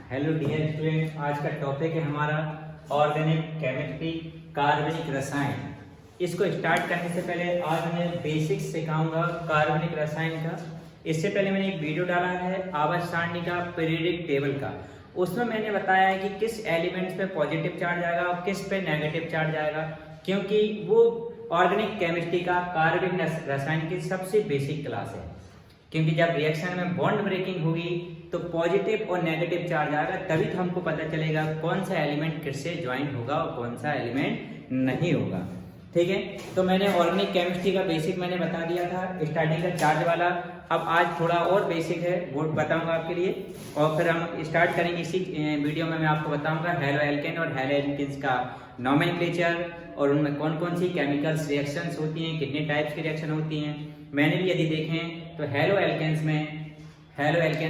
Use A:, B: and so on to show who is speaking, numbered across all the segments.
A: Hello dear student, आज का topic है हमारा ऑर्गेनिक केमिस्ट्री, कार्बनिक रसायन। इसको स्टार्ट करने से पहले आज मैं बेसिक्स सिखाऊंगा कार्बनिक रसायन का। इससे पहले मैंने एक वीडियो डाला है आवर्त सारणी का, पीरियोडिक टेबल का। उसमें मैंने बताया है कि किस एलिमेंट्स पे पॉजिटिव चार्ज आएगा और किस पे नेगेटिव चार्ज आएगा, क्योंकि वो ऑर्गेनिक केमिस्ट्री का कार्बनिक रसायन की सबसे बेसिक क्लास है। क्योंकि जब रिएक्शन में बॉन्ड ब्रेकिंग होगी तो पॉजिटिव और नेगेटिव चार्ज आएगा, तभी तो हमको पता चलेगा कौन सा एलिमेंट किससे ज्वाइन होगा और कौन सा एलिमेंट नहीं होगा। ठीक है, तो मैंने ऑर्गेनिक केमिस्ट्री का बेसिक मैंने बता दिया था, स्टार्टिंग का चार्ज वाला। अब आज थोड़ा और बेसिक है वो बताऊंगा आपके लिए, और फिर हम स्टार्ट करेंगे इसी वीडियो में। मैं आपको बताऊंगा हेलो एल्केन और हेलो एल्केन्स का नोमेनक्लेचर और उनमें कौन कौन सी केमिकल्स रिएक्शंस होती हैं, कितने टाइप्स की रिएक्शन होती हैं। मैंने भी यदि देखें तो हेलो एल्केन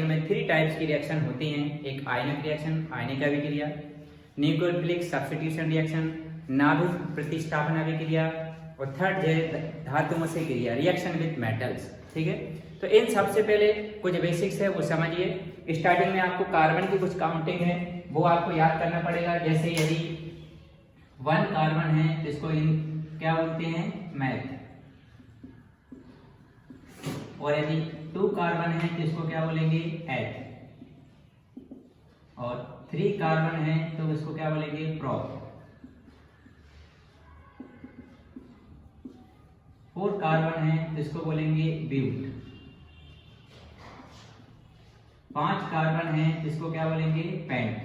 A: में 3 टाइप्स की रिएक्शन होती हैं। एक आयनिक रिएक्शन, आयनिक अभिक्रिया, न्यूक्लियोफिलिक सब्स्टिट्यूशन रिएक्शन, नाभिक प्रतिस्थापन अभिक्रिया, और थर्ड है धातुओं से क्रिया, रिएक्शन विद मेटल्स। ठीक है, तो इन सबसे पहले कुछ बेसिक्स है वो समझिए। स्टार्टिंग में आपको कार्बन की कुछ काउंटिंग है वो आपको याद करना पड़ेगा। जैसे यदि 1 कार्बन है तो इसको क्या बोलते हैं, मैथ। और यदि 2 कार्बन है तो इसको क्या बोलेंगे, एथ। और 3 कार्बन है तो इसको क्या बोलेंगे, प्रोप। 4 कार्बन है तो इसको बोलेंगे ब्यूट। 5 कार्बन है तो इसको क्या बोलेंगे, पेंट।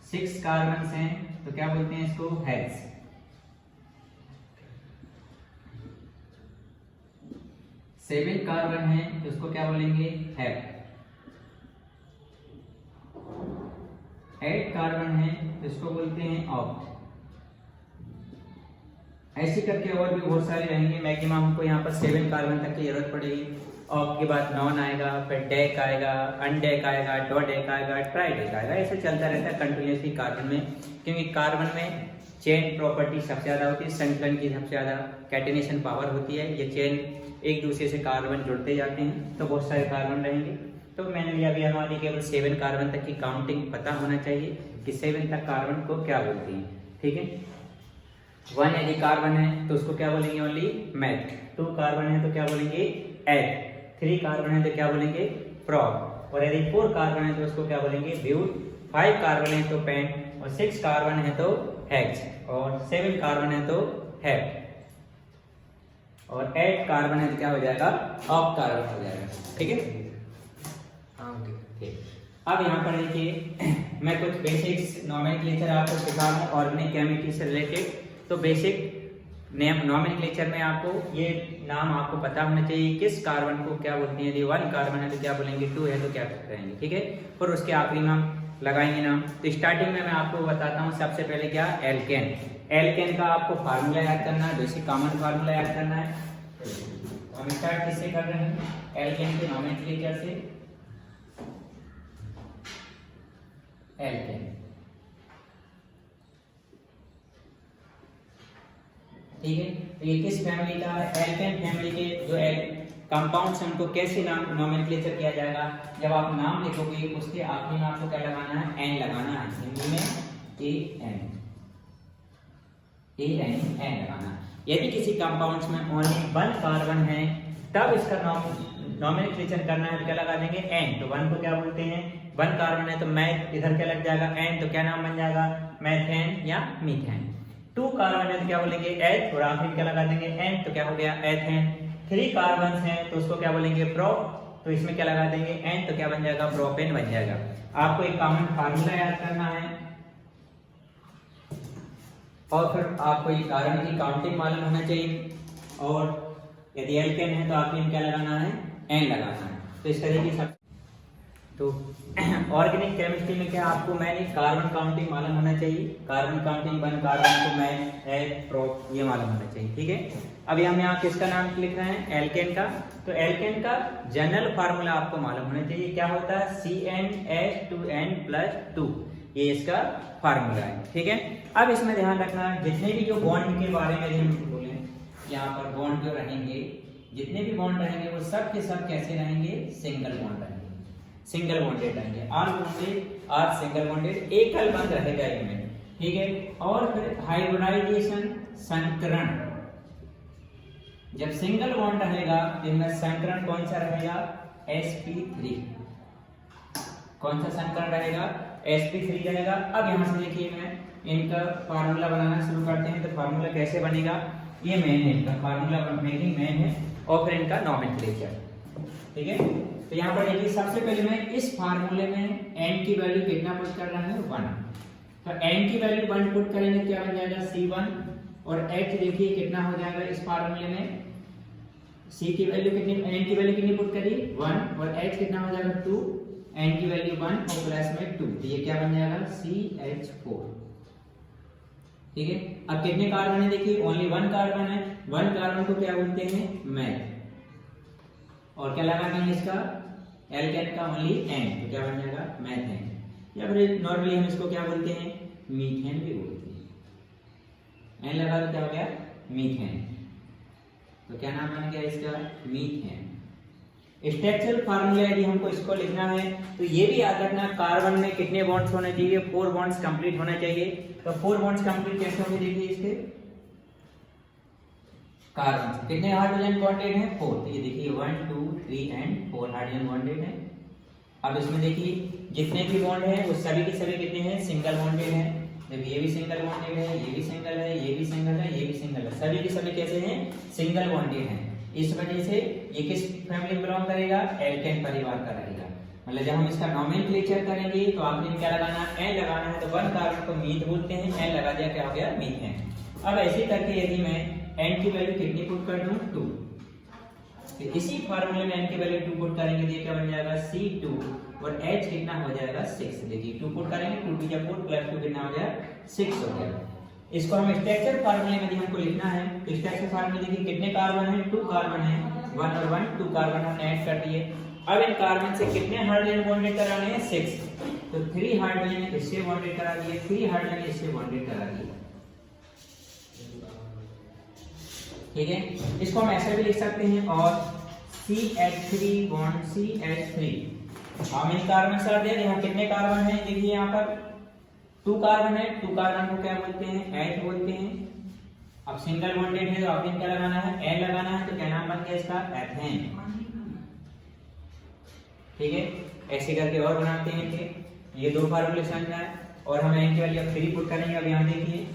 A: 6 कार्बन हैं तो क्या बोलते हैं इसको, हेक्स। 7 कार्बन है तो इसको क्या बोलेंगे, हेप। 8 कार्बन है तो इसको बोलते हैं ऑक्ट। ऐसे करके और भी बहुत सारे रहेंगे, मैक्सिमम हमको यहाँ पर 7 कार्बन तक की जरूरत पड़ेगी। ऑक्ट के बाद नॉन आएगा, फिर डेक आएगा, अनडेक आएगा, डोडेक आएगा, ट्राइडेक आएगा। ऐसे चलता रहता है कंटिन्यूसली कार्बन में, क्योंकि कार्बन में चेन प्रॉपर्टी सबसे ज्यादा होती है, संकलन की सबसे ज्यादा कैटेनेशन पावर होती है। ये चेन एक दूसरे से कार्बन जुड़ते जाते हैं, तो बहुत सारे कार्बन रहेंगे। तो मैंने लिया अभी हमारी केवल 7 कार्बन तक की काउंटिंग पता होना चाहिए कि 7 तक कार्बन को क्या बोलती है। ठीक है, 1 यदि कार्बन है तो उसको क्या बोलेंगे, ओनली मैथ। 2 कार्बन है तो क्या बोलेंगे, एथ। 3 कार्बन है तो क्या बोलेंगे, प्रोप। और यदि 4 कार्बन है तो उसको क्या बोलेंगे, ब्यूट। 5 कार्बन है तो पेंट, और 6 कार्बन है तो हेक्स, और 7 कार्बन है तो हेप, और 8 कार्बन है तो क्या हो जाएगा, ऑक्ट कार्बन हो जाएगा। ठीक है, ठीक। अब यहाँ पर देखिए मैं कुछ बेसिक्स नोमेनक्लेचर आपको सिखा रहा हूँ ऑर्गेनिक केमिस्ट्री से रिलेटेड। तो बेसिक नोमेनक्लेचर में आपको ये नाम आपको पता होना चाहिए, किस कार्बन को क्या बोलते हैं। यदि 1 कार्बन है तो क्या बोलेंगे, 2 है तो क्या कहेंगे। ठीक है, और उसके आखिरी नाम लगाएंगे नाम। तो स्टार्टिंग में मैं आपको बताता हूँ सबसे पहले क्या, एल्केन। एल्केन का आपको फार्मूला याद करना है, बेसिक कॉमन फार्मूला याद करना है। हम स्टार्ट किससे कर रहे हैं, एल्केन के नोमेनक्लेचर से। एल्केन, ठीक है, तो ये किस फैमिली का है, एल्केन फैमिली के जो कंपाउंड्स उनको कैसे नाम नोमेनक्लेचर किया जाएगा। जब आप नाम लिखोगे उसके आखिरी में आपको क्या लगाना है, एन लगाना है। हिंदी में एन लगाना। यदि किसी कंपाउंड्स में ओनली 1 कार्बन है तब इसका नोमेनक्लेचर करना है, क्या लगा देंगे, एन। तो 1 को क्या बोलते हैं, 1 कार्बन है तो मैथ, इधर क्या लग जाएगा, एन, तो क्या नाम बन जाएगा, मैथेन या मीथेन। 2 कार्बन है तो क्या बोलेंगे, एथ, और आखिर क्या लगा देंगे, एन, तो क्या हो गया, एथेन। 3 कार्बन हैं तो उसको क्या बोलेंगे, प्रोप, तो इसमें क्या लगा देंगे, एन, तो क्या बन जाएगा, प्रोपेन बन जाएगा। आपको एक कॉमन फार्मूला याद करना है, और फिर आपको ये कार्बन की काउंटिंग मालूम होना चाहिए। और यदि एल्केन है तो आखिर में क्या लगाना है, एन लगाना है। तो इस तरीके से तो ऑर्गेनिक केमिस्ट्री में क्या आपको मैंने कार्बन काउंटिंग मालूम होना चाहिए। कार्बन काउंटिंग 1 कार्बन को मैं एथ, प्रोप, ये मालूम होना चाहिए। ठीक है, अभी हम यहाँ किसका नाम लिख रहे हैं, एल्केन का। तो एल्केन का जनरल फार्मूला आपको मालूम होना चाहिए, क्या होता है, CnH2n+2, ये इसका फार्मूला है। ठीक है, अब इसमें ध्यान रखना जितने भी जो बॉन्ड के बारे में हम बोले, यहाँ पर बॉन्ड जो रहेंगे, जितने भी बॉन्ड रहेंगे वो सब के सब कैसे रहेंगे, सिंगल बॉन्ड रहेंगे। सिंगल बॉन्डेड आएंगे, are bonded are single bonded, एकल बंध रहेगा इनमें, ठीक है। और फिर हाइब्रिडाइजेशन संकरण, जब सिंगल बॉन्ड रहेगा इनमें संकरण कौन सा रहेगा, sp3, कौन सा संकरण रहेगा, sp3 रहेगा। अब यहां से देखिए मैं इनका फार्मूला बनाना शुरू करते हैं। तो फार्मूला कैसे बनेगा, ये मेन है इनका फार्मूला मेकिंग मेन है, और फिर इनका नॉमेनक्लेचर, ठीक है। तो यहाँ पर देखिए सबसे पहले मैं इस फार्मूले में n की वैल्यू कितना पुट कर रहा है, 1। तो n की वैल्यू 1 पुट करेंगे क्या बन जाएगा, c1, और h देखिए कितना हो जाएगा इस फार्मूले में, c की वैल्यू कितनी, n की वैल्यू कितनी पुट करी 1, और h कितना हो जाएगा 2, n की वैल्यू 1 और प्लस में 2, तो ये क्या बन जाएगा CH4, ठीक है। अब कितने कार्बन है देखिए, ओनली 1 कार्बन है, 1 कार्बन को क्या बोलते हैं, मैथ, और क्या लगा देंगे इसका एल्केन का ओनली n, तो क्या बन जाएगा मैथेन, या फिर नॉर्मली हम इसको क्या बोलते हैं, मीथेन भी बोलते हैं, n लगा तो क्या हो गया मीथेन, तो क्या नाम बन गया इसका, मीथेन। स्ट्रक्चरल फार्मूला यदि हमको इसको लिखना है तो ये भी याद रखना, कार्बन में कितने बॉन्ड्स होने चाहिए, 4 बॉन्ड्स कंप्लीट होने चाहिए। तो 4 बॉन्ड्स कंप्लीट कैसे होंगे देखिए, इसके कार्बन कितने हाइड्रोजन बॉन्डेड हैं, 4, तो ये देखिए 1 2 3 एंड 4 हाइड्रोजन बॉन्डेड है। अब इसमें देखिए जितने भी बॉन्ड हैं वो सभी के सभी कितने हैं, सिंगल बॉन्डेड हैं। जब ये भी सिंगल बॉन्डेड है, ये भी सिंगल है, ये भी सिंगल है, ये भी सिंगल है, सभी के सभी कैसे हैं, सिंगल बॉन्डेड हैं। इस वजह से ये किस फैमिली में बिलोंग करेगा, एल्केन परिवार का रहेगा। मतलब जब हम इसका नॉमेनक्लेचर करेंगे तो आपने क्या लगाना, n लगाना है, तो 1 कार्बन को मीथ बोलते हैं, n लगा दिया क्या हो गया मीथेन। अब ऐसे करके यदि मैं n की वैल्यू कितनी पुट कर दूं, 2, तो इसी फार्मूले में n की वैल्यू 2 पुट करेंगे तो ये क्या बन जाएगा C2, और h कितना हो जाएगा 6, देखिए 2 पुट करेंगे, 2 2 4 प्लस 2 कितना हो गया 6 हो गया। इसको हम स्ट्रक्चर फार्मूले में यदि हमको लिखना है तो स्ट्रक्चर फार्मूले देखिए कितने कार्बन है, 2 कार्बन है, 1 और 1 2 कार्बन हमने ऐड कर दिए। अब इन कार्बन से कितने हाइड्रोजन बॉन्डेड कराने हैं, 6, तो 3 हाइड्रोजन इससे बॉन्डेड करा दिए, 3 हाइड्रोजन इससे बॉन्डेड करा दिए, ठीक है। इसको हम ऐसे भी लिख सकते हैं, और CH3 बॉन्ड CH3, हम इन कार्बन से दे यहाँ कितने कार्बन है देखिए, यहाँ पर 2 कार्बन है, 2 कार्बन को क्या बोलते हैं, H बोलते हैं। अब सिंगल बॉन्डेड है तो आपने क्या लगाना है, N लगाना है, तो क्या नाम बन गया इसका, एथेन, ठीक है। ऐसे करके और बनाते हैं कि ये 2 फार्मूले समझना है, और हमें n की वैल्यू 3 पुट करेंगे। अब यहाँ देखिए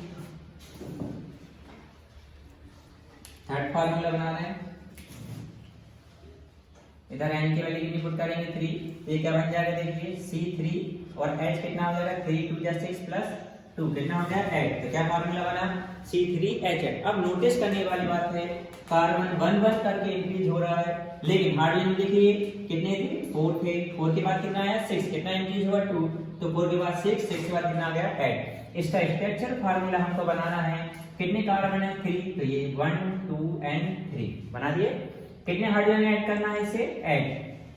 A: थर्ड फार्मूला बना रहे हैं, इधर n की वैल्यू कितनी पुट करेंगे 3, ये क्या बन जाएगा देखिए C3, और H कितना हो जाएगा 3 2 6 प्लस 2 कितना हो गया 8, तो क्या फार्मूला बना C3H8। अब नोटिस करने वाली बात है, कार्बन 1 1 करके इंक्रीज हो रहा है, लेकिन हाइड्रोजन देखिए कितने थे, 4 थे, 4 के बाद कितना आया 6, कितना इंक्रीज हुआ 2, तो 4 के बाद 6, 6 के बाद कितना आ गया 8। इसका स्ट्रक्चर फार्मूला हमको बनाना है, कितने कार्बन है 3, तो ये 1 2 एंड 3 बना दिए। कितने हाइड्रोजन ऐड करना है इसे, 8,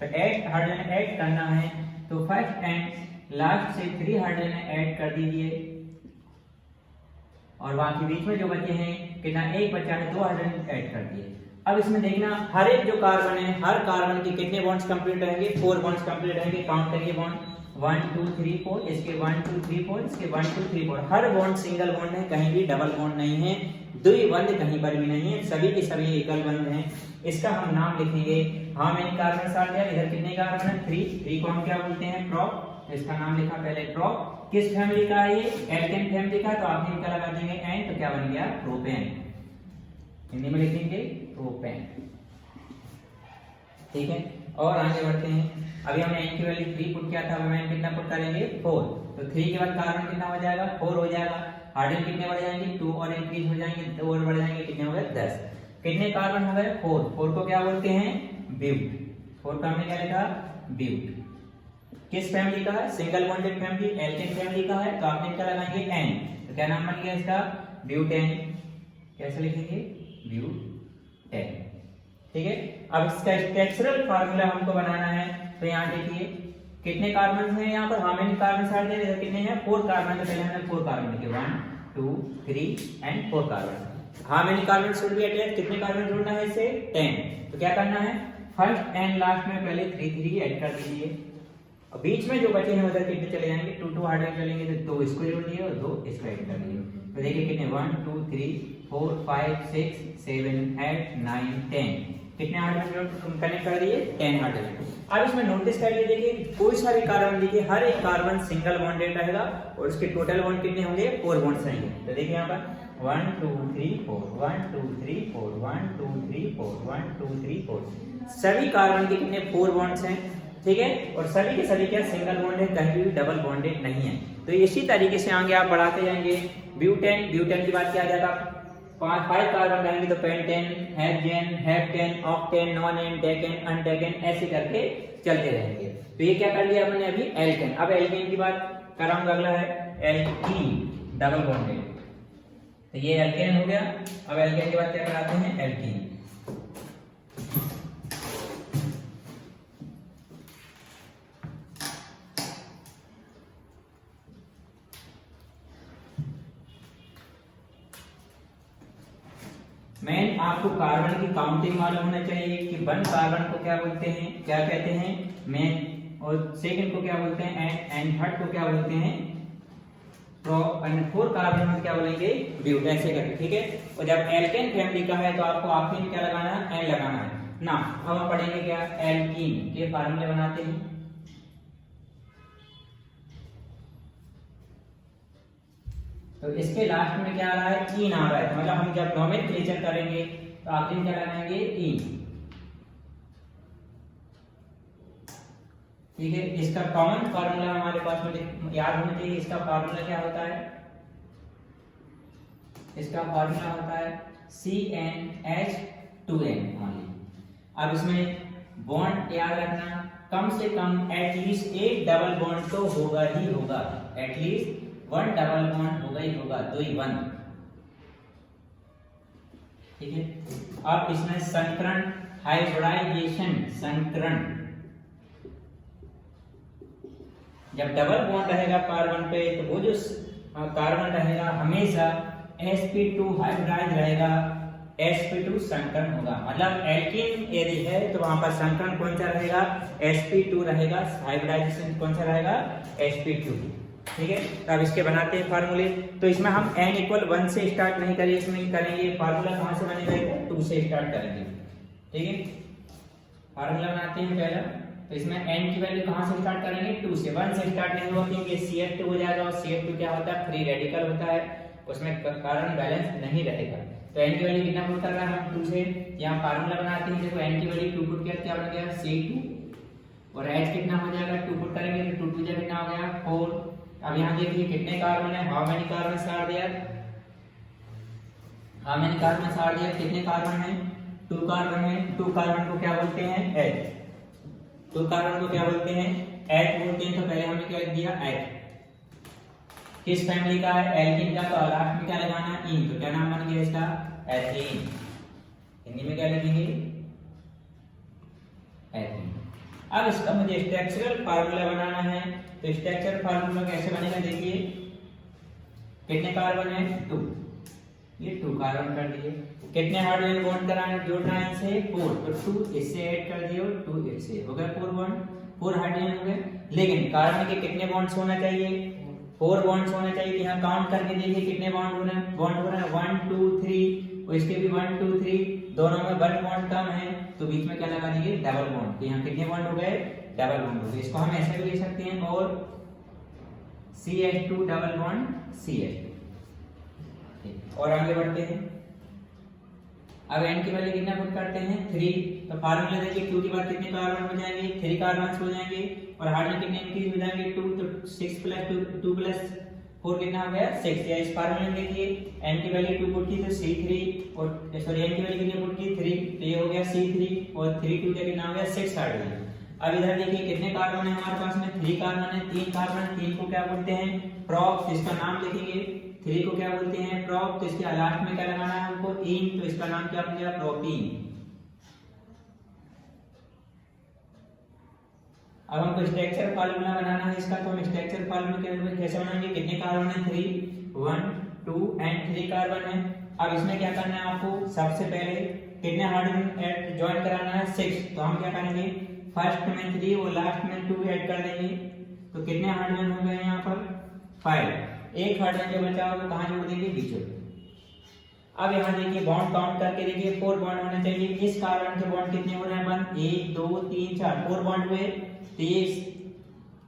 A: तो 8 हाइड्रोजन ऐड करना है, तो फर्स्ट एंड लास्ट से 3 हाइड्रोजन ऐड कर दीजिए, और बाकी बीच में जो बचे हैं कितना, एक बचा है, 2 हाइड्रोजन ऐड कर दिए। अब इसमें देखना हर एक जो कार्बन है, हर कार्बन के कितने बॉन्ड्स कंप्लीट रहेंगे, 4 बॉन्ड्स कंप्लीट रहेंगे। काउंट करिए बॉन्ड, 1 2 3 4, इसके 1 2 3 4, इसके 1 2 3 4, हर बॉन्ड सिंगल बॉन्ड है, कहीं भी डबल बॉन्ड नहीं है, द्विबंध कहीं पर भी नहीं है, सभी के सभी एकल बंध हैं। इसका हम नाम लिखेंगे, हाँ मैंने कार्बन साथ दिया, इधर कितने कार्बन है 3 को हम क्या बोलते हैं, प्रोप, इसका नाम लिखा पहले प्रोप। किस फैमिली का है ये, एल्केन फैमिली का, तो आप इनका लगा देंगे एन, तो क्या बन गया प्रोपेन, हिंदी में लिखेंगे प्रोपेन, ठीक है। और आगे बढ़ते हैं, अभी हमने n की वैल्यू 3 पुट किया था, अब हम कितना पुट करेंगे 4, तो 3 के बाद कार्बन कितना हो जाएगा 4 हो जाएगा, हाइड्रोजन कितने बढ़ जाएंगे 2 और इंक्रीज हो जाएंगे, 2 और बढ़ जाएंगे, कितने हो गए 10। कितने कार्बन हो गए 4, 4 को क्या बोलते हैं ब्यूट, 4 का हमने क्या लिखा ब्यूट। किस फैमिली का है, single bonded family, alkane family का है, तो आपने क्या लगाएंगे n, तो क्या नाम बन गया इसका ब्यूटेन, कैसे लिखेंगे ब्यूटेन, ठीक है। अब इसका स्ट्रक्चरल फार्मूला हमको बनाना है, तो यहाँ देखिए कितने कार्बन हैं यहाँ पर, हमें कार्बन साइड दे कितने हैं 4 कार्बन, तो पहले हमने 4 कार्बन लिखे 1 2 3 एंड 4 कार्बन। हाँ मैंने कार्बन शुड बी अटैच, कितने कार्बन जोड़ना है इसे 10, तो क्या करना है फर्स्ट एंड लास्ट में पहले 3 3 ऐड कर दीजिए, और बीच में जो बचे हैं उधर कितने चले जाएंगे, 2 2 हार्डवेयर चलेंगे तो 2 इसको जोड़ दिए और 2 इसको ऐड कर दिए। तो देखिए कितने 1 2 3 4 5 6 7 8 9 10 कितने हार्डवेयर कनेक्ट कर दिए, 10 हार्डवेयर। अब इसमें नोटिस करिए, देखिए कोई सा भी कार्बन देखिए हर एक कार्बन सिंगल बॉन्डेड रहेगा और उसके टोटल बॉन्ड कितने होंगे, 4 बॉन्ड्स रहेंगे। तो देखिए यहाँ पर 1 2 3 4 1 2 3 4 1 2 3 4 1 2 3 4 सभी कार्बन के कितने 4 बॉन्ड्स हैं, ठीक है। और सभी के सभी क्या सिंगल बॉन्ड है, कहीं भी डबल बॉन्डेड नहीं है। तो इसी तरीके से आगे आप बढ़ाते जाएंगे। ब्यूटेन, ब्यूटेन की बात किया जाएगा 5 कार्बन रहेंगे तो pentane, hexane, heptane, octane, nonane, decane, undecane ऐसे करके चलते रहेंगे। तो ये क्या कर लिया हमने अभी, एल्केन। अब एल्केन की बात कराऊंगा, अगला है एल्कीन, डबल बॉन्डेड। तो ये एल्केन हो गया। अब एल्केन के बाद क्या कराते हैं, एल्कीन। मेन आपको कार्बन की काउंटिंग मालूम होना चाहिए कि 1 कार्बन को क्या बोलते हैं, क्या कहते हैं, मेन, और सेकंड को क्या बोलते हैं, एंड थर्ड को क्या बोलते हैं, प्रो, एंड 4 कार्बन में क्या बोलेंगे, ब्यूट, ऐसे करके, ठीक है। और जब एल्केन फैमिली का है तो आपको आखिर में क्या लगाना है, एन लगाना है ना। अब हम पढ़ेंगे क्या, एल्कीन के फार्मूले बनाते हैं। तो इसके लास्ट में क्या आ रहा है, ईन आ रहा है, मतलब हम जब नोमेनक्लेचर करेंगे तो आखिर में क्या लगाएंगे, ईन, ठीक है। इसका कॉमन फार्मूला हमारे पास में याद होना चाहिए। इसका फार्मूला क्या होता है, इसका फार्मूला होता है CnH2n ओनली। अब इसमें बॉन्ड याद रखना, कम से कम एटलीस्ट एक डबल बॉन्ड तो होगा ही होगा, एटलीस्ट 1 डबल बॉन्ड होगा ही होगा, 2 ही 1, ठीक है। अब इसमें संकरण, हाइब्रिडाइजेशन, संकरण, जब डबल बॉन्ड रहेगा कार्बन पे तो वो जो कार्बन रहेगा हमेशा sp2 हाइब्रिडाइज रहेगा, sp2 संकरण होगा। मतलब एल्कीन यदि है तो वहां पर संकरण कौन सा रहेगा, sp2 रहेगा, हाइब्रिडाइजेशन कौन सा रहेगा, sp2, ठीक है। तो अब इसके बनाते हैं फार्मूले। तो इसमें हम n = 1 से स्टार्ट नहीं करेंगे, इसमें करेंगे फार्मूला कहां से बनेगा, 2 से स्टार्ट करेंगे, ठीक है। फार्मूला बनाते हैं पहला। तो इसमें n की वैल्यू कहां से स्टार्ट करेंगे, 2 से, 1 से स्टार्ट नहीं होगा क्योंकि CH2 हो जाएगा और CH2 क्या होता है, फ्री रेडिकल होता है, उसमें कार्बन बैलेंस नहीं रहेगा। तो n की वैल्यू कितना पुट कर रहा है हम, 2 से। यहां फार्मूला बनाते हैं, देखो n की वैल्यू 2 पुट किया क्या बन गया, C2, और H कितना हो जाएगा, 2 पुट करेंगे तो 2 2 जा कितना हो गया, 4। अब यहां देखिए कितने कार्बन है, how many carbon are there, how many carbon are there, कितने कार्बन है, 2 कार्बन है। 2 कार्बन को क्या बोलते हैं, H, 2 कार्बन को क्या बोलते हैं, H बोलते हैं। तो पहले हमने क्या लिख दिया, H किस फैमिली का है, एल्कीन का, तो लास्ट में क्या लगाना है, इन, तो क्या नाम बन गया इसका, एथीन। हिंदी में क्या लिखेंगे, एथीन। अब इसका मुझे स्ट्रक्चरल फार्मूला बनाना है। तो स्ट्रक्चरल फार्मूला कैसे बनेगा, देखिए कितने कार्बन है, 2, ये 2 कार्बन कर दिए। कितने हाइड्रोजन बॉन्ड कराना, जोड़ना है इसे 4, तो 2 इससे ऐड कर दियो, 2 इससे, हो गया 4 बॉन्ड, 4 हाइड्रोजन हो गए। लेकिन कार्बन के कितने बॉन्ड्स होना चाहिए, 4 बॉन्ड्स होना चाहिए। यहाँ काउंट करके देखिए कितने बॉन्ड हो रहे हैं, बॉन्ड हो रहे हैं 1 2 3, और इसके भी 1 2 3, दोनों में 1 बॉन्ड कम है तो बीच में क्या लगा दीजिए, डबल बॉन्ड। तो यहाँ कितने बॉन्ड हो गए, डबल बॉन्ड हो गए। इसको हम ऐसे भी ले सकते हैं, और CH2 डबल बॉन्ड CH2। और आगे बढ़ते हैं। अब n की वैल्यू कितना पुट करते हैं, 3। तो फार्मूला देखिए 2 के बाद कितने कार्बन हो जाएंगे, 3 कार्बन हो जाएंगे, और हाइड्रोजन कितने इंक्रीज हो जाएंगे, 2, तो 6 + 2 + 4 कितना हो गया, 6। या इस फार्मूले में देखिए n की वैल्यू 2 पुट की तो C3, और सॉरी n की वैल्यू कितनी पुट की, 3, तो ये हो गया C3, और 3 2 कितना हो गया, 6 हाइड्रोजन। अब इधर देखिए कितने कार्बन है हमारे पास में, 3 कार्बन है, 3 कार्बन, 3 को क्या बोलते हैं, प्रोप, इसका नाम लिखेंगे। 3 को क्या बोलते हैं, प्रोप, तो इसके लास्ट में क्या लगाना है हमको, इन, तो इसका नाम क्या बन गया, प्रोपीन। अब हमको स्ट्रक्चर फार्मूला बनाना है इसका। तो हम स्ट्रक्चर फार्मूला कैसे बनाएंगे, कितने कार्बन है, 3, 1 2 एंड 3 कार्बन है। अब इसमें क्या करना है आपको, सबसे पहले कितने हाइड्रोजन ज्वाइन कराना है, 6। तो हम क्या करेंगे, फर्स्ट में 3 और लास्ट में 2 ऐड कर देंगे तो कितने हाइड्रोजन हो गए यहाँ पर 5। एक हाइड्रोजन जो बचा वो कहाँ जोड़ देंगे बीचों। अब यहाँ देखिए बॉन्ड काउंट करके देखिए 4 बॉन्ड होने चाहिए। इस कार्बन के बॉन्ड कितने हो रहे हैं 1 2 3 4 4 बॉन्ड हुए तो ये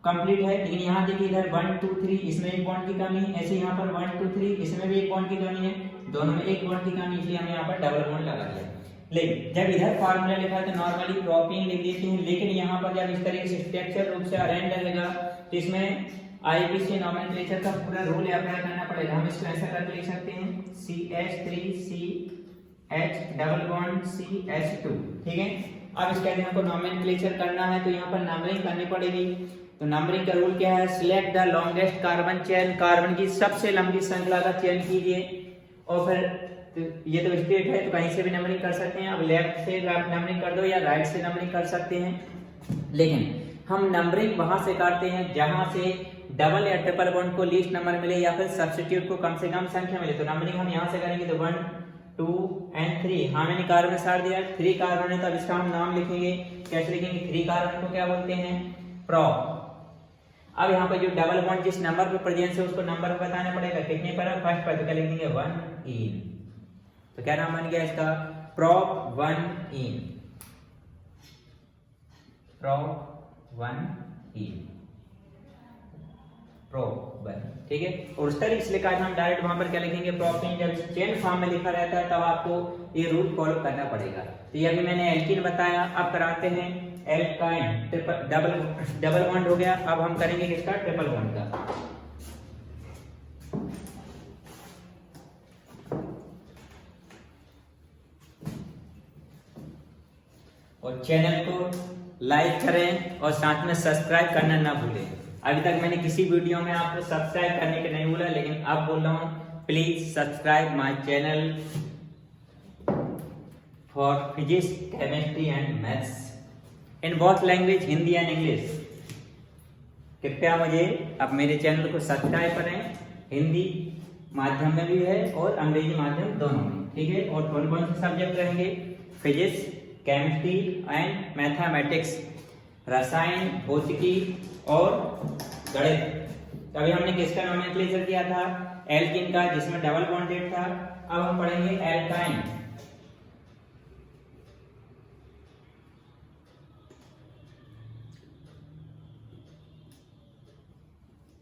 A: कंप्लीट है। लेकिन यहाँ देखिए इधर 1 2 3 इसमें एक बॉन्ड की कमी है, ऐसे यहाँ पर 1 2 3 इसमें भी एक बॉन्ड की कमी है, दोनों में एक बॉन्ड की कमी, इसलिए हमने यहाँ पर डबल बॉन्ड लगा दिया। लेकिन जब इधर फार्मूला लिखा है तो नॉर्मली प्रोपीन लिख देते हैं, लेकिन यहाँ पर जब इस तरीके से स्ट्रक्चर रूप से अरेंज रहेगा तो इसमें आईपीसी नोमेनक्लेचर का पूरा रूल अप्लाई करना पड़ेगा। हम इसको ऐसा करके लिख सकते हैं CH3CH डबल बॉन्ड CH2, ठीक है। अब इसके लिए हमको नोमेनक्लेचर करना है तो यहाँ पर नंबरिंग करनी पड़ेगी। तो नंबरिंग का रूल क्या है, select the longest carbon chain, carbon की सबसे लंबी श्रृंखला का चयन कीजिए और फिर तो ये तो स्टेट है तो कहीं से भी नंबरिंग कर सकते हैं। अब लेफ्ट से नंबरिंग कर दो या राइट से नंबरिंग कर सकते हैं, लेकिन हम नंबरिंग वहां से करते हैं जहां से डबल या ट्रिपल बॉन्ड को लीस्ट नंबर मिले या फिर सब्स्टिट्यूट को कम से कम संख्या मिले। तो नंबरिंग हम यहां से करेंगे तो 1 2 एंड 3। हाँ मैंने कार्बन सार दिया 3 कार्बन है तो अब इसका हम नाम लिखेंगे, कैसे लिखेंगे 3 कार्बन को क्या बोलते हैं प्रोप। अब यहाँ पे जो डबल बॉन्ड जिस नंबर पे प्रेजेंस है उसको नंबर बताना पड़ेगा, कितने पर है फर्स्ट पर, तो क्या लिखेंगे 1 इन। तो क्या नाम बन गया इसका प्रोप 1 इन, प्रोप 1 इन, प्रोप 1, ठीक है। और उस तरीके से लिखा है हम डायरेक्ट वहां पर क्या लिखेंगे प्रोप इन। जब चेन फॉर्म में लिखा रहता है तब आपको ये रूल फॉलो करना पड़ेगा। तो ये अभी मैंने एल्कीन बताया, अब कराते हैं एल्काइन। डबल बॉन्ड हो गया, अब हम करेंगे किसका ट्रिपल बॉन्ड का। और चैनल को लाइक करें और साथ में सब्सक्राइब करना ना भूलें। अभी तक मैंने किसी वीडियो में आपको सब्सक्राइब करने के नहीं बोला, लेकिन अब बोल रहा हूं please subscribe my channel for physics chemistry and maths in both language Hindi and English. कृपया मुझे अब मेरे चैनल को सब्सक्राइब करें, हिंदी माध्यम में भी है और अंग्रेजी माध्यम दोनों में, ठीक है। और कौन कौन से सब्जेक्ट रहेंगे, फिजिक्स केमिस्ट्री एंड मैथमेटिक्स, रसायन भौतिकी और गणित। अभी हमने किसका नोमेनक्लेचर किया था एल्कीन का जिसमें डबल बॉन्डेड था। अब हम पढ़ेंगे एल्काइन।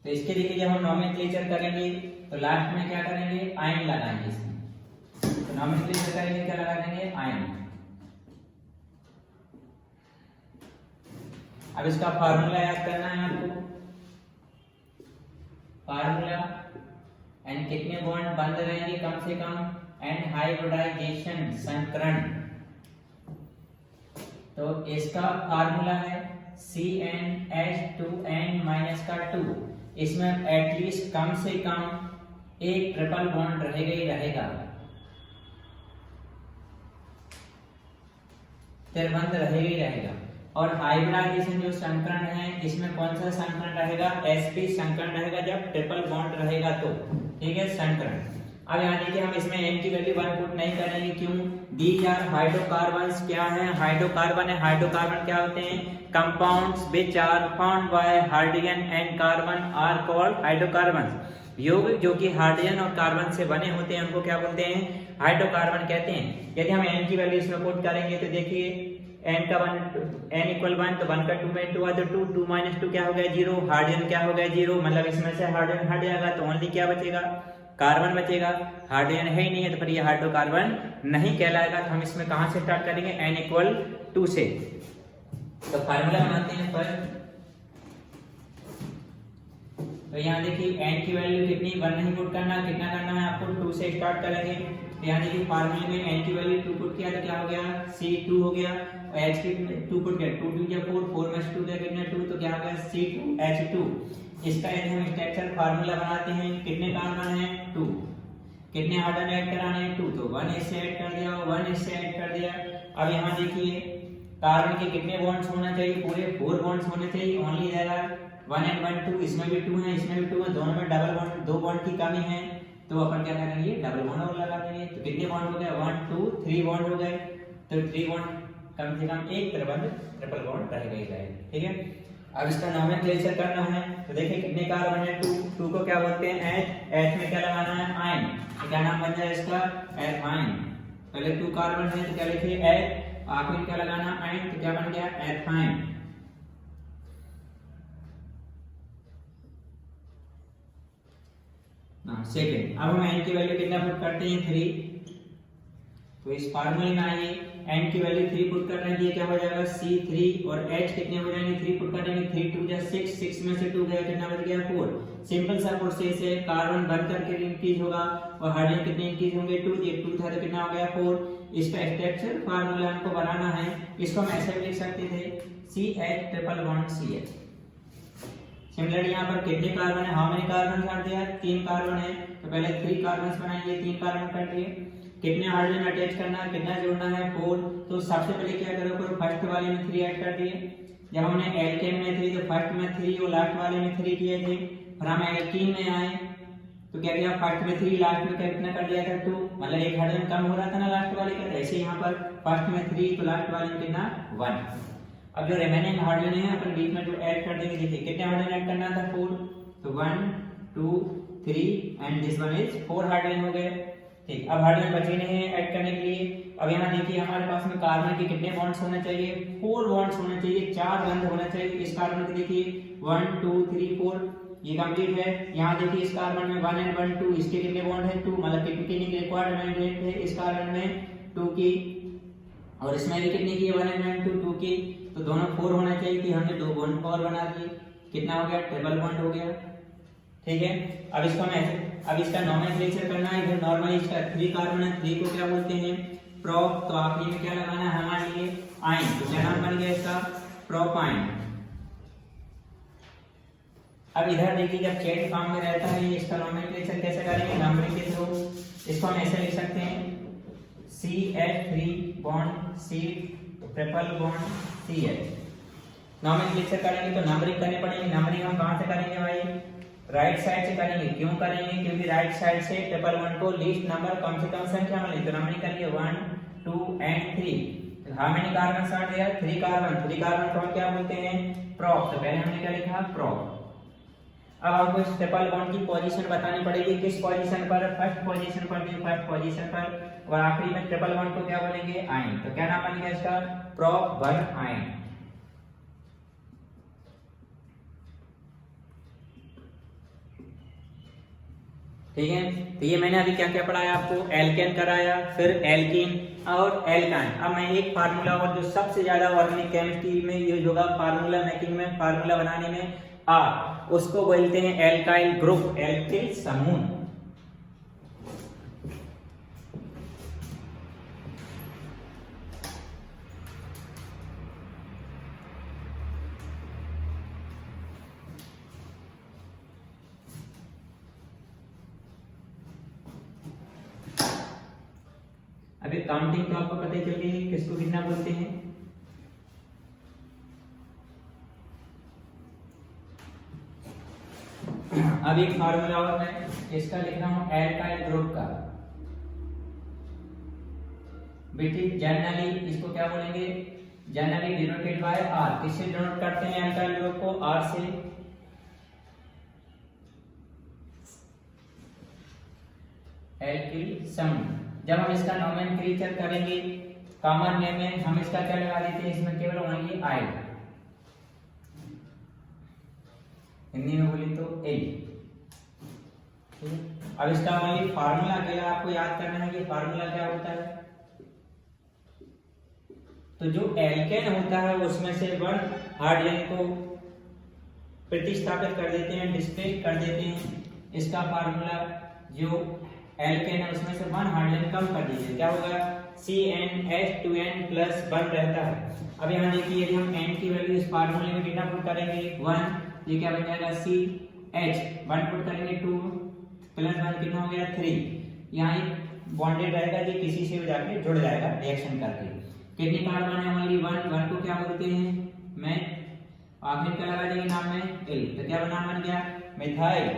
A: तो इसके लिए जब हम नोमेनक्लेचर करेंगे तो लास्ट में क्या करेंगे आयन लगाएंगे इसमें। तो नोमेनक्लेचर करेंगे क्या लगा देंगे आयन। अब इसका फार्मूला याद करना है आपको, फार्मूला एंड कितने बॉन्ड बंद रहेंगे कम से कम एंड हाइब्रिडाइजेशन संकरण। तो इसका फार्मूला है CnH2n-2। इसमें एटलीस्ट कम से कम एक ट्रिपल बॉन्ड रहेगा ही रहेगा, बंद रहेगा ही रहेगा। और हाइब्रिडाइजेशन जो संकरण है इसमें कौन सा संकरण रहेगा, sp संकरण रहेगा जब ट्रिपल बॉन्ड रहेगा तो, ठीक है संकरण। अब यहाँ देखिए हम इसमें n की वैल्यू 1 पुट नहीं करेंगे, क्यों, दीज आर हाइड्रोकार्बन्स। क्या है हाइड्रोकार्बन है, हाइड्रोकार्बन क्या होते हैं compounds which are found by hydrogen and carbon are called hydrocarbons. यौगिक जो कि हाइड्रोजन और कार्बन से बने होते हैं उनको क्या बोलते हैं हाइड्रोकार्बन कहते हैं। यदि हम n की वैल्यू इसमें पुट करेंगे तो देखिए n का 1 n = 1 तो 1 का 2 में 2 तो 2 2 - 2 क्या हो गया 0। हाइड्रोजन क्या हो गया 0, मतलब इसमें से हाइड्रोजन हट जाएगा तो ओनली क्या बचेगा कार्बन बचेगा। हाइड्रोजन है ही नहीं है तो फिर ये हाइड्रोकार्बन नहीं कहलाएगा। तो हम इसमें कहां से स्टार्ट करेंगे n = 2 से। तो फार्मूला बनाते हैं फर्स्ट। तो यहाँ देखिए n की वैल्यू कितनी 1 नहीं पुट करना, कितना करना है आपको 2 से स्टार्ट करेंगे। तो यहाँ देखिए फार्मूले में n की वैल्यू 2 पुट किया तो क्या हो गया C2 हो गया, और h की 2 पुट किया 2 2 या 4 4 में 2 गया कितना 2 तो क्या हो गया C2H2। इसका यदि हम स्ट्रक्चर फार्मूला बनाते हैं कितने कार्बन है 2, कितने हाइड्रोजन ऐड कराने हैं 2, तो 1 इससे ऐड कर दिया 1 इससे ऐड कर दिया। अब यहाँ देखिए कार्बन के कितने बॉन्ड्स होना चाहिए, पूरे 4 बॉन्ड्स होने चाहिए, ओनली देयर आर 1 and 1 2। इसमें भी 2 है इसमें भी 2 है, दोनों में डबल बॉन्ड 2 बॉन्ड की कमी है तो अपन क्या करेंगे डबल बॉन्ड और लगा देंगे। तो कितने बॉन्ड हो गए 1 2 3 बॉन्ड हो गए। तो 3 बॉन्ड कम से कम एक ट्रिपल बॉन्ड रहेगा ही रहेगा। ठीक है, अब इसका नोमेनक्लेचर करना है तो देखिए कितने कार्बन है, 2 को क्या बोलते हैं एच में क्या लगाना है आयन, तो क्या नाम बन जाए इसका एथाइन। पहले 2 कार्बन है तो क्या लिखिए एच, आखिर क्या लगाना आयन तो क्या बन गया एथाइन। सेकेंड, अब हम एन की वैल्यू कितना पुट करते हैं 3, तो इस फार्मूले में आइए n की वैल्यू 3 पुट कर रहे हैं, ये क्या हो जाएगा C3 और h कितने हो जाएंगे 3 पुट करेंगे 3 2 जा 6, 6 में से 2 गया कितना बच गया 4। सिंपल सा प्रोसेस है, कार्बन बन करके इंक्रीज होगा और हाइड्रोजन कितने इंक्रीज होंगे 2, ये 2 था तो कितना हो गया 4। इसका स्ट्रक्चर फार्मूला हमको बनाना है, इसको हम ऐसे भी लिख सकते थे CH triple bond CH। Similarly यहाँ पर कितने कार्बन है, हाउ मेनी कार्बन कर दिया 3 कार्बन है, तो पहले 3 कार्बन बनाएंगे, 3 कार्बन कर दिए, कितने हाइड्रोजन अटैच करना है, कितना जोड़ना है 4। तो सबसे पहले क्या करोगे फर्स्ट वाले में 3 ऐड कर दिए, जब हमने एल्केन में 3 तो फर्स्ट में 3 और लास्ट वाले में 3 किए थे, फिर हम एल्कीन में आए तो क्या किया फर्स्ट में 3 लास्ट में कितना कर दिया था 2, मतलब एक हाइड्रोजन कम हो रहा था ना लास्ट वाले का, ऐसे यहाँ पर फर्स्ट में 3 तो लास्ट वाले में कितना 1। अब जो रिमेनिंग हाइड्रोजन है अपन बीच में जो ऐड कर देंगे, देखिए कितने हाइड्रोजन ऐड करना था 4, तो 1 2 3 and this one is 4 hydrogen हो गए। ठीक, अब हाइड्रोजन बचे नहीं है ऐड करने के लिए। अब यहाँ देखिए हमारे पास में कार्बन के कितने बॉन्ड्स होने चाहिए 4 बॉन्ड्स होने चाहिए, 4 बंध होना चाहिए। इस कार्बन के देखिए 1 2 3 4 ये कंप्लीट है। यहाँ देखिए इस कार्बन में 1 and 1 2 इसके कितने बॉन्ड है 2, मतलब कितनी की रिक्वायरमेंट है इस कार्बन में 2 की, और इसमें भी कितनी की 1 and 1 2 की, तो दोनों 4 होना चाहिए कि हमने 2 बॉन्ड और बना दिए, कितना हो गया ट्रिपल बॉन्ड हो गया। ठीक है, अब इसको हम ऐसे अब इसका नोमेनक्लेचर करना है। इधर नॉर्मली इसका 3 कार्बन है, 3 को क्या बोलते हैं प्रोप, तो आखिरी में क्या लगाना है हमारे लिए आयन, तो क्या नाम बन गया इसका प्रोपाइन। अब इधर देखिए जब चेन फॉर्म में रहता है इसका नोमेनक्लेचर कैसे करेंगे नंबरिंग के थ्रू। इसको हम ऐसे लिख सकते हैं CH3 bond C triple bond CH। Nomenclature करेंगे तो नंबरिंग करनी पड़ेगी। नंबरिंग हम कहां से करेंगे भाई राइट साइड से करेंगे। क्यों करेंगे, क्योंकि राइट साइड से ट्रिपल बॉन्ड को लीस्ट नंबर कम से कम संख्या में लिखते, नंबरिंग करेंगे 1 2 and 3। How many carbon are there 3 carbon. 3 carbon को हम क्या बोलते हैं प्रोप, तो पहले हमने क्या लिखा प्रोप। अब हमको इस ट्रिपल बॉन्ड की पोजीशन बतानी पड़ेगी, किस पोजीशन पर, फर्स्ट पोजीशन पर भी फर्स्ट पोजीशन पर, और आखिरी में ट्रिपल बॉन्ड को क्या बोलेंगे आयन। तो क्या नाम बन गया इसका प्रोप 1 आयन। ठीक है, तो ये मैंने अभी क्या क्या पढ़ाया आपको, एल्केन कराया, फिर एल्कीन और एल्काइन। अब मैं एक फार्मूला और जो सबसे ज्यादा ऑर्गेनिक केमिस्ट्री में यूज होगा फार्मूला मेकिंग में, फार्मूला बनाने में उसको बोलते हैं एल्काइल ग्रुप, एल्किल समूह। अभी काउंटिंग तो आपको पता ही चल गई है किसको कितना बोलते हैं। अब एक फार्मूला और मैं इसका लिख रहा हूं एल्काइल ग्रुप का, बेटी जनरली इसको क्या बोलेंगे जनरली डिनोटेड बाय आर। किससे डिनोट करते हैं एल्काइल ग्रुप को आर से। एल्किल समूह। जब हम इसका नोमेनक्लेचर करेंगे कॉमन नेम में हम इसका क्या लगा देते हैं, इसमें केवल ओनली आई, हिंदी में बोले तो एल। अब इसका ओनली फार्मूला अकेला आपको याद करना है कि फार्मूला क्या होता है। तो जो एल्केन होता है उसमें से वन हाइड्रोजन को प्रतिस्थापित कर देते हैं, डिस्प्लेस कर देते हैं। इसका फार्मूला जो एल्केन है उसमें से 1 हाइड्रोजन कम कर दीजिए, क्या होगा CnH2n+1 रहता है। अब यहाँ देखिए यदि हम n की वैल्यू इस फार्मूले में कितना पुट करेंगे 1, ये क्या बन जाएगा CH 1 पुट करेंगे 2 + 1 कितना हो गया 3। यहाँ एक बॉन्डेड रहेगा जो किसी से भी जाके जुड़ जाएगा रिएक्शन करके। कितनी कार्बन है ओनली 1 को क्या बोलते हैं मैं, आखिर क्या लगा देंगे नाम में L, तो क्या नाम बन गया मिथाइल।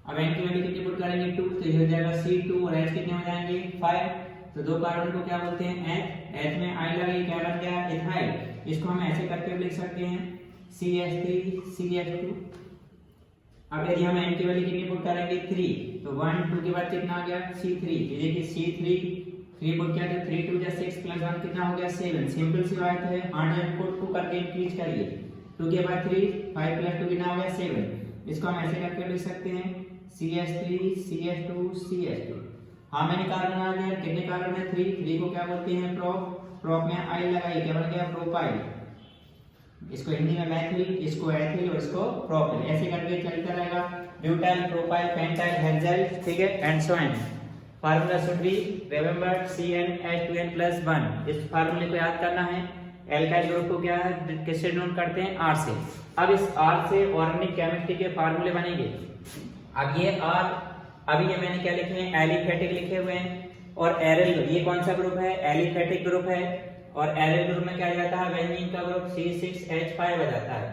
A: अब n की वैल्यू कितनी पुट करेंगे 2, तो ये हो जाएगा C2 और H कितने हो जाएंगे 5। तो 2 कार्बन को क्या बोलते हैं H में I लगाई, क्या बन गया? इथाइल। इसको हम ऐसे करके लिख सकते हैं CH3 CH2। अब यदि हम N की वैल्यू कितनी पुट करेंगे? 3, तो 1 2 के बाद कितना आ गया? C3। ये देखिए C3 3 पुट किया तो 3 2 6 प्लस 1 कितना हो गया? 7। सिंपल सी बात है, हार्डनेस को 2 करके इंक्रीज करिए, 2 के बाद 3 5 प्लस 2 कितना हो गया? 7। इसको हम ऐसे करके लिख सकते हैं CH3 CH2 CH2। हाँ मैंने कार्बन बना दिया, कितने कार्बन है? 3 को क्या बोलते हैं? प्रोप में I लगाई, क्या बन गया? प्रोपाइल। इसको हिंदी में मैथिल, इसको एथिल और इसको प्रोपिल, ऐसे करके चलता रहेगा। ब्यूटाइल, प्रोपाइल, पेंटाइल, हेक्साइल, ठीक है, and so on. Formula should be remembered CnH2n+1। इस फार्मूले को याद करना है। एल्काइल ग्रुप को क्या है, किससे डिनोट करते हैं? R से। अब इस R से ऑर्गेनिक केमिस्ट्री के फार्मूले बनेंगे। अब ये R, अभी ये मैंने क्या लिखे हैं? एलिफेटिक लिखे हुए हैं। और एरिल, ये कौन सा ग्रुप है? एलिफेटिक ग्रुप है। और एरिल ग्रुप में क्या जाता है? बेंजीन का ग्रुप C6H5 आ जाता है।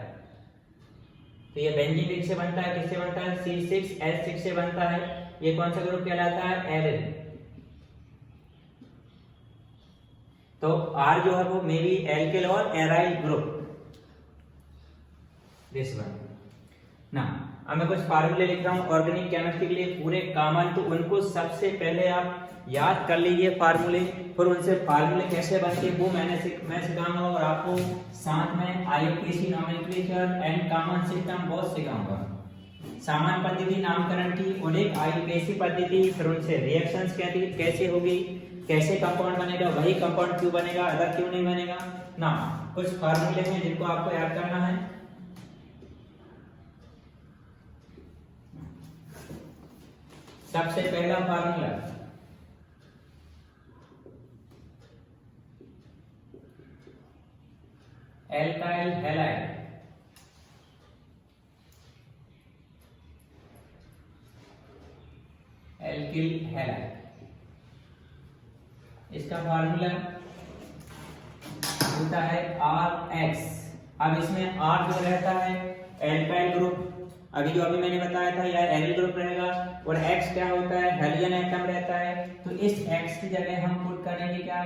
A: तो ये बेंजीन किससे बनता है? किससे बनता है? C6H6 से बनता है। ये कौन सा ग्रुप कहलाता है? एरिल। तो R जो है वो मे बी एल्किल और एराइल ग्रुप, दिस वन ना। अब मैं कुछ फार्मूले लिख रहा हूँ ऑर्गेनिक केमिस्ट्री के लिए पूरे कॉमन, तो उनको सबसे पहले आप याद कर लीजिए फार्मूले, फिर उनसे फार्मूले कैसे बनते हैं वो मैं सिखाऊंगा। और आपको साथ में IUPAC nomenclature and common system बहुत सिखाऊंगा। सामान्य पद्धति नामकरण की और एक IUPAC पद्धति, फिर उनसे रिएक्शंस कैसे होगी, कैसे कंपाउंड बनेगा, वही कंपाउंड क्यों बनेगा, अदर क्यों नहीं बनेगा ना। कुछ फार्मूले हैं जिनको आपको याद करना है। सबसे पहला formula alkyl halide, alkyl halide. इसका फार्मूला होता है RX। अब इसमें R जो रहता है एल्काइल ग्रुप, अभी मैंने बताया था, या एरिल ग्रुप रहेगा। और X क्या होता है? हेलोजन एटम रहता है। तो इस X की जगह हम पुट करेंगे क्या?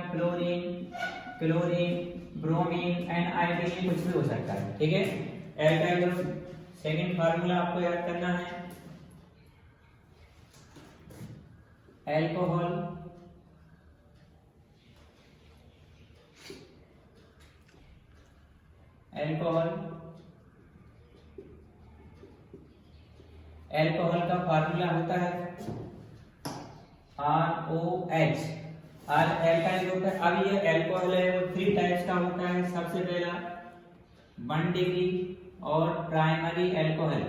A: क्लोरीन, ब्रोमीन एंड आयोडीन, कुछ भी हो सकता है, ठीक है। Alkyl group. सेकंड फार्मूला आपको याद करना है एल्कोहल, एल्कोहल का फार्मूला होता है ROH। एल्काइल ग्रुप है। अब ये एल्कोहल है वो 3 टाइप्स का होता है। सबसे पहला 1 डिग्री और प्राइमरी एल्कोहल,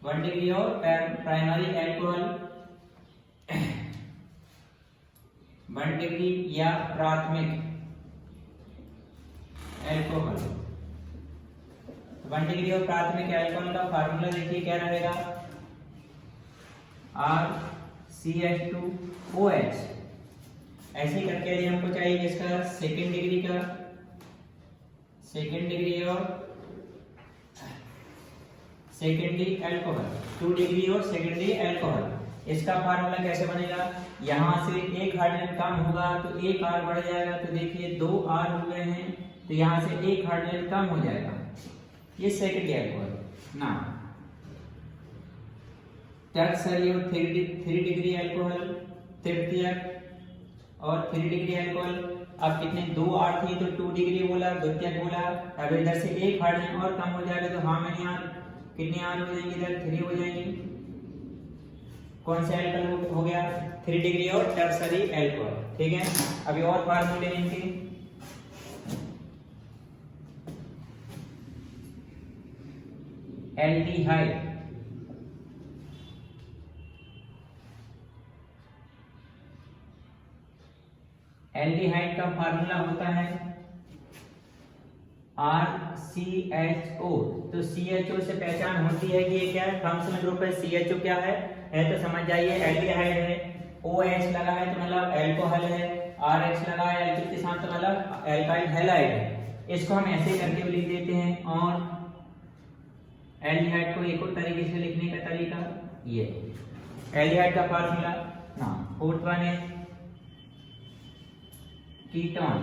A: 1 डिग्री और प्राइमरी एल्कोहल, 1 डिग्री या प्राथमिक एल्कोहल। 1 डिग्री और प्राथमिक एल्कोहल का फार्मूला देखिए क्या रहेगा? RCH2OH। ऐसे करके यदि हमको चाहिए इसका सेकेंड डिग्री और सेकेंडरी एल्कोहल, 2 डिग्री और सेकेंडरी एल्कोहल। इसका फार्मूला कैसे बनेगा? यहां से एक हाइड्रोजन कम होगा तो एक R बढ़ जाएगा। तो देखिए 2 R हो गए हैं, तो यहां से एक हाइड्रोजन कम हो जाएगा। ये सेकेंडरी एल्कोहल ना। टर्सरी और 3 डिग्री एल्कोहल, तृतीयक और 3 डिग्री एल्कोहल। अब कितने? 2 R थी तो 2 डिग्री बोला, द्वितीयक बोला। अब इधर से एक हाइड्रोजन और कम हो जाएगा तो हाँ मैंने यहाँ कितने R हो जाएंगे? इधर 3 हो जाएंगे। कौन सा एल्कोहल हो गया? 3 डिग्री और टर्सरी एल्कोहल, ठीक है। अभी और फार्मूले इनके एल्डिहाइड, एल्डिहाइड का फार्मूला होता है RCHO। तो CHO से पहचान होती है कि ये क्या है? फंक्शनल ग्रुप है। CHO क्या है तो समझ जाइए एल्डिहाइड है। OH लगा है तो मतलब एल्कोहल है। RH लगा है एल्किल के साथ तो मतलब एल्काइल हैलाइड है। इसको हम ऐसे करके लिख देते हैं। और एल्डिहाइड को एक और तरीके से लिखने का तरीका ये एल्डिहाइड का फार्मूला ना। फोर्थ वन है कीटोन।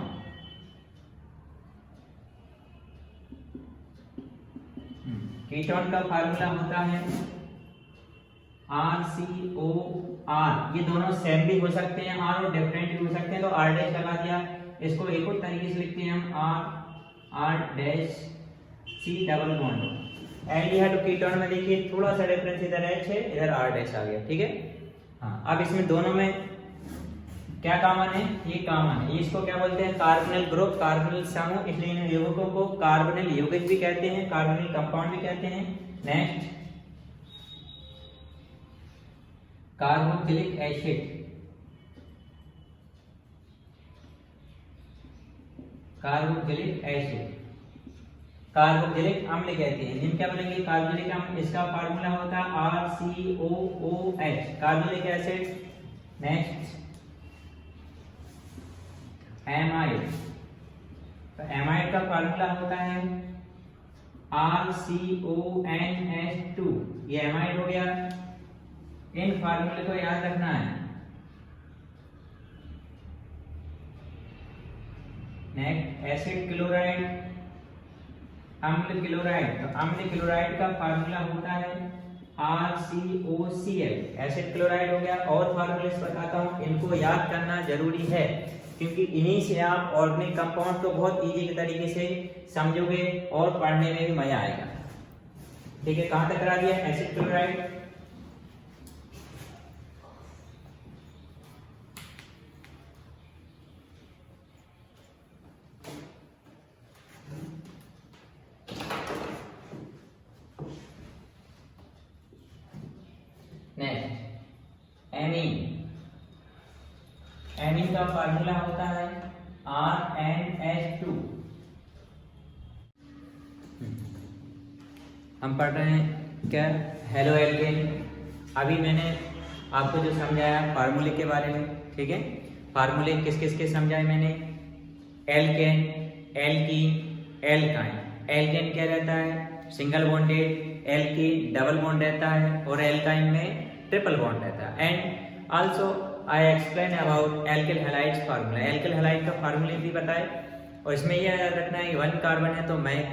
A: कीटोन का फार्मूला होता है RCOR। ये दोनों सेम भी हो सकते हैं R और डिफरेंट भी हो सकते हैं, तो R डैश लगा दिया। इसको एक और तरीके से लिखते हैं हम R dash C double bond aldehyde. Ketone में देखिए थोड़ा सा डिफरेंस, इधर H है, इधर R डैश आ गया, ठीक है। हाँ, अब इसमें दोनों में क्या कॉमन है? ये कॉमन है। इसको क्या बोलते हैं? कार्बोनिल ग्रुप, कार्बोनिल समूह, इसलिए इन यौगिकों को कार्बोनिल यौगिक भी कहते हैं, कार्बोनिल कंपाउंड भी कहते हैं। Next, carboxylic acid, carboxylic acid, carboxylic अम्ल कहते हैं। जिन क्या बोलेंगे? कार्बोक्सिलिक अम्ल। इसका फार्मूला होता है RCOOH, carboxylic acid. Next, amide. तो एमाइड का फार्मूला होता है RCONH2। ये एमाइड हो गया। इन फार्मूले को याद रखना है। नेक्स्ट, एसिड क्लोराइड, अम्ल क्लोराइड। तो अम्ल क्लोराइड का फार्मूला होता है RCOCl, एसिड क्लोराइड हो गया। और फार्मूले बताता हूं, इनको याद करना जरूरी है, क्योंकि इन्हीं से आप ऑर्गेनिक कंपाउंड को बहुत इजी तरीके से समझोगे और पढ़ने में भी मजा आएगा। ठीक है, कहां तक करा दिया? Acid chloride. Next, amine. Amine का फार्मूला होता है RNH2। हम पढ़ रहे हैं क्या? Halo alkane. अभी मैंने आपको जो समझाया फार्मूले के बारे में, ठीक है। फार्मूले किस किस के समझाए मैंने? Alkene, alkene, alkyne. एल्केन क्या रहता है? Single bonded. Alkene double bond रहता है, और एल्काइन में ट्रिपल बॉन्ड रहता है। And also I explain about alkyl halides formula. Alkyl halide का फार्मूला भी बताए, और इसमें यह याद रखना है कि 1 कार्बन है तो मैथ,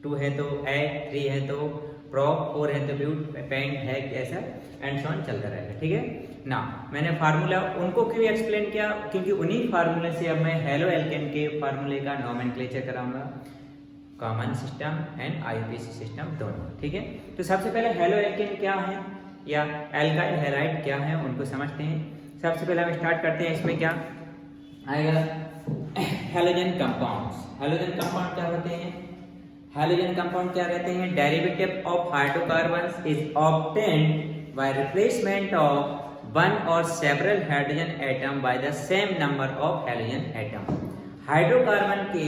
A: 2 है तो ऐड, 3 है तो प्रोप, 4 है तो ब्यूट, पेंट है, ऐसा एंड सो ऑन चलता रहेगा। ठीक है ना। मैंने फार्मूला उनको क्यों एक्सप्लेन किया? क्योंकि उन्हीं फार्मूले से अब मैं हेलो एल्केन के फार्मूले का नोमेनक्लेचर कराऊंगा, common system and IPC system दोनों। ठीक है, तो सबसे पहले हेलो एल्केन क्या है या एल्काइल हैलाइड क्या है उनको समझते हैं। सबसे पहले हम स्टार्ट करते हैं, इसमें क्या आएगा? Halogen compounds. हैलोजन कंपाउंड क्या होते हैं? हैलोजन कंपाउंड क्या रहते हैं? Derivative of hydrocarbons is obtained by replacement of one और several hydrogen atom by the same number of halogen atom. Hydrocarbon के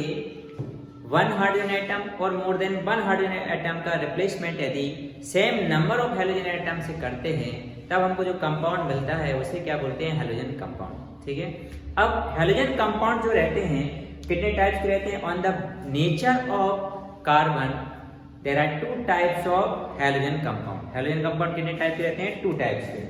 A: 1 हाइड्रोजन एटम और मोर देन 1 हाइड्रोजन एटम का रिप्लेसमेंट यदि same number of halogen atom से करते हैं, तब हमको जो कंपाउंड मिलता है उसे क्या बोलते हैं? Halogen compound. ठीक है, अब हैलोजन कंपाउंड जो रहते हैं कितने टाइप्स के रहते हैं? On the nature of carbon there are 2 types of halogen compound. Halogen compound कितने टाइप के रहते हैं? 2 टाइप्स के।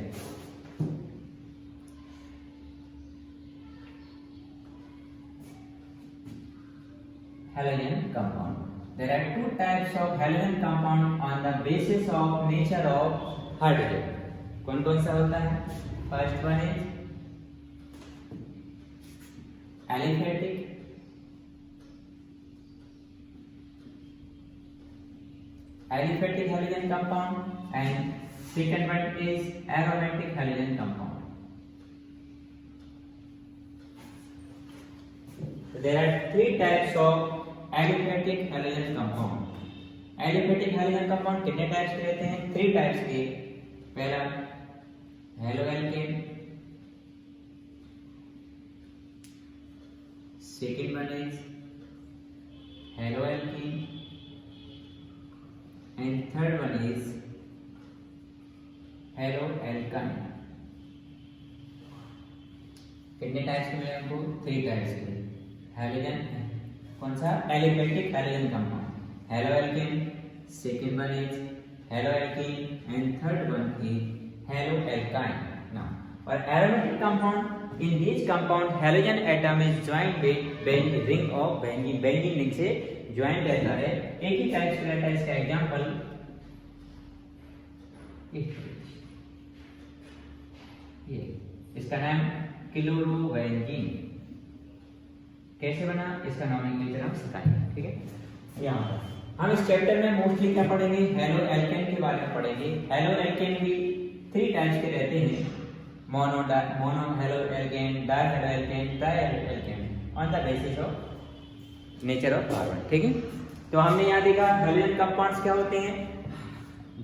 A: halogen compound. There are 2 types of halogen compound on the basis of nature of hydrogen. कौन कौन सा होता है? फर्स्ट वन है aliphatic, aliphatic halogen compound and second one is aromatic halogen compound. So there are 3 types of aliphatic halogen compound. Aliphatic halogen compound कितने types के रहते हैं? 3 टाइप्स के। पहला halo alkane, second one is halo alkene and third one is halo alkyne. कितने types के मिले हमको? 3 टाइप्स के। हैलोजन कौन सा? Aliphatic halogen compound, halo alkane, second one is halo alkene and third one is halo alkyne. Now और aromatic compound in this compound halogen atom is joint with ring of benzene, benzene ring से joint रहता है। एक ही type से रहता है, इसका example ये, इसका नाम क्लोरोबेंजीन। कैसे बना, इसका नॉमेनक्लेचर हम सिखाएंगे, ठीक है। यहाँ पर हम इस चैप्टर में मोस्टली क्या पढ़ेंगे, हेलो एल्केन के बारे में पढ़ेंगे। हेलो एल्केन भी 3 टाइप्स के रहते हैं, mono halo alkane, die halo alkane, try halo alkane on the basis of nature of carbon, ठीक है। तो हमने यहाँ देखा हेलोजन कंपाउंड्स क्या होते हैं,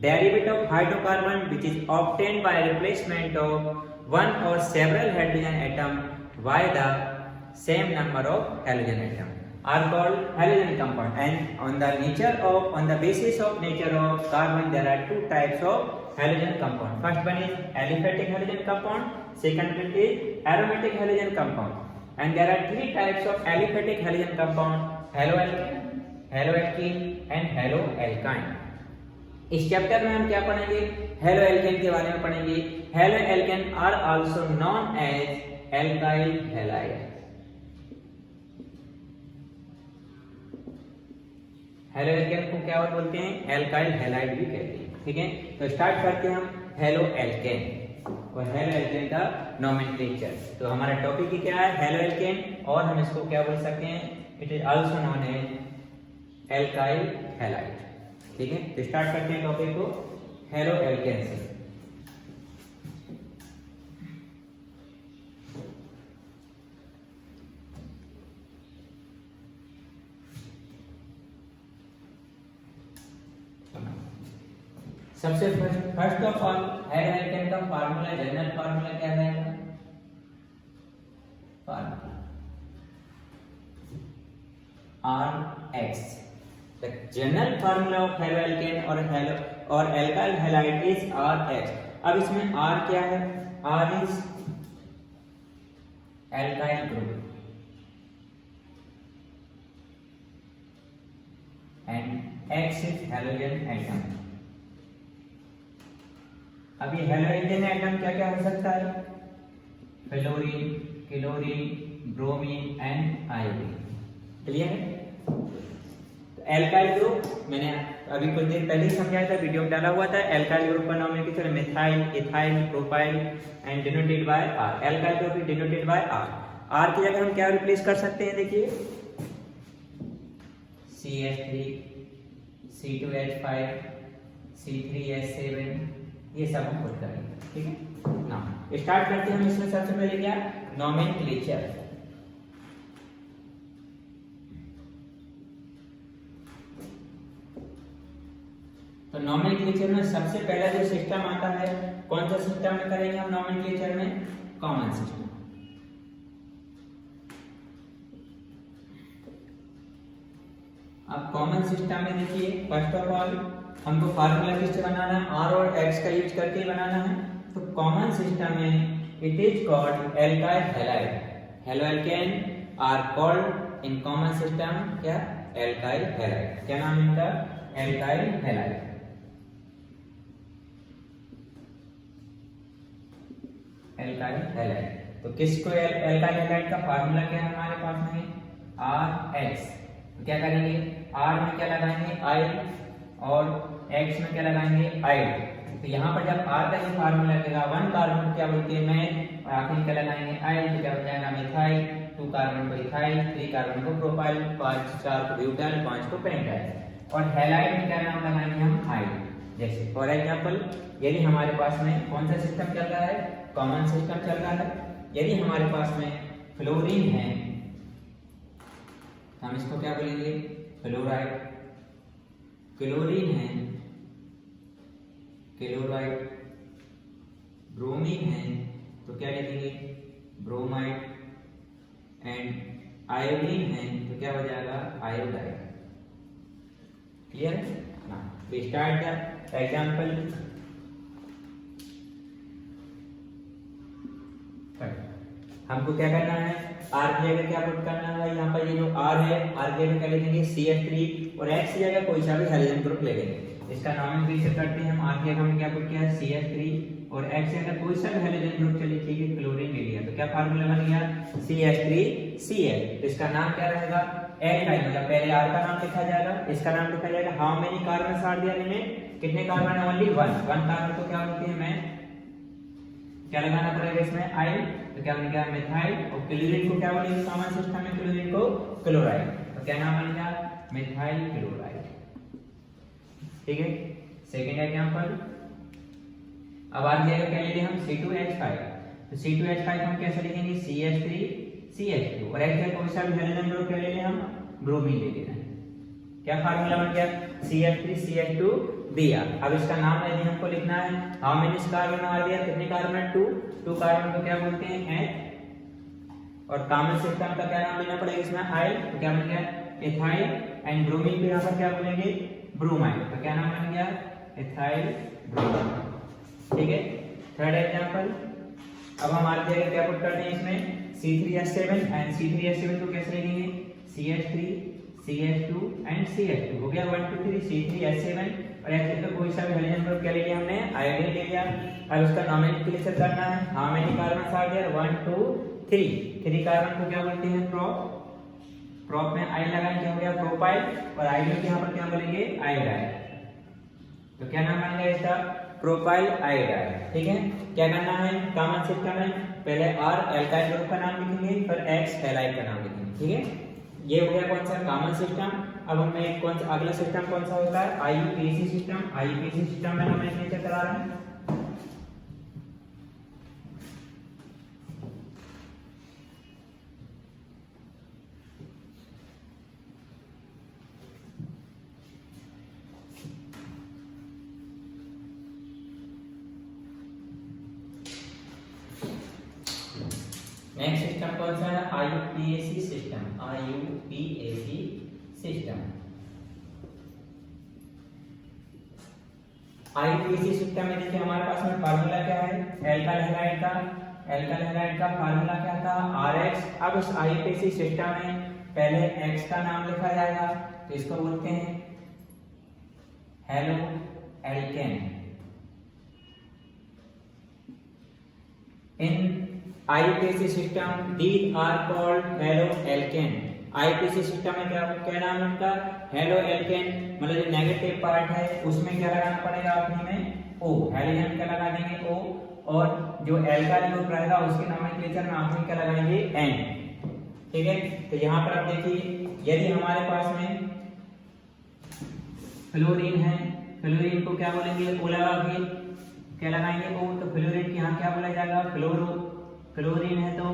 A: derivative of hydrocarbon which is obtained by replacement of one or several hydrogen atom by the same number of halogen atom are called halogen compound. And on the basis of nature of carbon, there are 2 types of halogen compound. First one is aliphatic halogen compound, second one is aromatic halogen compound. And there are 3 types of aliphatic halogen compound: haloalkane, haloalkene and haloalkyne. इस chapter में हम क्या पढ़ेंगे, halo alkane के बारे में पढ़ेंगे। Haloalkane are also known as alkyl halide. Haloalkane को क्या बोलते हैं, एल्काइल हैलाइड भी कहते हैं, ठीक है। तो स्टार्ट करते हैं हम हेलो एल्केन और हेलो एल्केन का नोमेनक्लेचर। तो हमारा टॉपिक क्या है, हेलो एल्केन, और हम इसको क्या बोल सकते हैं, it is also known as alkyl halide, ठीक है। तो स्टार्ट करते हैं टॉपिक को हेलो एल्केन से। सबसे first of all halo alkane का फार्मूला, जनरल फार्मूला क्या रहेगा, formula RX। The general formula of haloalkane और alkyl halide is RH। अब इसमें R क्या है, R is alkyl group and X is halogen atom। अब ये halogen atom क्या क्या हो सकता है, fluorine, chlorine, bromine and iodine, clear है। एल्काइल ग्रुप मैंने अभी कुछ देर पहले ही समझाया था, वीडियो में डाला हुआ था। एल्काइल ग्रुप का nomenclature methyl, ethyl, propyl and denoted by R. Alkyl group is denoted by R. R की जगह हम क्या रिप्लेस कर सकते हैं, देखिए CH3, C2H5, C3H7, ये सब हम खुद करेंगे, ठीक है ना। स्टार्ट करते हैं हम इसमें सबसे पहले क्या, नोमेनक्लेचर। तो नोमेनक्लेचर में सबसे पहला जो सिस्टम आता है, कौन सा सिस्टम में करेंगे हम नोमेनक्लेचर में, कॉमन सिस्टम। अब कॉमन सिस्टम में देखिए, फर्स्ट ऑफ ऑल हमको फार्मूला किससे बनाना है, R और X का यूज करके ही बनाना है। तो कॉमन सिस्टम में it is called alkyl halide. Haloalkane are called in common system क्या, एल्काइल हैलाइड। क्या नाम इनका, एल्काइल हैलाइड। Alkyl halide. तो किसको एल्काइल हैलाइड का फार्मूला क्या है हमारे पास में, RX। तो क्या करेंगे, R में क्या लगाएंगे, I, और X में क्या लगाएंगे, I। तो यहाँ पर जब R का ये फार्मूला लगेगा, 1 कार्बन क्या बोलते हैं मैं, और आखिर क्या लगाएंगे I, तो क्या हो जाएगा मिथाइल, 2 कार्बन को इथाइल, 3 कार्बन को प्रोपाइल, 4 को ब्यूटाइल, 5 को पेंटाइल। और हैलाइड में क्या नाम लगाएंगे हम, I। जैसे फॉर एग्जांपल यदि हमारे पास में कौन सा सिस्टम चल रहा है, कॉमन सिस्टम चल रहा है। यदि हमारे पास में फ्लोरीन है, हम इसको क्या बोलेंगे, फ्लोराइड। क्लोरीन है, क्लोराइड। ब्रोमीन है, तो क्या लिखेंगे, ब्रोमाइड। एंड आयोडीन है, तो क्या हो जाएगा, आयोडाइड। क्लियर ना। तो स्टार्ट द एग्जांपल। हमको क्या करना है, R की जगह क्या पुट करना है, यहाँ पर ये जो R है, R की जगह क्या लिखेंगे CH3 और X की जगह कोई सा भी हेलोजन ग्रुप ले लेंगे। इसका नॉमेनक्लेचर करते हैं हम। R की जगह हमने क्या पुट किया है CH3 और X की जगह कोई सा भी हेलोजन ग्रुप चलिए ठीक है क्लोरीन ले लिया, तो क्या फार्मूला बन गया CH3Cl। तो इसका नाम क्या रहेगा एल्काइल, मतलब पहले R का नाम लिखा जाएगा, इसका नाम लिखा जाएगा how many carbon are there में, कितने कार्बन है, ओनली वन कार्बन को क्या बोलते हैं, मैं क्या लगाना पड़ेगा इसमें आइल, तो क्या बनेगा मिथाइल, और क्लोरीन को क्या बोलेंगे कॉमन सिस्टम में, क्लोरीन को क्लोराइड, तो क्या नाम बनेगा मिथाइल क्लोराइड। ठीक है, सेकंड एग्जांपल। अब आगे जाएगा क्या लेंगे हम C2H5, तो C2H5 हम कैसे लिखेंगे CH3CH2 और एक जगह कौन सा भी हेलोजन ग्रुप क्या ले लें हम, ब्रोमीन ले लेना है। क्या फार्मूला बन गया CH3CH2 दिया। अब इसका नाम यदि हमको लिखना है हाउ मेनी कार्बन आर दिया, कितने कार्बन है, 2 कार्बन को क्या बोलते हैं H, और कॉमन सिस्टम का क्या नाम लेना पड़ेगा इसमें आइल, तो क्या बन गया एथाइल, एंड ब्रोमीन को यहाँ पर क्या बोलेंगे ब्रोमाइड, तो क्या नाम बन गया एथाइल ब्रोमाइड। ठीक है, थर्ड एग्जांपल। अब हम आगे जगह क्या पुट करते हैं इसमें C3H7 एंड C3H7 को कैसे लिखेंगे CH3 CH2 एंड CH2 हो गया 1 2 3 C3H7 और एक जगह कोई सा भी हेलोजन ग्रुप क्या ले लिया हमने आयोडीन ले लिया। अब इसका नॉमेनक्लेचर करना है how many carbon are there 1 2 3 carbon को क्या बोलते हैं प्रोप में आई लगाएंगे क्या हो गया प्रोपाइल, और आयोडीन के यहाँ पर क्या बोलेंगे आयोडाइड, तो क्या नाम बनेगा इसका प्रोपाइल आयोडाइड। ठीक है, क्या करना है कॉमन सिस्टम में पहले R एल्काइल ग्रुप का नाम लिखेंगे, फिर X हैलाइड का नाम लिखेंगे। ठीक है, ये हो गया कौन सा कॉमन सिस्टम। अब हमें कौन सा अगला सिस्टम कौन सा होता है IUPAC सिस्टम। IUPAC सिस्टम में हम नीचे चला रहे हैं। नेक्स्ट सिस्टम कौन सा है IUPAC system. IUPAC system IUPAC system में देखिए हमारे पास में फार्मूला क्या है एल्काइल हैलाइड का फार्मूला क्या था RX। अब इस IUPAC सिस्टम में पहले X का नाम लिखा जाएगा, तो इसको बोलते हैं halo alkane. In IUPAC system these are called halo alkane. IUPAC system में क्या नाम है उनका हेलो एल्केन, मतलब जो नेगेटिव पार्ट है उसमें क्या लगाना पड़ेगा अपने में O, हेलोजन क्या लगा देंगे O, और जो एल्काइल ग्रुप रहेगा उसके नॉमेनक्लेचर में आपने क्या लगाएंगे N। ठीक है, तो यहाँ पर आप देखिए यदि हमारे पास में फ्लोरीन है, फ्लोरीन को क्या बोलेंगे O लगा के क्या लगाएंगे O, तो फ्लोरीन के यहाँ क्या बोला जाएगा क्लोरीन है तो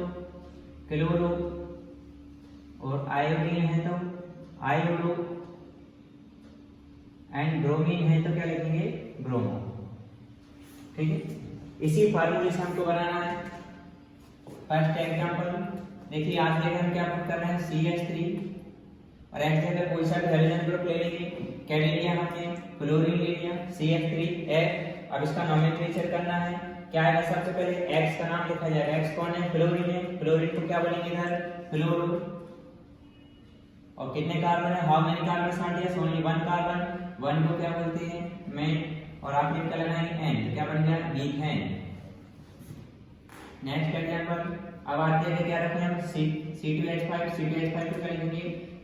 A: क्लोरो, और आयोडीन है तो आयोडो, एंड ब्रोमीन है तो क्या लिखेंगे ब्रोमो। ठीक है, इसी फार्मूले से हमको बनाना है। फर्स्ट एग्जांपल देखिए, आज जगह हम क्या कर रहे हैं CH3 और एक जगह कोई सा भी हेलोजन ग्रुप ले लेंगे। क्या ले लिया हमने क्लोरीन ले लिया CH3 अब इसका नॉमेनक्लेचर करना है। क्या है सबसे पहले X का नाम लिखा जाएगा। X कौन है क्लोरीन है, क्लोरीन को क्या बोलेंगे इधर क्लोरो, और कितने कार्बन है how many carbon are there only 1 carbon, 1 को क्या बोलते हैं मेन, और आपने क्या लगाएंगे N, तो क्या बन गया मीथेन। Next example. अब आते हैं क्या रखें हम C2H5 को क्या लिखेंगे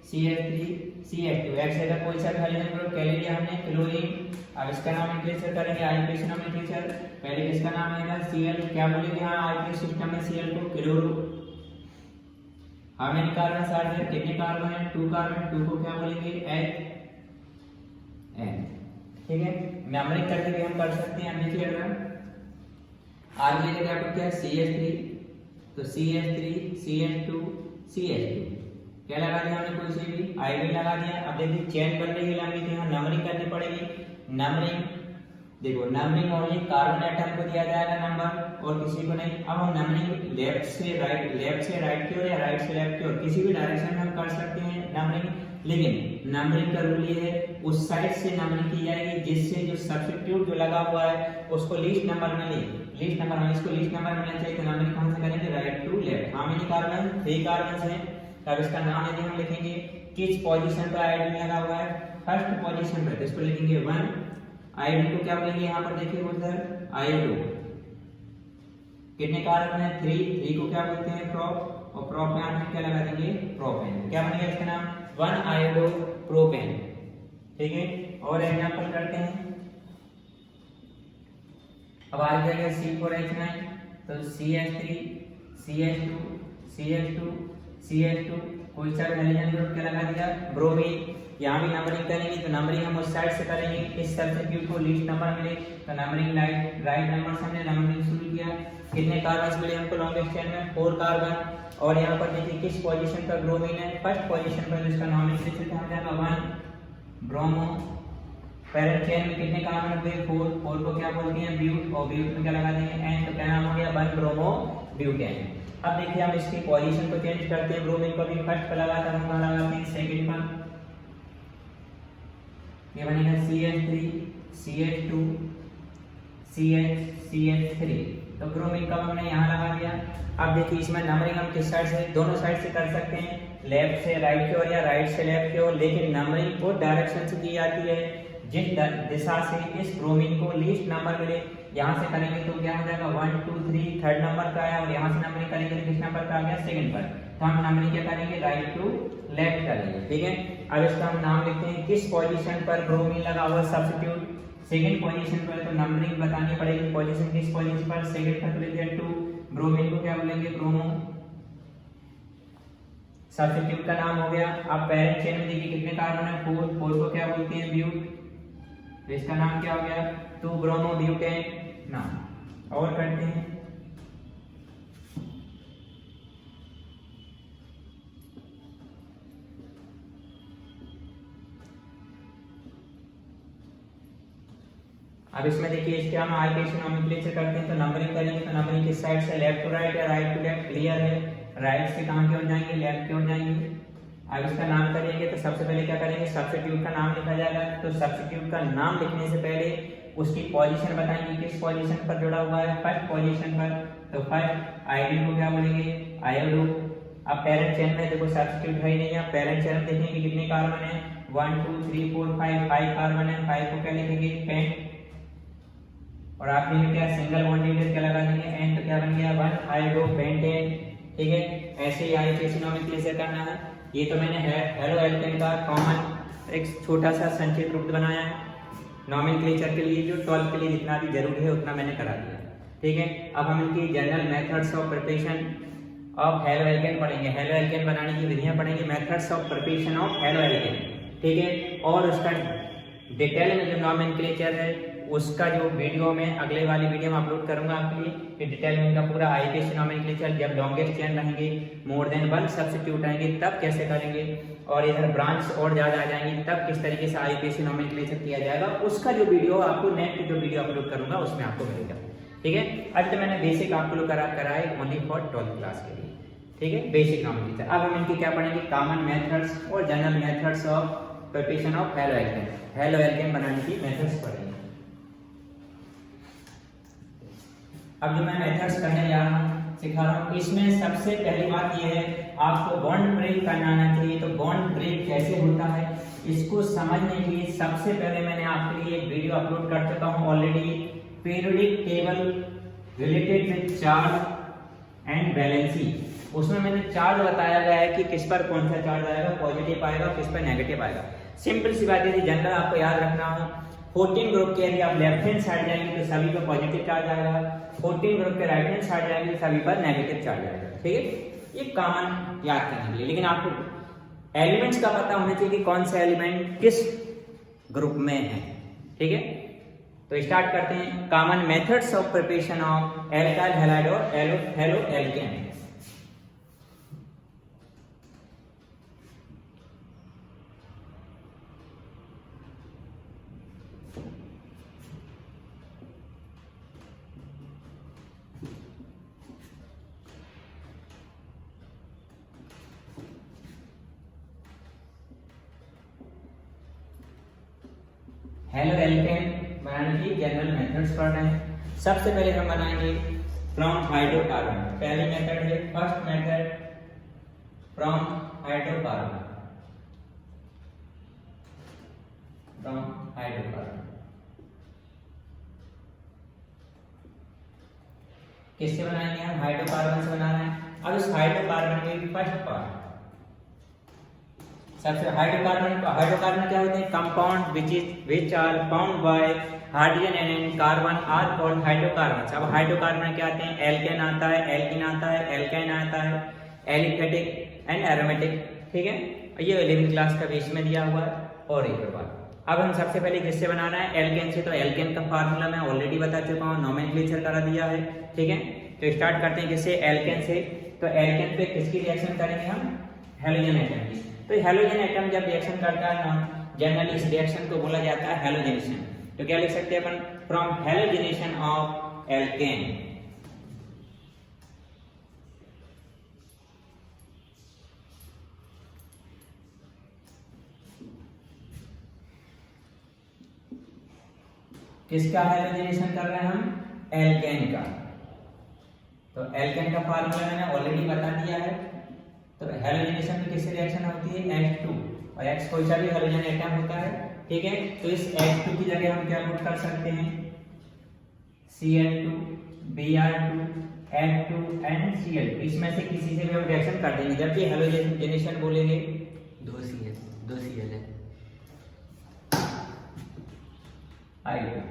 A: CH3CH2 X जगह कोई सा हेलोजन ग्रुप क्या ले लिया हमने क्लोरीन। अब इसका नॉमेनक्लेचर करेंगे IUPAC नॉमेनक्लेचर। पहले किसका नाम आएगा Cl, क्या बोलेंगे यहाँ IUPAC सिस्टम में Cl को chloro. How many carbon are there, कितने कार्बन है 2 कार्बन, 2 को क्या बोलेंगे N। ठीक है, नंबरिंग करके भी हम कर सकते हैं। देखिए अगर आगे जगह पर क्या CH3 तो CH3 CH2 CH2 क्या लगा दिया हमने कोई से भी आयोडीन लगा दिया। अब देखिए चेन करने के लिए हमें यहाँ नंबरिंग करनी पड़ेगी। नंबरिंग देखो, नंबरिंग ओनली कार्बन एटम को दिया जाएगा नंबर और किसी को नहीं। अब हम नंबरिंग लेफ्ट से राइट की ओर या राइट से लेफ्ट की ओर किसी भी डायरेक्शन में हम कर सकते हैं नंबरिंग। लेकिन नंबरिंग का रूल ये है उस साइड से नंबरिंग की जाएगी जिससे जो सब्स्टिट्यूट जो लगा हुआ है उसको लीस्ट नंबर मिले, लीस्ट नंबर में इसको लीस्ट नंबर मिलना चाहिए। तो नंबरिंग कहां से करेंगे, right to left. How many carbon, 3 carbon हैं। अब इसका नाम यदि हम लिखेंगे किस पोजीशन पर आयोडीन लगा हुआ है, फर्स्ट पोजीशन पर, तो इसको लिखेंगे 1। आयोडीन को क्या बोलेंगे, यहाँ पर देखिए उधर आयोडो, कितने कार्बन है 3 को क्या बोलते हैं प्रोप, और प्रोप में आप क्या लगा देंगे प्रोपेन, क्या बनेगा इसका नाम 1 आयोडो प्रोपेन। ठीक है, और एग्जांपल करते हैं। अब आ जाएगा C4H9, तो CH3 CH2 CH2 CH2, कोई सा भी हाइड्रोजन ग्रुप क्या लगा दिया ब्रोमीन। यहाँ भी नंबरिंग करेंगे तो नंबरिंग हम उस साइड से करेंगे इस सब्स्टिट्यूट को लीस्ट नंबर मिले तो नंबरिंग राइट नंबर से हमने नंबरिंग शुरू किया। कितने कार्बन मिले हमको लॉन्गेस्ट चेन में 4 कार्बन। और यहाँ पर देखिए किस पोजीशन पर ब्रोमीन है, फर्स्ट पोजीशन पर, जिसका नॉमेनक्लेचर क्या हो जाएगा 1 ब्रोमो। पैरेंट चेन में कितने कार्बन हुए 4 को क्या बोलते हैं ब्यूट, और ब्यूट में क्या लगा देंगे एन, तो क्या नाम हो गया 1 ब्रोमो ब्यूटेन। अब देखिए हम इसकी पोजीशन को चेंज करते हैं, ब्रोमीन को भी फर्स्ट पर लगा था, हम कहां लगाते हैं सेकंड पर। ये बनेगा CH3 CH2 CH3, तो ब्रोमीन का हमने यहाँ लगा दिया। अब देखिए इसमें नंबरिंग हम किस साइड से, दोनों साइड से कर सकते हैं, लेफ्ट से राइट की ओर या राइट से लेफ्ट की ओर, लेकिन नंबरिंग वो डायरेक्शन से की जाती है जिस दिशा से इस ब्रोमीन को लीस्ट नंबर मिले। यहाँ से करेंगे तो क्या हो जाएगा 1 2 3 थर्ड नंबर का है, और यहाँ से नंबरिंग करेंगे तो किस नंबर का आ गया सेकंड पर, तो हम नंबरिंग क्या करेंगे राइट टू लेफ्ट करेंगे। ठीक है, अब इसका हम नाम लिखते हैं किस पोजीशन पर ब्रोमीन लगा हुआ सब्स्टिट्यूट, सेकंड पोजीशन पर, तो नंबरिंग बतानी पड़ेगी पोजीशन किस पोजीशन पर, सेकंड पर लिख दिया 2। ब्रोमीन को क्या बोलेंगे ब्रोमो, सब्स्टिट्यूट का नाम हो गया। अब पैरेंट चेन में देखिए कितने कार्बन है 4 को क्या बोलते हैं ब्यूट, तो इसका नाम क्या हो गया 2 ब्रोमो ब्यूटेन नाम। और करते हैं अब इसमें देखिए इसके हम आईपीसी नॉमेनक्लेचर करते हैं, तो नंबरिंग करेंगे तो नंबरिंग किस साइड से, लेफ्ट टू राइट या राइट टू लेफ्ट, क्लियर है, राइट से कहां की ओर जाएंगे लेफ्ट की ओर जाएंगे। अब इसका नाम करेंगे तो सबसे पहले क्या करेंगे सब्स्टिट्यूट का नाम लिखा जाएगा, तो सब्स्टिट्यूट का नाम लिखने से पहले उसकी पोजीशन बताएंगे किस पोजीशन पर जुड़ा हुआ है, फर्स्ट पोजीशन पर, तो फर्स्ट आयोडीन को क्या बोलेंगे आयोडो। अब पेरेंट चेन में देखो सब्स्टिट्यूट है ही नहीं है, पेरेंट चेन में देखेंगे कितने कार्बन है 1 2 3 4 5 कार्बन है, 5 को क्या लिखेंगे पेंट, और आपने क्या सिंगल बॉन्डेड क्या लगा देंगे एन, तो क्या बन गया 1 आयोडो पेंटेन। ठीक है, ऐसे ही आईपीसी नॉमेनक्लेचर करना है। ये तो मैंने हेलो एल्केन का कॉमन एक छोटा सा संक्षिप्त रूप बनाया है नॉमेनक्लेचर के लिए, जो 12 के लिए जितना भी जरूरी है उतना मैंने करा दिया। ठीक है, अब हम इनकी general methods of preparation of halo alkane पढ़ेंगे, हेलो एल्केन बनाने की विधियां पढ़ेंगे, methods of preparation of halo alkane. ठीक है, और उसका डिटेल में जो नॉमेनक्लेचर है उसका जो वीडियो में अगले वाली वीडियो में अपलोड करूंगा आपके लिए, कि डिटेल में इनका पूरा आईपीसी नॉमेनक्लेचर, जब लॉन्गेस्ट चेन रहेंगे मोर देन 1 सब्स्टिट्यूट आएंगे तब कैसे करेंगे, और इधर ब्रांच और ज्यादा आ जाएंगे तब किस तरीके से आईपीसी नॉमेनक्लेचर किया जाएगा, उसका जो वीडियो आपको नेक्स्ट जो वीडियो अपलोड करूंगा उसमें आपको मिलेगा। ठीक है, आज तो मैंने बेसिक आपको लोग कराए ओनली फॉर 12th क्लास के लिए। ठीक है, बेसिक नॉमेनक्लेचर। अब हम इनकी क्या पढ़ेंगे कॉमन मेथड्स और general methods of preparation of halo alkane, halo alkane बनाने की मेथड्स पढ़ेंगे। अब जो मैं मेथड्स करने जा रहा हूँ सिखा रहा हूँ, इसमें सबसे पहली बात यह है आपको बॉन्ड ब्रेक करना आना चाहिए। तो बॉन्ड ब्रेक कैसे होता है इसको समझने के लिए सबसे पहले मैंने आपके लिए एक वीडियो अपलोड कर चुका हूँ already, periodic table related with charge and valency. उसमें मैंने चार्ज बताया गया है कि किस पर कौन सा चार्ज आएगा, पॉजिटिव आएगा, किस पर नेगेटिव आएगा। सिंपल सी बात है, जनरल आपको याद रखना हो 14 ग्रुप के यदि आप लेफ्ट हैंड साइड जाएंगे तो सभी पर पॉजिटिव चार्ज आएगा, 14 ग्रुप के राइट हैंड साइड जाएंगे तो सभी पर नेगेटिव चार्ज आएगा। ठीक है, ये कॉमन याद करने के लिए, लेकिन आपको एलिमेंट्स का पता होना चाहिए कि कौन सा एलिमेंट किस ग्रुप में है। ठीक है, तो स्टार्ट करते हैं common methods of preparation of alkyl halide और हेलो एल्केन। हेलो एल्केन बनाने की जनरल मेथड्स पढ़ रहे हैं। सबसे पहले हम बनाएंगे फ्रॉम हाइड्रोकार्बन। पहली मेथड है first method from hydrocarbon. From hydrocarbon किससे बनाएंगे? हम हाइड्रोकार्बन से बना रहे हैं। अब इस हाइड्रोकार्बन में फर्स्ट पार्ट सबसे हाइड्रोकार्बन क्या होते हैं? Compound which are found by hydrogen and carbon are called hydrocarbons. अब हाइड्रोकार्बन क्या आते हैं? एल्केन आता है, एल्कीन आता है, एल्काइन आता है, एलिफेटिक एंड एरोमेटिक। ठीक है, ये 11वीं क्लास का बेस में दिया हुआ है। और एक बार अब हम सबसे पहले किससे बना रहे हैं? एल्केन से। तो एल्केन का फार्मूला मैं ऑलरेडी बता चुका हूँ, नोमेनक्लेचर करा दिया है। ठीक है, तो स्टार्ट करते हैं किससे? एल्केन से। तो एल्केन पे किसकी रिएक्शन करेंगे हम? हेलोजन एटम की। तो हेलोजन एटम जब रिएक्शन करता है ना, जनरली इस रिएक्शन को बोला जाता है हेलोजनेशन। तो क्या लिख सकते हैं अपन? From halogenation of alkane. किसका हेलोजनेशन कर रहे हैं हम? एल्केन का। तो एल्केन का फार्मूला मैंने ऑलरेडी बता दिया है। तो हेलोजनेशन में किससे रिएक्शन होती है? H2, और X कोई सा भी हेलोजन एटम होता है। ठीक है, तो इस H2 की जगह हम क्या पुट कर सकते हैं? Cl2, Br2, F2 and Cl2। इसमें से किसी से भी हम रिएक्शन कर देंगे। जब भी हेलोजनेशन बोलेंगे दो Cl है आएगा।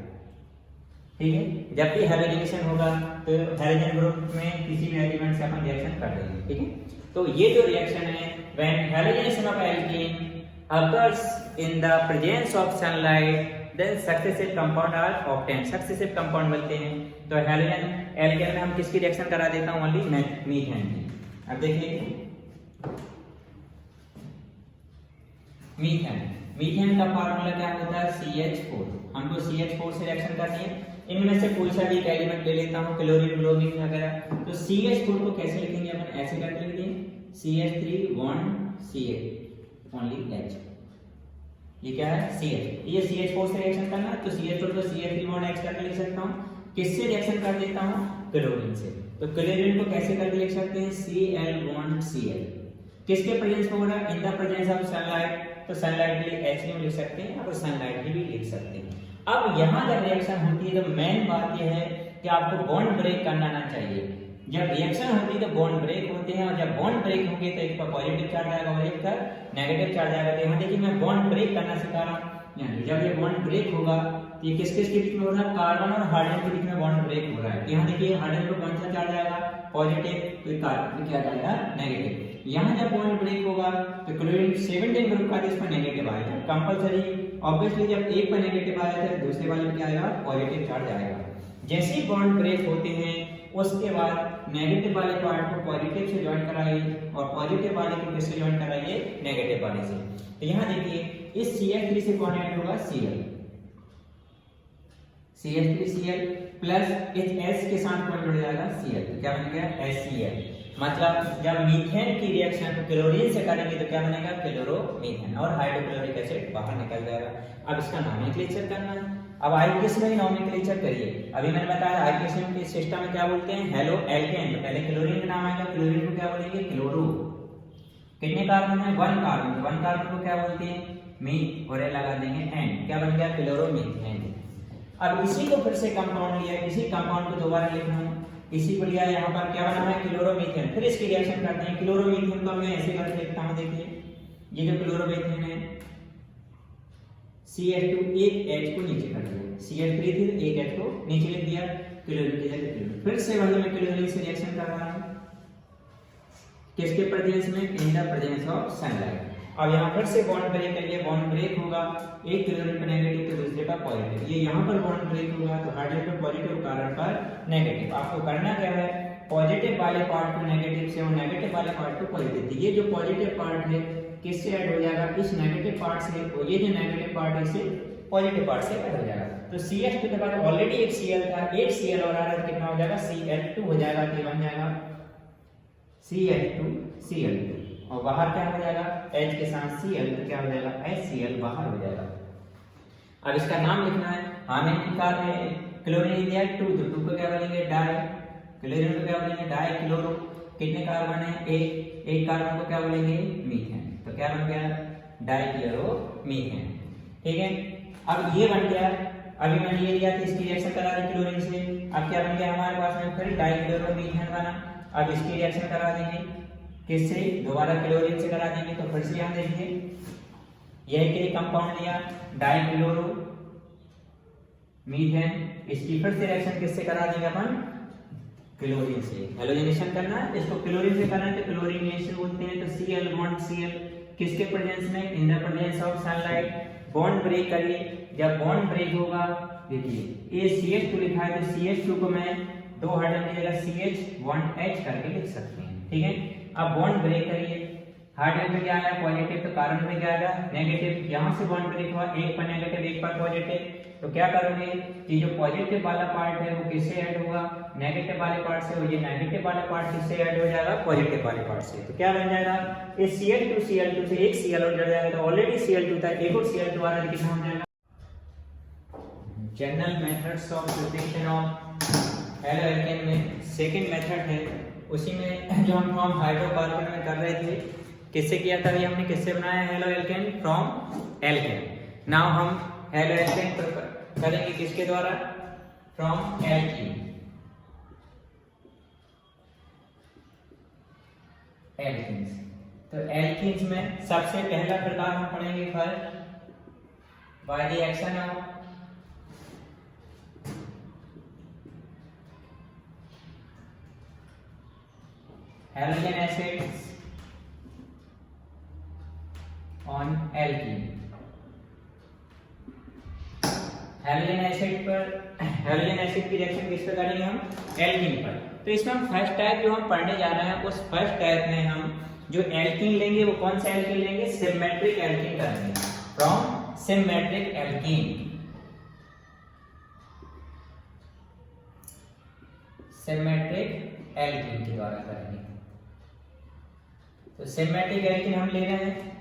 A: ठीक है, जब भी हेलोजनेशन होगा तो हेलोजन ग्रुप में किसी भी एलिमेंट से अपन रिएक्शन कर देंगे। ठीक है, तो ये जो रिएक्शन है when halogenation of alkene occurs in the presence of sunlight then successive compound are obtained। Successive compound बनते हैं। तो हेलोजन एल्केन में हम किसकी रिएक्शन करा देता हूं? ओनली मीथेन की। अब देखिए मीथेन का फार्मूला क्या होता है? CH4। हमको CH4 से रिएक्शन करनी है। इनमें से कोई सा भी एक एलिमेंट ले लेता हूं, क्लोरीन, ब्रोमीन वगैरह। तो CH4 को कैसे लिखेंगे अपन? ऐसे करके लिखेंगे CH3 bond CH only H। ये क्या है? CH। ये CH4 से रिएक्शन करना है, तो CH4 को CH3 बॉन्ड H करके लिख सकता हूं। किससे रिएक्शन कर देता हूं? क्लोरीन से। तो क्लोरीन को कैसे करके लिख सकते हैं? Cl bond Cl। किसके प्रेजेंस में हो रहा है? इन द प्रेजेंस ऑफ सनलाइट। तो सनलाइट के लिए H लिख सकते हैं, और सनलाइट भी लिख सकते हैं। अब यहां जब रिएक्शन होती है तो मेन बात यह है कि आपको बॉन्ड ब्रेक करना ना चाहिए। जब रिएक्शन होती है तो बॉन्ड ब्रेक होते हैं, और जब बॉन्ड ब्रेक होंगे तो एक पर पॉजिटिव चार्ज आएगा और एक पर नेगेटिव चार्ज आएगा। तो यहाँ देखिए मैं बॉन्ड ब्रेक करना सिखा रहा हूँ। यानी जब ये बॉन्ड ब्रेक होगा तो ये किस किस के बीच में हो रहा है? कार्बन और हाइड्रोजन के बीच में बॉन्ड ब्रेक हो रहा है। यहाँ देखिए हाइड्रोजन को कौन सा चार्ज आएगा? पॉजिटिव, तो कार्बन क्या जाएगा? नेगेटिव। यहाँ जब बॉन्ड ब्रेक होगा तो क्लोरीन 17 ग्रुप का इस पर नेगेटिव आएगा कंपलसरी। ऑब्वियसली जब एक पर नेगेटिव आया तो दूसरे वाले में क्या आएगा? पॉजिटिव चार्ज आएगा। जैसे ही बॉन्ड ब्रेक होते हैं उसके बाद नेगेटिव वाले पार्ट को पॉजिटिव से ज्वाइन कराइए, और पॉजिटिव वाले को किससे ज्वाइन कराइए? नेगेटिव वाले से। तो यहाँ देखिए इस CH3 से कौन ऐड होगा? Cl। CH3Cl प्लस इस S के साथ कौन जुड़ जाएगा? Cl। तो क्या बन गया? HCl। मतलब जब मीथेन की रिएक्शन क्लोरीन से करेंगे तो क्या बनेगा? क्लोरोमीथेन, और हाइड्रोक्लोरिक एसिड बाहर निकल जाएगा। अब इसका नोमेनक्लेचर करना है। अब आईक्यूएस में ही नोमेनक्लेचर करिए। अभी मैंने बताया आईक्यूएस के सिस्टम में क्या बोलते हैं? Halo alkane. तो पहले क्लोरीन का नाम आएगा, क्लोरीन को क्या बोलेंगे? क्लोरो। कितने कार्बन है? 1 कार्बन। 1 कार्बन को क्या बोलते हैं? मीथ, और लगा देंगे एंड। क्या बन गया? क्लोरोमीथेन। अब इसी को फिर से कंपाउंड लिया, इसी कंपाउंड को दोबारा लिखना है। इसी को लिया, यहाँ पर क्या बना है? क्लोरोमीथेन। फिर इसकी रिएक्शन करते हैं। क्लोरोमीथेन को मैं ऐसे करके लिखता हूँ। देखिए ये जो क्लोरोमीथेन है CH2 एक H को नीचे कर दिया, CH3 थी एक H को नीचे लिख दिया, क्लोरीन की जगह क्लोरीन। फिर से वही मैं क्लोरीन से रिएक्शन कर रहा हूँ। किसके प्रेजेंस में? In the presence of sunlight. अब यहाँ फिर से बॉन्ड ब्रेक करिए। बॉन्ड ब्रेक होगा, एक क्लोरीन पर नेगेटिव तो दूसरे पर पॉजिटिव। ये यहाँ पर बॉन्ड ब्रेक होगा तो हाइड्रोजन पर पॉजिटिव, कार्बन पर नेगेटिव। आपको करना क्या है? पॉजिटिव वाले पार्ट को नेगेटिव से और नेगेटिव वाले पार्ट को पॉजिटिव। ये जो पॉजिटिव पार्ट है किससे ऐड हो जाएगा? इस नेगेटिव पार्ट से, और ये जो नेगेटिव पार्ट है इससे पॉजिटिव पार्ट से ऐड हो जाएगा। तो CH2 के बाद ऑलरेडी एक Cl था, एक Cl और आ रहा है, कितना हो जाएगा? Cl2 हो जाएगा। तो बन जाएगा CH2Cl2, और बाहर क्या हो जाएगा? H के साथ Cl, तो क्या हो जाएगा? HCl बाहर हो जाएगा। अब इसका नाम लिखना है। हमें क्लोरीन दिया 2, तो 2 को क्या बोलेंगे डाई, क्लोरीन को क्या बोलेंगे डाई क्लोरो। कितने कार्बन है? एक कार्बन को क्या बोलेंगे मीथेन। तो क्या बन गया? Die chloro methane. ठीक है, अब ये बन गया। अभी मैंने ये लिया था, इसकी रिएक्शन करा दी क्लोरीन से। अब क्या बन गया हमारे पास में? फिर डाई क्लोरो मीथेन बना। अब इसकी रिएक्शन करा देंगे किससे? दोबारा क्लोरीन से करा देंगे। तो फिर से यहाँ देखिए यह के कंपाउंड लिया डाई क्लोरो मीथेन, इसकी फिर से रिएक्शन किससे करा देंगे अपन? क्लोरीन से। हैलोजनेशन करना है, इसको क्लोरीन से करना है तो क्लोरीनेशन बोलते हैं। तो Cl बॉन्ड Cl किसके प्रेजेंस में? In the presence of sunlight. Bond break करिए, जब बॉन्ड ब्रेक होगा, देखिए ये CH2 लिखा है तो CH2 को मैं 2 हाइड्रोजन की जगह CH1H करके लिख सकते हैं। ठीक है, अब बॉन्ड ब्रेक करिए, हाइड्रोजन पे क्या आया? पॉजिटिव, तो कार्बन पे क्या आएगा? नेगेटिव। यहाँ से बॉन्ड ब्रेक हुआ, एक पर नेगेटिव एक पर पॉजिटिव, तो क्या करोगे कि जो पॉजिटिव वाला पार्ट है वो किससे ऐड होगा? नेगेटिव वाले पार्ट से। और ये नेगेटिव वाला पार्ट किससे ऐड हो जाएगा? पॉजिटिव वाले पार्ट से। तो क्या बन जाएगा? ये Cl2 से एक Cl और जुड़ जाएगा, तो ऑलरेडी Cl2 था, एक और Cl2 वाला कितना हो जाएगा? General methods of preparation of haloalkane में सेकंड मेथड है, उसी में जो हम हाइड्रोकार्बन में कर रहे थे, किससे किया था? ये हमने किससे बनाया हैलोएल्केन? From alkane. नाउ हम हैलोएल्केन करेंगे किसके द्वारा? From alkene. एल्कीन्स, तो एल्कीन्स में सबसे पहला प्रकार हम पढ़ेंगे first by the action of halogen acids on alkene। Halogen acid की रिएक्शन किस पे करेंगे हम? एल्कीन पर। तो इसमें हम फर्स्ट टाइप जो हम पढ़ने जा रहे हैं, उस फर्स्ट टाइप में हम जो एल्कीन लेंगे वो कौन सा एल्कीन लेंगे? सिमेट्रिक एल्कीन करेंगे। From symmetric alkene, symmetric alkene के द्वारा करेंगे। तो सिमेट्रिक एल्कीन हम ले रहे हैं,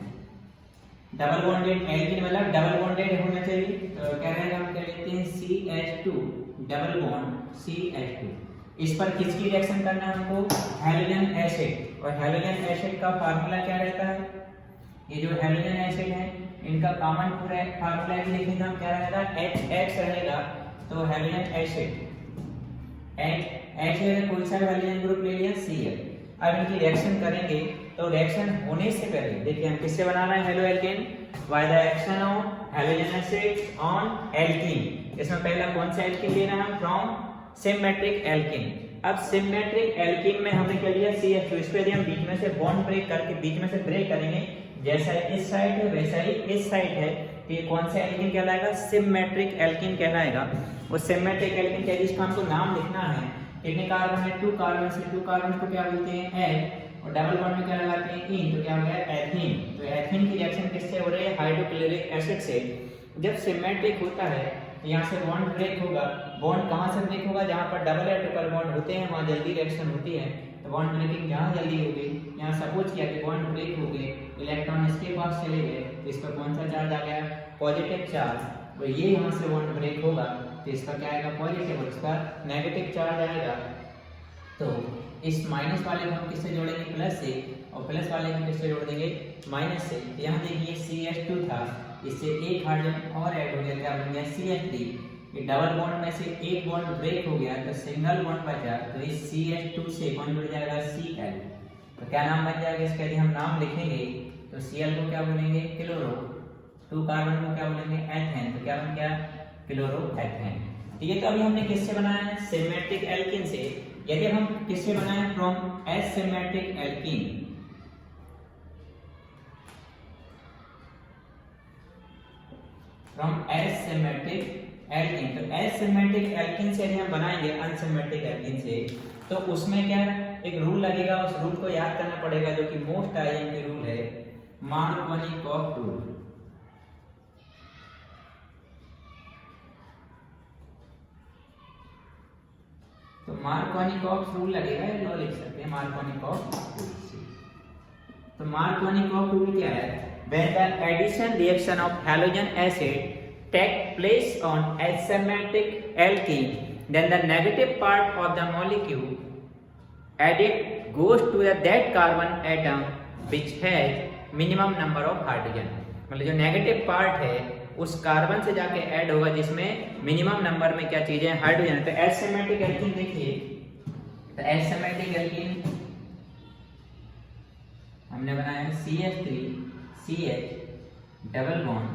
A: डबल बॉन्डेड एल्कीन मतलब डबल बॉन्डेड होना चाहिए। तो क्या रहेगा? हम क्या लेते हैं? CH2 double bond CH2। इस पर किसकी रिएक्शन करना है हमको? Halogen acid. और हैलोजन एसिड का फार्मूला क्या रहता है? ये जो हैलोजन एसिड है इनका कॉमन पूरा फार्मूला लिखेंगे हम, क्या रहेगा? HX रहेगा। तो हैलोजन एसिड H कोई सा हैलोजन ग्रुप ले लिया Cl। अब इनकी रिएक्शन करेंगे तो रिएक्शन होने से पहले देखिए हम किससे बना रहे हैं haloalkane? Bye the action of halogen acid on alkene. इसमें पहला कौन सा एल्कीन लेना है? From symmetric alkene. अब सिमेट्रिक एल्कीन में हमने क्या लिया? CH2। इस पे यदि हम बीच में से बॉन्ड ब्रेक करके बीच में से ब्रेक करेंगे, जैसा इस साइड है वैसा ही इस साइड है, तो ये कौन सा एल्कीन कहलाएगा? सिमेट्रिक एल्कीन कहलाएगा। और सिमेट्रिक एल्कीन क्या, जिसका हमको नाम लिखना है, कितने कार्बन है? 2 कार्बन से 2 कार्बन को क्या बोलते हैं? एल। और डबल बॉन्ड में क्या लगाते हैं? इन। तो क्या हो गया? एथीन। तो एथीन की रिएक्शन किससे हो रही है? हाइड्रोक्लोरिक एसिड से। जब सिमेट्रिक होता है तो यहाँ से बॉन्ड ब्रेक होगा। बॉन्ड कहाँ से ब्रेक होगा? जहाँ पर डबल या ट्रिपल बॉन्ड होते हैं वहाँ जल्दी रिएक्शन होती है। तो बॉन्ड ब्रेकिंग जहाँ जल्दी होगी, यहाँ सपोज किया कि बॉन्ड ब्रेक हो गए, इलेक्ट्रॉन इसके पास चले गए, तो इस पर कौन सा चार्ज आ गया? Positive charge. तो ये यहाँ से बॉन्ड ब्रेक होगा तो इसका क्या आएगा? पॉजिटिव। और इसका नेगेटिव चार्ज आएगा। तो इस माइनस वाले को हम किससे जोड़ेंगे? प्लस से। और प्लस वाले को किससे जोड़ देंगे? माइनस से। यहाँ देखिए CH2 था, इससे एक हाइड्रोजन और ऐड हो गया, क्या बन गया? CH3। ये डबल बॉन्ड में से एक बॉन्ड ब्रेक हो गया तो सिंगल बॉन्ड बचा, तो इस CH2 से कौन जुड़ जाएगा? Cl। तो क्या नाम बन जाएगा इसका? यदि हम नाम लिखेंगे तो Cl को क्या बोलेंगे? क्लोरो। 2 कार्बन को क्या बोलेंगे? एथेन। तो क्या बन गया? क्लोरोएथेन। ठीक है, तो अभी हमने किससे बनाया है? सिमेट्रिक एल्कीन से। यदि हम किससे बनाए? From asymmetric alkene. From asymmetric alkene. तो एसिमेट्रिक एल्कीन से यदि हम बनाएंगे अनसिमेट्रिक एल्कीन से, तो उसमें क्या एक रूल लगेगा, उस रूल को याद करना पड़ेगा, जो कि मोस्ट आईएमपी रूल है, मार्कोनिकॉफ रूल। तो मार्कोनिकॉफ रूल लगेगा, ये लो लिख सकते हैं मार्कोनिकॉफ रूल। तो मार्कोनिकॉफ रूल क्या है? When the addition reaction of halogen acid take place on asymmetric alkene, then the negative part of the molecule added goes to that carbon atom which has minimum number of hydrogen। मतलब जो negative part है उस carbon से जाके add होगा जिसमें minimum number में क्या चीजें हाइड्रोजन। तो एसिमेट्रिक एल्कीन देखिए, तो एसिमेट्रिक एल्कीन हमने बनाया CH3CH डबल बॉन्ड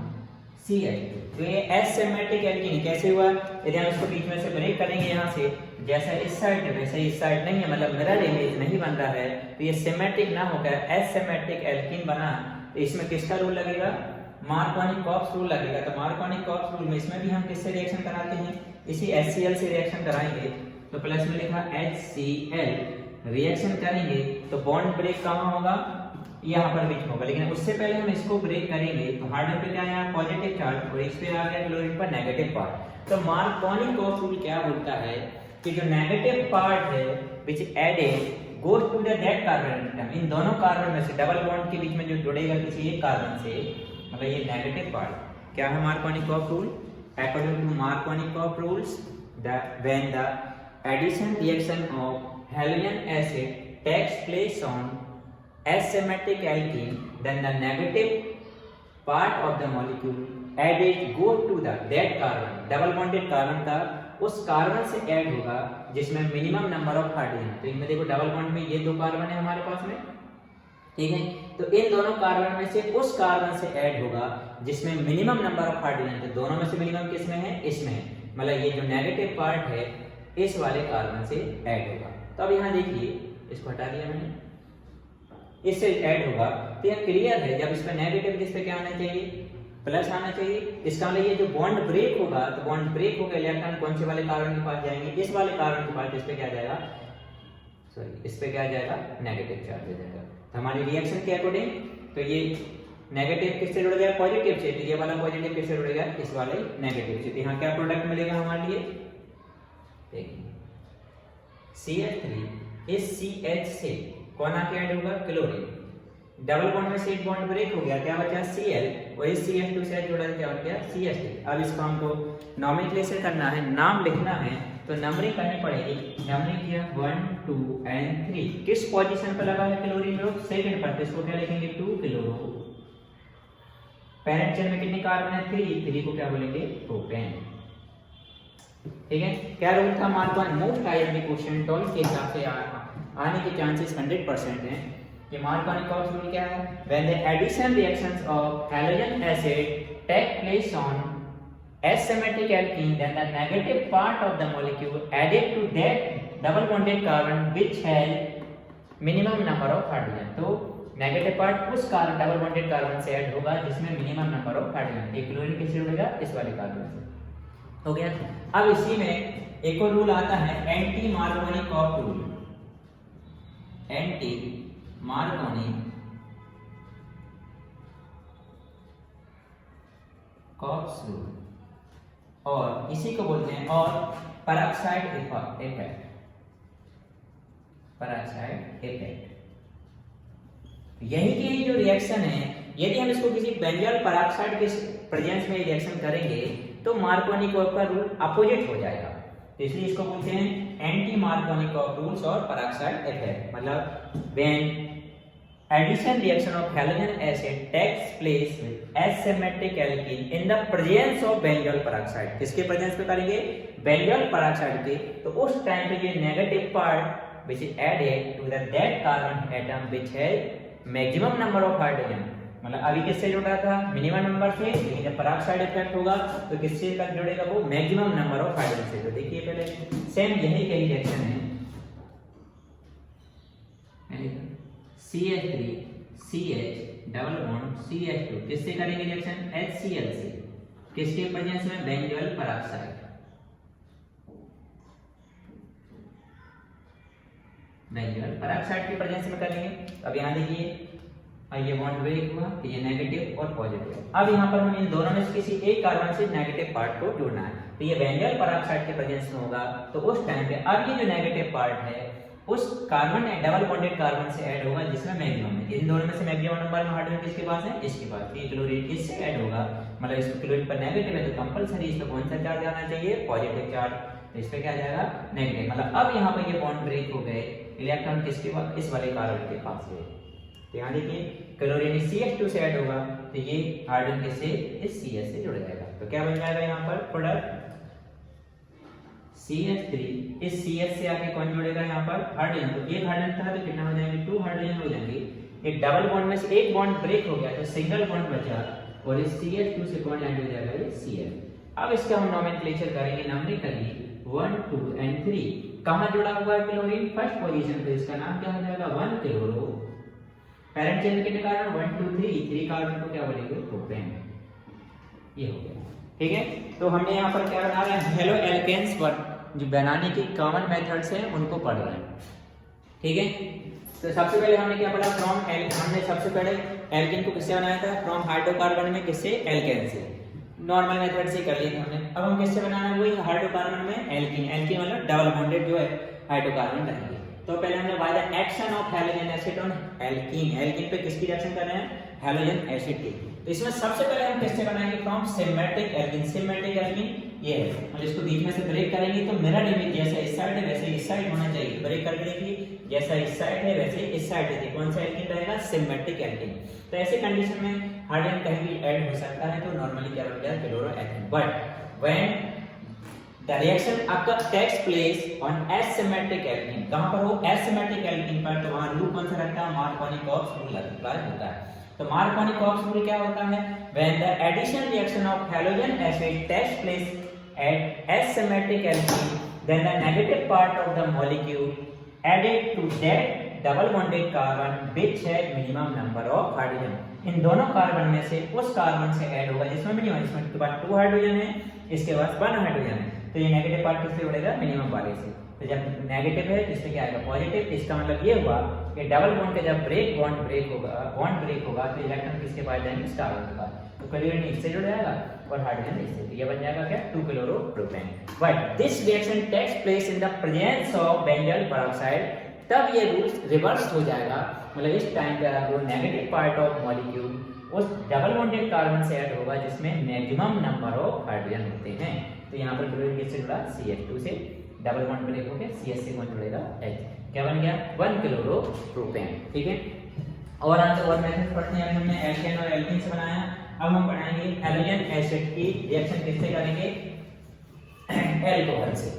A: CH2। तो ये एसिमेट्रिक एल्कीन कैसे हुआ? यदि हम इसको बीच में से ब्रेक करेंगे यहाँ से, जैसा इस साइड है वैसे इस साइड नहीं है, मतलब मिरर इमेज नहीं बन रहा है, तो ये सिमेट्रिक ना होकर एसिमेट्रिक एल्कीन बना। तो इसमें किसका रूल लगेगा? मार्कोनी-कॉक्स रूल लगेगा। तो मार्कोनी-कॉक्स रूल में इसमें भी हम किससे रिएक्शन कराते हैं? इसी HCl से रिएक्शन कराएंगे। तो प्लस में लिखा HCl, रिएक्शन करेंगे तो बॉन्ड ब्रेक कहाँ होगा? यहाँ पर बीच में होगा। लेकिन उससे पहले हम इसको ब्रेक करेंगे तो हाइड्रोजन पे क्या आया? पॉजिटिव चार्ज, और इस पे आ गया क्लोरीन पर नेगेटिव पार्ट। तो मार्कोनी-कॉक्स रूल क्या बोलता है कि जो नेगेटिव पार्ट है which added goes to that carbon atom, इन दोनों कार्बन में से डबल बॉन्ड के बीच में जो जुड़ेगा किसी एक कार्बन से, मतलब ये नेगेटिव पार्ट क्या है? Markovnikov's rule. According to Markovnikov's rules, when the addition reaction of halogen acid takes place on asymmetric alkene, then the negative part of the molecule added go to that carbon, double bonded carbon का उस carbon से add होगा जिसमें minimum number of hydrogen. तो इनमें देखो double bond में ये दो कार्बन है हमारे पास में, ठीक है। तो इन दोनों कार्बन में से उस कार्बन से ऐड होगा जिसमें मिनिमम नंबर ऑफ हाइड्रोजन। तो दोनों में से मिनिमम किसमें है? इसमें है। मतलब ये जो नेगेटिव पार्ट है इस वाले कार्बन से ऐड होगा। तो अब यहाँ देखिए, इसको हटा दिया मैंने, इससे ऐड होगा। तो यह क्लियर है, जब इस पे नेगेटिव जिस पे क्या आना चाहिए? प्लस आना चाहिए। इसका मतलब ये जो बॉन्ड ब्रेक होगा, तो बॉन्ड ब्रेक होकर इलेक्ट्रॉन कौन से वाले कार्बन के पास जाएंगे? इस वाले कार्बन के पास। इस पे क्या जाएगा? सॉरी, इस पे क्या जाएगा? नेगेटिव चार्ज हो जाएगा। तो हमारी रिएक्शन के अकॉर्डिंग तो ये नेगेटिव किससे जुड़ जाएगा? पॉजिटिव से। तो ये वाला पॉजिटिव किससे जुड़ेगा? इस वाले नेगेटिव से। तो यहाँ क्या प्रोडक्ट मिलेगा हमारे लिए? देखिए, CH3 इस CH से कौन आके ऐड होगा? क्लोरीन। डबल बॉन्ड में से एक बॉन्ड ब्रेक हो गया, क्या बचा? Cl, और इस CH2 से जुड़ा क्या हो गया? CH3। अब इसको हमको नॉमेनक्लेचर करना है, नाम लिखना है, तो नंबरिंग करनी पड़ेगी। नंबरिंग किया 1 2 एंड 3। किस पोजीशन पर लगा है क्लोरीन ग्रुप? सेकंड पर। तो इसको क्या लिखेंगे? 2 क्लोरो। पैरेंट चेन में कितने कार्बन है? 3 को क्या बोलेंगे? प्रोपेन। ठीक है। क्या रूल था? मार्क मोस्ट आईएमपी क्वेश्चन 12 के हिसाब से आने के चांसेस 100% हैं। ये मार्कोनी-कॉक्स रूल क्या है? When the addition reactions of halogen acid take place on asymmetric alkene, then the negative part of the molecule added to that double bonded carbon which has minimum number of hydrogen। तो negative part उस carbon double bonded carbon से add होगा जिसमें minimum number of hydrogen. ये chlorine किससे जुड़ेगा? इस वाले कार्बन से। हो गया। अब इसी में एक और रूल आता है, anti Markovnikov-COX rule. Anti Markovnikov-COX rule, और इसी को बोलते हैं और पेरोक्साइड इफेक्ट। पेरोक्साइड इफेक्ट यही की जो रिएक्शन है, यदि हम इसको किसी बेंजोइल पेरोक्साइड के प्रेजेंस में रिएक्शन करेंगे तो मार्कोनी-कॉक्स का रूल अपोजिट हो जाएगा। तो इसलिए इसको बोलते हैं एंटी मार्कोनी-कॉक्स रूल्स और पेरोक्साइड इफेक्ट। मतलब when addition reaction of halogen acid takes place with asymmetric alkene in the presence of benzoyl peroxide। किसके प्रेजेंस पे करेंगे? बेंजोइल पेरोक्साइड के। तो उस टाइम पे ये negative part which is added to that carbon atom which has maximum number of hydrogen। मतलब अभी किससे जुड़ा था? मिनिमम नंबर से। लेकिन जब पेरोक्साइड इफेक्ट होगा तो किससे तक जुड़ेगा? वो मैक्सिमम नंबर ऑफ हाइड्रोजन से। तो देखिए पहले सेम यही कई रिएक्शन है, CH3 CH double bond CH2 किससे करेंगे रिएक्शन? HCl से। किसके प्रेजेंस में? Benzoyl peroxide. बेंजोइल पेरोक्साइड के प्रेजेंस में करेंगे। अब यहाँ देखिए, ये बॉन्ड ब्रेक हुआ, तो ये नेगेटिव और पॉजिटिव। अब यहाँ पर हम इन दोनों में से किसी एक कार्बन से नेगेटिव पार्ट को जोड़ना है। तो ये बेंजोइल पेरोक्साइड के प्रेजेंस में होगा, तो उस टाइम पे अब ये जो नेगेटिव पार्ट है उस कार्बन डबल बॉन्डेड कार्बन से ऐड होगा जिसमें मैक्सिमम है। इन दोनों में से मैक्सिमम नंबर में हाइड्रोजन किसके पास है? इसके पास। ये क्लोरीन किससे ऐड होगा? मतलब इस क्लोरीन पर नेगेटिव है तो कंपलसरी इस पर कौन सा चार्ज आना चाहिए, पॉजिटिव चार्ज, तो इस पे क्या आ जाएगा, नेगेटिव। मतलब अब यहाँ पर ये बॉन्ड ब्रेक हो गए, इलेक्ट्रॉन किसके पास, इस वाले कार्बन के पास है। तो यहाँ देखिए क्लोरीन CH2 से ऐड होगा तो ये हाइड्रोजन किससे, इस CH से जुड़ जाएगा। तो क्या बन जाएगा यहाँ पर प्रोडक्ट CH3, इस CH से आके कौन जुड़ेगा यहाँ पर, हाइड्रोजन। तो एक हाइड्रोजन था तो कितना हो जाएंगे, 2 हाइड्रोजन हो जाएंगे। एक डबल बॉन्ड में से एक बॉन्ड ब्रेक हो गया तो सिंगल बॉन्ड बचा और इस CH2 से कौन ऐड हो जाएगा, ये Cl। अब इसका हम नोमेनक्लेचर करेंगे नंबरिकली 1 2 and 3। कहां जुड़ा हुआ है क्लोरीन, फर्स्ट पोजीशन पे, इसका नाम क्या हो जाएगा, 1 क्लोरो। पैरेंट चेन के कारण 1 2 3 कार्बन को क्या बोलेंगे, प्रोपेन। ये हो गया, ठीक है। तो हमने यहाँ पर क्या बना रहे हैं, हेलो एल्केन्स पर जो बनाने की कॉमन मेथड्स हैं उनको पढ़ रहे हैं, ठीक है। तो सबसे पहले हमने क्या पढ़ा, हमने सबसे पहले एल्केन को किससे बनाया था, फ्रॉम हाइड्रोकार्बन में किससे, एल्केन से, नॉर्मल मेथड से कर लिया था हमने। अब हम किससे बनाना है, वही हाइड्रोकार्बन में एल्कीन, एल्कीन मतलब डबल बॉन्डेड जो है हाइड्रोकार्बन रहेंगे। तो पहले हमने bye the action of halogen acid on alkene, alkene पे किसकी रिएक्शन कर रहे हैं, हैलोजन एसिड की। तो इसमें सबसे पहले हम किससे बनाएंगे, from symmetric alkene. Symmetric alkene ये है, मतलब इसको बीच में से ब्रेक करेंगे तो मिरर इमेज जैसा इस साइड है वैसे इस साइड होना चाहिए। तो ब्रेक करके देखिए, जैसा इस साइड है वैसे इस साइड है, कौन सा एल्कीन रहेगा, सिमेट्रिक एल्कीन। तो ऐसे कंडीशन में हाइड्रोजन कहीं भी ऐड हो सकता है तो नॉर्मली क्या हो जाएगा, chloroethane. But when the reaction takes place on asymmetric alkene, कहां पर हो, asymmetric alkene पर, तो वहां रूल कौन सा रहता है, मार्कोनी-कॉक्स रूल अप्लाई होता है। तो मार्कोनी-कॉक्स रूल क्या होता है, when the addition reaction of halogen acid takes place at asymmetric alkene, then the negative part of the molecule added to that double bonded carbon which had minimum number of hydrogen, इन दोनों carbon में से उस carbon से add होगा जिसमें minimum, इसमें के बाद 2 हाइड्रोजन है, इसके बाद 1 हाइड्रोजन है, तो ये नेगेटिव पार्ट किससे जुड़ेगा, मिनिमम वाले से। तो जब नेगेटिव है तो इससे क्या आएगा, पॉजिटिव। इसका मतलब ये हुआ कि डबल बॉन्ड का जब बॉन्ड ब्रेक होगा तो इलेक्ट्रॉन किसके पास जाएंगे, स्टार के पास। तो क्लोरीन इससे जुड़ जाएगा और हाइड्रोजन इससे, तो ये बन जाएगा क्या, 2 chloropropane. But this reaction takes place in the presence of benzoyl peroxide, तब ये रूल रिवर्स हो जाएगा, मतलब इस टाइम पे जो नेगेटिव पार्ट ऑफ मॉलिक्यूल उस डबल बॉन्डेड कार्बन से ऐड होगा जिसमें मैक्सिमम नंबर ऑफ हाइड्रोजन होते हैं। तो यहाँ पर क्लोरीन किससे जुड़ा, CH2 से, डबल बॉन्ड ब्रेक हो गया, CH से कौन जुड़ेगा, H, क्या बन गया, 1 क्लोरोप्रोपेन, ठीक है। और आगे और मेथड पढ़ते हैं, हमने एल्केन और एल्कीन से बनाया। अब हम पढ़ाएंगे हैलोजन एसिड की रिएक्शन किससे करेंगे, एल्कोहल से।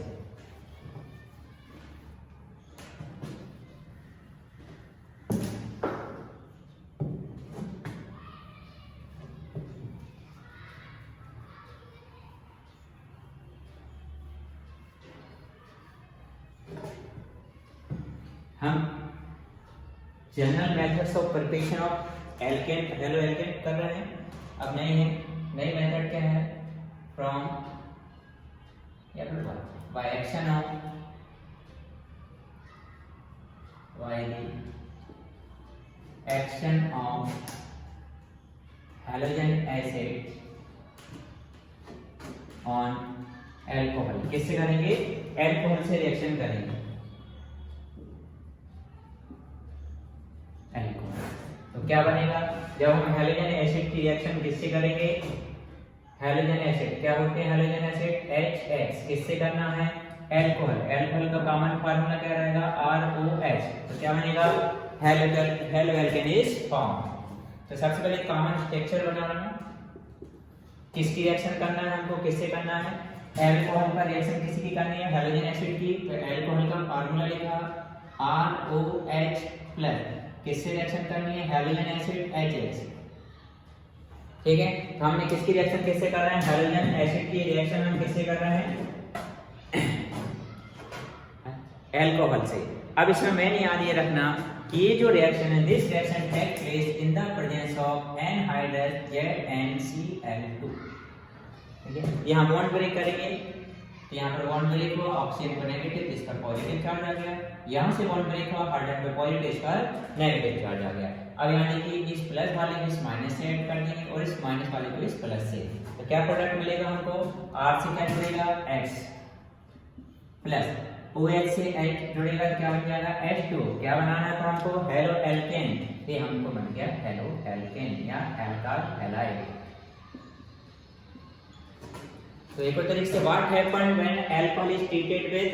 A: हम general methods of preparation of alkene, halo alkane कर रहे हैं। अब नई मेथड क्या है, from by action of action of halogen acid on alcohol, किससे करेंगे, एल्कोहल से रिएक्शन करेंगे। तो क्या बनेगा, जब हम हैलोजन एसिड की रिएक्शन किससे करेंगे, हैलोजन एसिड क्या होते हैं, हैलोजन एसिड HX, किससे करना है, एल्कोहल। एल्कोहल का कॉमन फार्मूला क्या रहेगा, ROH। तो क्या बनेगा, हेलो एल्केन इज फॉर्म। तो सबसे पहले कॉमन स्ट्रक्चर बना रहा हूं, किसकी रिएक्शन करना है हमको, किससे करना है, एल्कोहल का रिएक्शन किसी की करनी है, हैलोजन एसिड की। तो एल्कोहल का फार्मूला लिखा ROH प्लस, किससे रिएक्शन करनी है, हैलोजन एसिड HX, ठीक है। तो हमने किसकी रिएक्शन किससे कर रहे हैं, हैलोजन एसिड की रिएक्शन हम किससे कर रहे हैं, एल्कोहल से। अब इसमें मैंने याद ये रखना कि ये जो रिएक्शन है, this reaction take place in the presence of anhydrous ZnCl2, ठीक है। यहाँ बॉन्ड ब्रेक करेंगे तो यहाँ पर बॉन्ड ब्रेक हुआ, ऑक्सीजन पर नेगेटिव, इस पर पॉजिटिव चार्ज आ गया। यहाँ से बॉन्ड ब्रेक हुआ, हाइड्रोजन पर पॉजिटिव, इस पर नेगेटिव चार्ज आ गया। अब यहाँ देखिए इस प्लस वाले को इस माइनस से ऐड कर देंगे और इस माइनस वाले को इस प्लस से, तो क्या प्रोडक्ट मिलेगा हमको, R से क्या जुड़ेगा, X प्लस OH से H जुड़ेगा, क्या बन जाएगा, H2। क्या बनाना है तो हमको, हेलो एल्केन, ये हमको बन गया हेलो एल्केन या एल्काइल हैलाइड, तो एक और तरीके से what happened when alcohol is treated with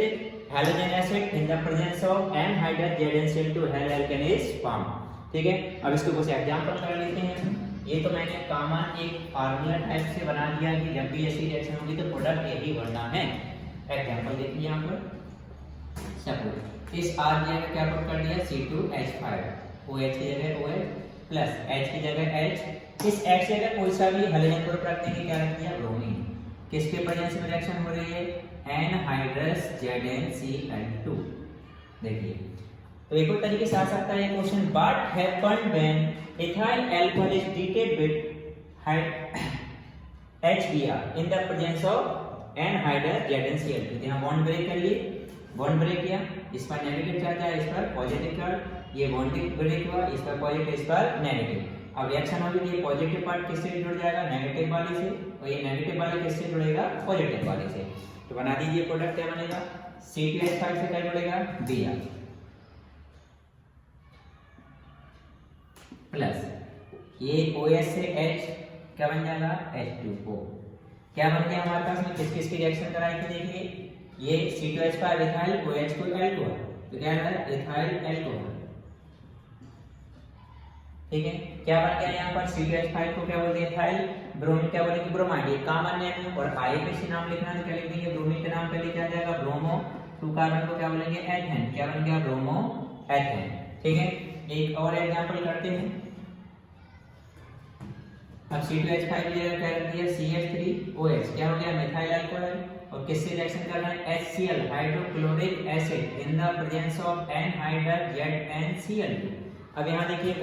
A: halogen acid in the presence of anhydrous ZnCl2 haloalkane is form. ठीक है, अब इसको कुछ एग्जांपल कर लेते हैं। ये तो मैंने कॉमन एक फार्मूला टाइप से बना दिया कि जब भी ऐसी रिएक्शन होगी तो प्रोडक्ट यही बनना है। एग्जांपल देखिए यहाँ पर, सपोज इस R जगह क्या पुट कर दिया C2H5, OH की जगह OH प्लस H की जगह H, इस H जगह कोई सा भी हैलोजन ग्रुप रख देंगे, क्या रख दिया ब्रोमीन। किसके प्रेजेंस में रिएक्शन हो रही है, एनहाइड्रस ZnCl2। देखिए तो एक और तरीके से आ सकता है ये question, what happened when ethyl alcohol is treated with HBr in the presence of anhydrous ZnCl2। यहां बॉन्ड ब्रेक कर लिए, बॉन्ड ब्रेक किया, इस पर नेगेटिव चार्ज है, इस पर पॉजिटिव चार्ज, ये बॉन्ड ब्रेक हुआ, इस पर पॉजिटिव, इस पर नेगेटिव। अब रिएक्शन होगी, ये पॉजिटिव पार्ट किससे जुड़ जाएगा, नेगेटिव वाली से, और ये नेगेटिव वाली किससे जुड़ेगा, पॉजिटिव वाली से। तो बना दीजिए प्रोडक्ट क्या बनेगा, C2H5 से क्या जुड़ेगा Br प्लस ये OH से H क्या बन जाएगा H2O। क्या बन गया हमारे पास में, किस किस की रिएक्शन कराई थी, देखिए ये C2H5 इथाइल OH को अल्कोहल, तो क्या है इथाइल अल्कोहल। ठीक है, क्या बन गया यहाँ पर C2H5 को क्या बोलते हैं इथाइल, ब्रोमीन क्या बोलेंगे ब्रोमाइड, ये कॉमन नेम है। और IUPAC नाम लिखना है तो क्या लिख देंगे, ब्रोमीन के नाम पहले क्या जाएगा ब्रोमो, 2 कार्बन को क्या बोलेंगे एथेन, क्या बन गया ब्रोमो एथेन। ठीक है, एक और एग्जांपल करते हैं। अब C2H5 की जगह क्या रख दिया CH3OH, क्या हो गया मिथाइल अल्कोहल, और किससे रिएक्शन कर रहे हैं HCl hydrochloric acid in the presence of anhydrous ZnCl2। अब यहाँ देखिए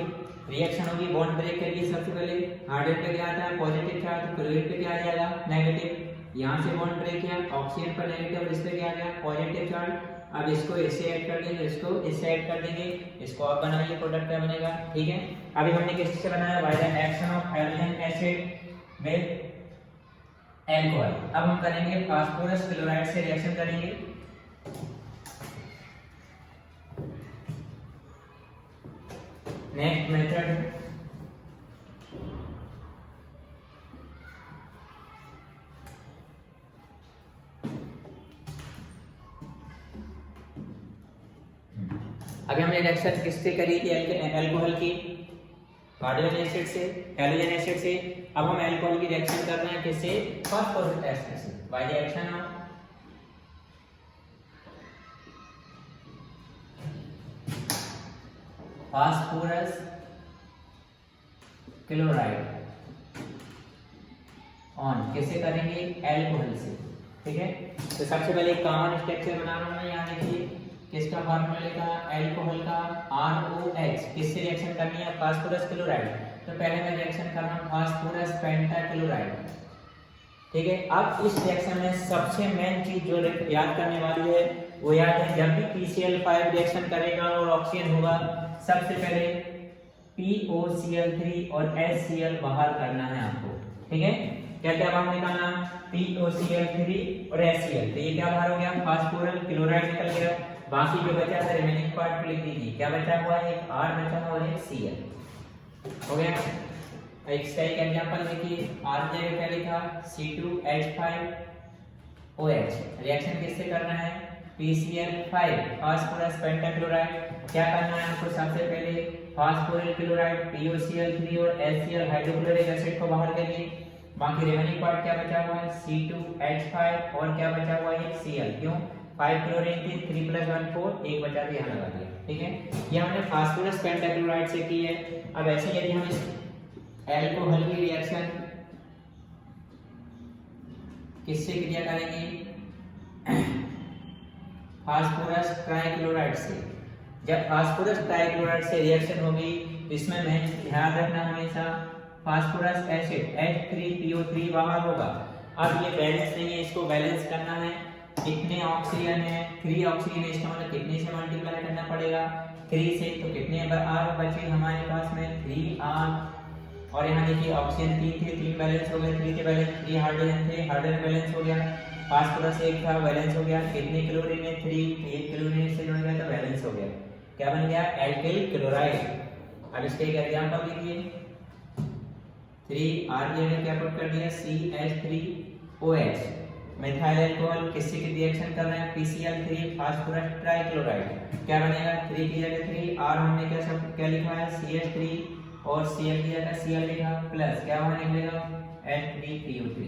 A: रिएक्शन होगी, बॉन्ड ब्रेक करिए, सबसे पहले हाइड्रोजन पे क्या आता है पॉजिटिव चार्ज, तो क्लोरीन पे क्या आ जाएगा नेगेटिव, यहाँ से बॉन्ड ब्रेक किया, ऑक्सीजन पर नेगेटिव, और इस पे क्या आ गया पॉजिटिव चार्ज। अब इसको इससे ऐड कर देंगे, इसको इससे ऐड कर देंगे, इसको आप बनाइए, प्रोडक्ट क्या बनेगा। ठीक है, अभी हमने किससे बनाया, bye the action of hydrogen acid with alcohol. अब हम करेंगे फास्फोरस क्लोराइड से रिएक्शन करेंगे। नेक्स्ट मेथड अभी हमने रिएक्शन किससे करी थी, अल्कोहल की हाइड्रोजन एसिड से, हैलोजन एसिड से। अब हम अल्कोहल की रिएक्शन कर रहे हैं किससे, फास्फोरस एसिड से, by the action of phosphorus chloride on, किससे करेंगे अल्कोहल से। ठीक है, तो सबसे पहले एक कॉमन स्ट्रक्चर बना रहा हूं मैं, यहाँ देखिए किसका फार्मूला लिखा, अल्कोहल का ROH, किससे रिएक्शन करनी है फास्फोरस क्लोराइड। तो पहले मैं रिएक्शन कर रहा हूं फास्फोरस पेंटाक्लोराइड। ठीक है, अब इस रिएक्शन में सबसे मेन चीज जो याद करने वाली है वो याद है, जब भी PCl5 रिएक्शन करेगा और ऑक्सीजन होगा, सबसे पहले POCl3 और HCl बाहर करना है आपको। ठीक है, क्या क्या बाहर निकालना, POCl3 और HCl, तो ये क्या बाहर हो गया फास्फोरस क्लोराइड निकल गया। बाकी जो बचा था रिमेनिंग पार्ट को लिख दीजिए, क्या बचा हुआ है, एक R बचा हुआ और एक Cl हो गया। एक सही एग्जांपल देखिए, R जगह क्या लिखा C2H5OH, रिएक्शन किससे करना है PCl5 फास्फोरस पेंटाक्लोराइड। क्या करना है आपको, सबसे पहले फास्फोरस क्लोराइड POCl3 और HCl हाइड्रोक्लोरिक एसिड को बाहर करिए। बाकी रिमेनिंग पार्ट क्या बचा हुआ है C2H5 और क्या बचा हुआ है Cl, क्यों 5 क्लोरीन थी, 3 + 1 4, एक बचा तो यहाँ लगा दिया। ठीक है, ये हमने फास्फोरस पेंटाक्लोराइड से की है। अब ऐसे यदि हम इस अल्कोहल की रिएक्शन किससे क्रिया करेंगे, फास्फोरस ट्राइक्लोराइड से। जब फास्फोरस ट्राइक्लोराइड से रिएक्शन होगी तो इसमें मैं ध्यान रखना हमेशा फास्फोरस एसिड H3PO3 बाहर होगा। अब ये बैलेंस नहीं है, इसको बैलेंस करना है। कितने ऑक्सीजन है, 3 ऑक्सीजन, इसका मतलब कितने से मल्टीप्लाई करना पड़ेगा 3 से, तो कितने R बचे हमारे पास में 3R। और यहाँ देखिए ऑक्सीजन 3 थे, 3 बैलेंस हो गए, 3 थे बैलेंस, 3 हाइड्रोजन थे, हाइड्रोजन बैलेंस हो गया, फास्फोरस 1 था बैलेंस हो गया, कितने क्लोरीन है 3, 1 क्लोरीन से जुड़ गया तो बैलेंस हो गया, क्या बन गया एल्किल क्लोराइड। अब इसके एक एग्जांपल देखिए, 3R जगह क्या पुट कर दिया CH3 OH मिथाइल अल्कोहल किससे की रिएक्शन कर रहे हैं PCl3 फास्फोरस ट्राइक्लोराइड क्या बनेगा 3 की जगह 3 और हमने क्या लिखा है CH3 और Cl की जगह Cl लिखा प्लस क्या वहां निकलेगा H3PO3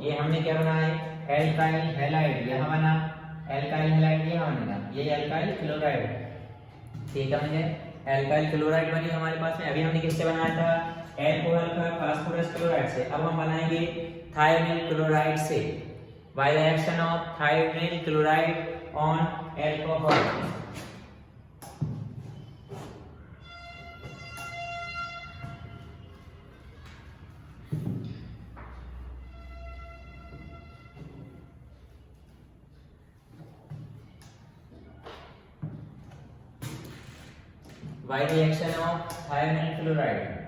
A: ये हमने क्या बनाया है एल्काइल हैलाइड यहां बना एल्काइल हैलाइड यहां बनेगा ये एल्काइल क्लोराइड ठीक है मुझे एल्काइल क्लोराइड बनी हमारे पास में अभी हमने किससे बनाया था अल्कोहल का फास्फोरस क्लोराइड से अब हम बनाएंगे थायोनील क्लोराइड से by the action of thionyl chloride on alcohol by the action of thionyl chloride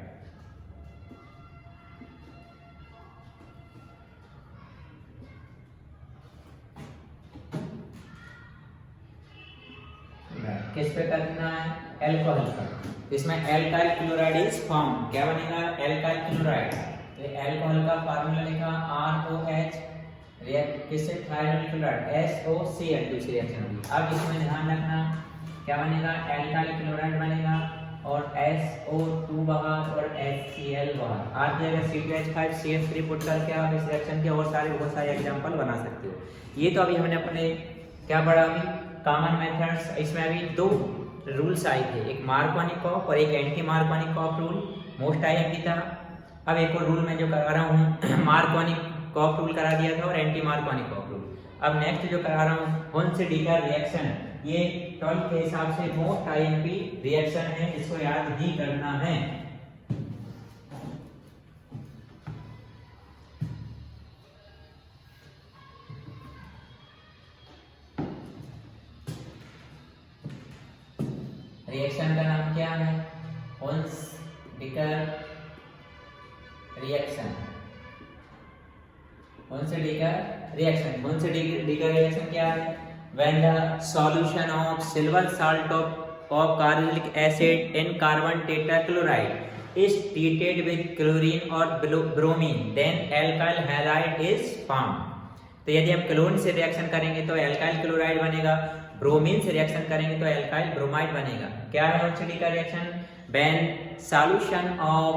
A: किस पे करना है अल्कोहल पर इसमें एल्काइल क्लोराइड इज फॉर्म क्या बनेगा एल्काइल क्लोराइड तो अल्कोहल का फार्मूला लिखा ROH रिएक्ट किससे थायोनील क्लोराइड SOCl2 से रिएक्शन होगी अब इसमें ध्यान रखना क्या बनेगा एल्काइल क्लोराइड बनेगा और SO2 बाहर और HCl बाहर आप जगह C2H5CH3 पुट करके आप इस रिएक्शन के और बहुत सारे एग्जांपल बना सकते हो ये तो अभी हमने अपने क्या पढ़ा अभी कॉमन मेथड्स इसमें अभी दो रूल्स आए थे एक मार्कोनिकॉफ और एक anti Markovnikov rule most IMP था अब एक और रूल मैं जो करा रहा हूँ मार्कोनिकॉफ रूल करा दिया था और एंटी मार्कोनिकॉफ रूल अब नेक्स्ट जो करा रहा हूँ हुन-से-डी का रिएक्शन ये 12 के हिसाब से मोस्ट आईएमपी रिएक्शन है इसको याद ही करना है रिएक्शन का नाम क्या है हुन-से-डिकर रिएक्शन हुन-से-डिकर रिएक्शन क्या है when the solution of silver salt of carboxylic acid in carbon tetrachloride is treated with chlorine or bromine then alkyl halide is formed तो यदि हम क्लोरीन से रिएक्शन करेंगे तो एल्काइल क्लोराइड बनेगा ब्रोमीन से रिएक्शन करेंगे तो एल्काइल ब्रोमाइड बनेगा क्या है हुन-से-डी का reaction when solution of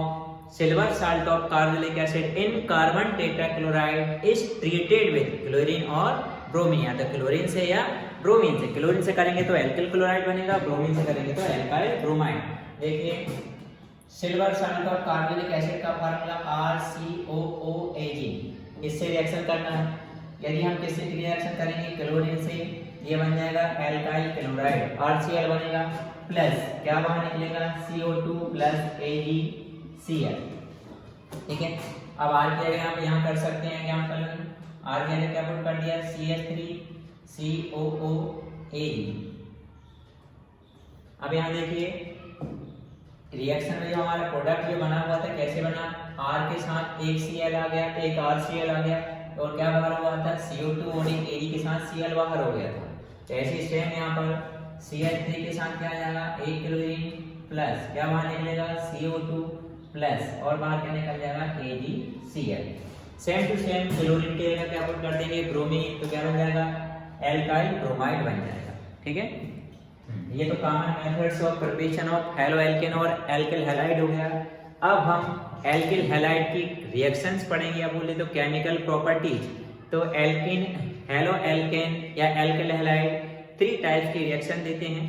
A: silver salt of carboxylic acid in carbon tetrachloride is treated with chlorine or bromine या तो क्लोरीन से या ब्रोमीन से क्लोरीन से करेंगे तो एल्काइल क्लोराइड बनेगा ब्रोमीन से करेंगे तो एल्काइल ब्रोमाइड देखिए सिल्वर सॉल्ट और कार्बोनिक एसिड का फार्मूला RCOOAg इससे रिएक्शन करना है यदि हम किससे रिएक्शन करेंगे क्लोरीन से ये बन जाएगा एल्काइल क्लोराइड RCl बनेगा प्लस क्या बाहर निकलेगा CO2 प्लस AgCl ठीक है अब R की जगह आप यहाँ कर सकते हैं क्या मतलब R की जगह क्या पुट कर दिया CH3COOAe अब यहाँ देखिए रिएक्शन में जो हमारा प्रोडक्ट जो बना हुआ था कैसे बना R के साथ एक Cl आ गया एक RCl आ गया और क्या बाहर हुआ था CO2 और एक Ag के साथ Cl बाहर हो गया था तो ऐसे सेम यहाँ पर CH3 के साथ क्या आ जाएगा एक क्लोरीन प्लस क्या बाहर निकलेगा CO2 प्लस और बाहर क्या निकल जाएगा AgCl same to same chlorine के जगह क्या पुट कर देंगे ब्रोमीन तो क्या बन जाएगा एल्काइल ब्रोमाइड बन जाएगा ठीक है ये तो common methods of preparation of haloalkane और एल्किल हैलाइड हो गया अब हम एल्किल हैलाइड की रिएक्शंस पढ़ेंगे या बोले तो केमिकल प्रॉपर्टीज तो एल्किन हैलो एल्केन या एल्किल हैलाइड 3 टाइप्स की रिएक्शन देते हैं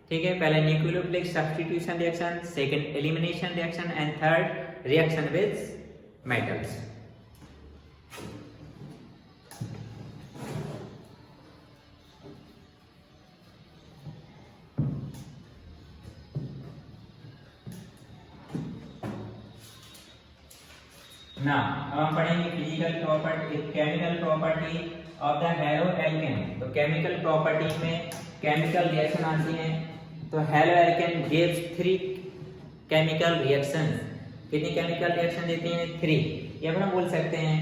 A: ठीक है पहले nucleophilic substitution reaction second elimination reaction and third reaction with metals ना अब हम पढ़ेंगे physical property chemical property of the haloalkane तो केमिकल प्रॉपर्टी में केमिकल रिएक्शन आती हैं तो haloalkane gives 3 chemical reactions कितनी केमिकल रिएक्शन देती हैं 3 ये हम बोल सकते हैं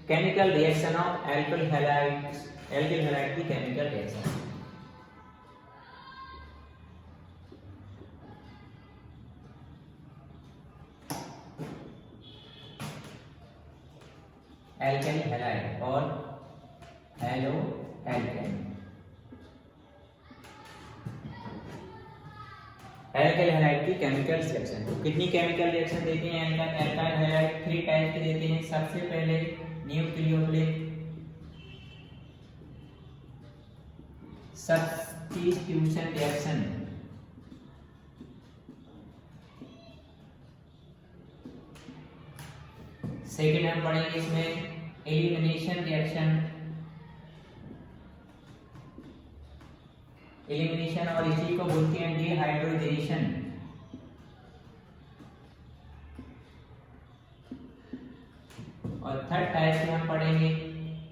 A: chemical reaction of alkyl halide की केमिकल रिएक्शन एल्केन हैलाइड और हेलो एल्केन। एल्काइल हैलाइड की केमिकल रिएक्शन, तो कितनी केमिकल रिएक्शन देती हैं एल्काइल हैलाइड? 3 टाइप की देती हैं। सबसे पहले न्यूक्लियोफिलिक सब्स्टिट्यूशन रिएक्शन, सेकेंड हम पढ़ेंगे इसमें एलिमिनेशन रिएक्शन, एलिमिनेशन और इसी को बोलते हैं डिहाइड्रोजनेशन। और थर्ड टाइप से हम पढ़ेंगे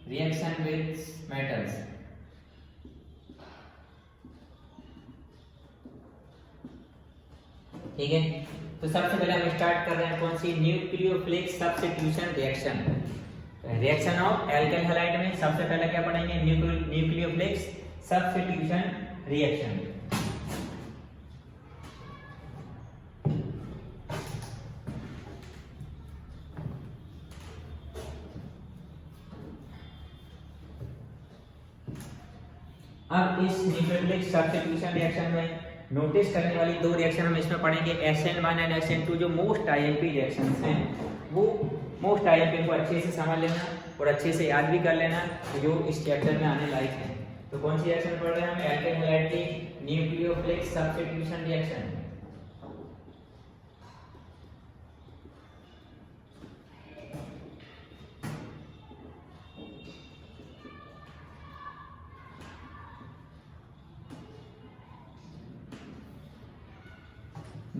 A: रिएक्शन विद मेटल्स। ठीक है, तो सबसे पहले हम स्टार्ट कर रहे हैं कौन सी? Nucleophilic substitution reaction. Reaction of alkyl halide में सबसे पहले क्या पढ़ेंगे? Nucleophilic substitution reaction. अब इस न्यूक्लियोफिलिक सब्स्टिट्यूशन रिएक्शन में नोटिस करने वाली 2 रिएक्शन हम इसमें पढ़ेंगे, SN1 एंड SN2, जो मोस्ट आईएमपी रिएक्शंस हैं। वो मोस्ट आईएमपी को अच्छे से समझ लेना और अच्छे से याद भी कर लेना जो इस चैप्टर में आने लायक है। तो कौन सी रिएक्शन पढ़ रहे हैं हम? एल्काइल हैलाइड की nucleophilic substitution reaction.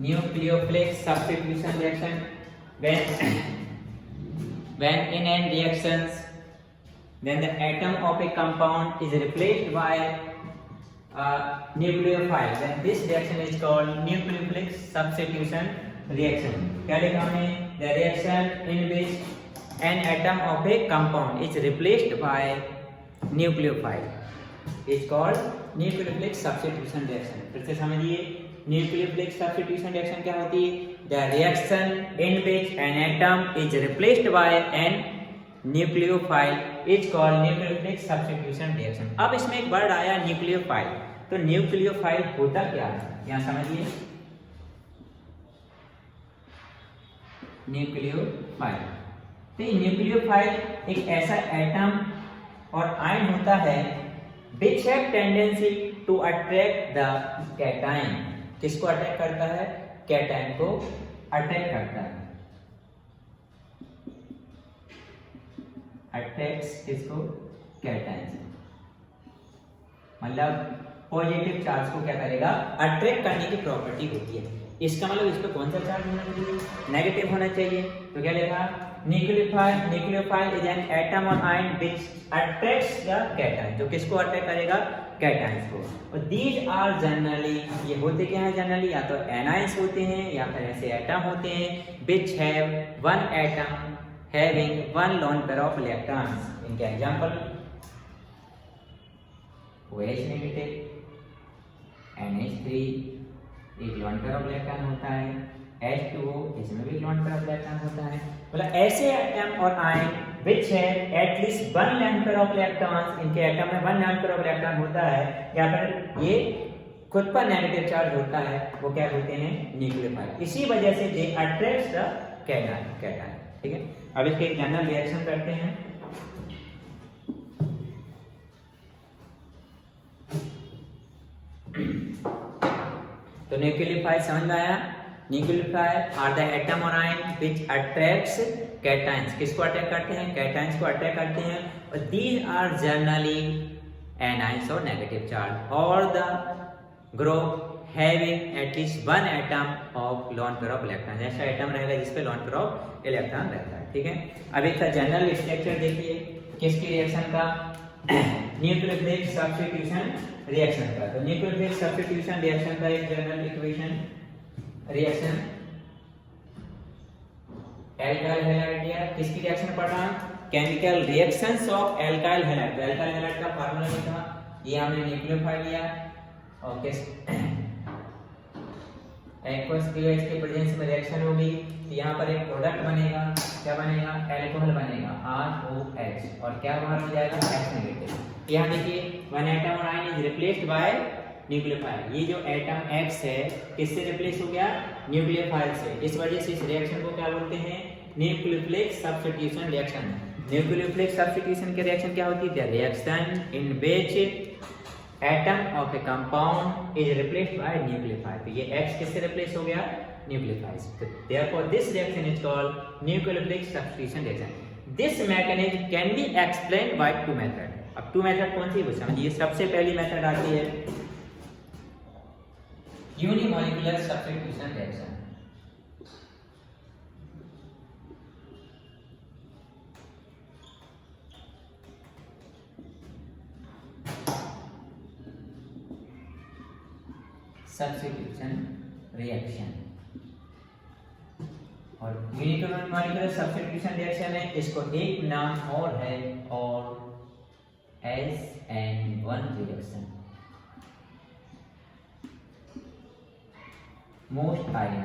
A: Nucleophilic substitution reaction when in an reactions then the atom of a compound is replaced by a nucleophile, then this reaction is called nucleophilic substitution reaction. क्या लिखा हमने? The reaction in which an atom of a compound is replaced by nucleophile is called nucleophilic substitution reaction. फिर से समझिए, nucleophilic substitution reaction क्या होती है? The reaction in which an atom is replaced by an nucleophile is called nucleophilic substitution reaction. अब इसमें एक word आया न्यूक्लियोफाइल, तो न्यूक्लियोफाइल होता क्या है यहां समझिए। न्यूक्लियोफाइल, तो न्यूक्लियोफाइल एक ऐसा एटम और आयन होता है which have tendency to attract the cation। किसको अटैक करता है? कैटायन को अटैक करता है। अटैक्स किसको? कैटायन से, मतलब पॉजिटिव चार्ज को क्या करेगा? अट्रैक्ट करने की प्रॉपर्टी होती है। इसका मतलब इस पर कौन सा चार्ज होना चाहिए? नेगेटिव होना चाहिए। तो क्या लिखा? न्यूक्लियोफाइल इज एन एटम और ion which attracts the cation, जो किसको अट्रैक्ट करेगा? कैटायंस को। और दीज आर जनरली, ये होते क्या है जनरली? या तो एनायंस होते हैं या फिर ऐसे एटम होते हैं which have one atom having one lone pair of electrons. इनके एग्जांपल OH नेगेटिव, NH3 एक लोन पेयर ऑफ इलेक्ट्रॉन होता है, H2O इसमें भी लोन पेयर ऑफ इलेक्ट्रॉन होता है। मतलब ऐसे एटम और ion which have at least one lone pair of electrons, इनके एटम में one lone pair of electron होता है या फिर ये खुद पर नेगेटिव चार्ज होता है, वो क्या होते हैं? न्यूक्लियोफाइल। इसी वजह से they attracts the cation। ठीक है, अब इसके एक जनरल रिएक्शन करते हैं। तो न्यूक्लियोफाइल समझ में आया? न्यूक्लियोफाइल आर द एटम और आयन व्हिच अट्रैक्ट्स कैटायंस। किसको अटैक करते हैं? कैटायंस को अटैक करते हैं। और दीज आर जनरली एनायंस और नेगेटिव चार्ज और the group having at least one atom of lone pair of electron. ऐसा एटम रहेगा जिसपे लोन पेयर ऑफ इलेक्ट्रॉन रहता है। ठीक है, अब एक जनरल स्ट्रक्चर देखिए किसकी रिएक्शन का? न्यूक्लियोफिलिक सब्स्टिट्यूशन रिएक्शन का। तो न्यूक्लियोफिलिक सब्स्टिट्यूशन रिएक्शन का एक general equation reaction alkyl halide या किसकी रिएक्शन पढ़ रहा हूं? Chemical reactions of alkyl halide. तो एल्काइल हैलाइड का फार्मूला लिखा, ये हमने न्यूक्लियोफाइल लिया और किस एक्वस OH के प्रेजेंस में रिएक्शन होगी तो यहाँ पर एक प्रोडक्ट बनेगा, क्या बनेगा, अल्कोहल बनेगा ROH, और क्या बाहर हो जाएगा, H नेगेटिव। यहाँ देखिए वन एटम और ion is replaced bye nucleophile, ये जो एटम X है किससे रिप्लेस हो गया, न्यूक्लियोफाइल से। इस वजह से इस रिएक्शन को क्या बोलते हैं, nucleophilic substitution reaction. Nucleophilic substitution की रिएक्शन क्या होती है, the reaction in which atom of A compound is replaced bye nucleophile. तो ये X किससे रिप्लेस हो गया, न्यूक्लियोफाइल। तो therefore this reaction is called nucleophilic substitution reaction. This mechanism can be explained by two method. अब to method कौन सी वो समझिए। सबसे पहली मेथड आती है unimolecular substitution reaction. Substitution reaction और यूनिमॉलिक्यूलर सब्स्टिट्यूशन रिएक्शन है, इसको एक नाम और है और SN1 रिएक्शन, मोस्ट आयन।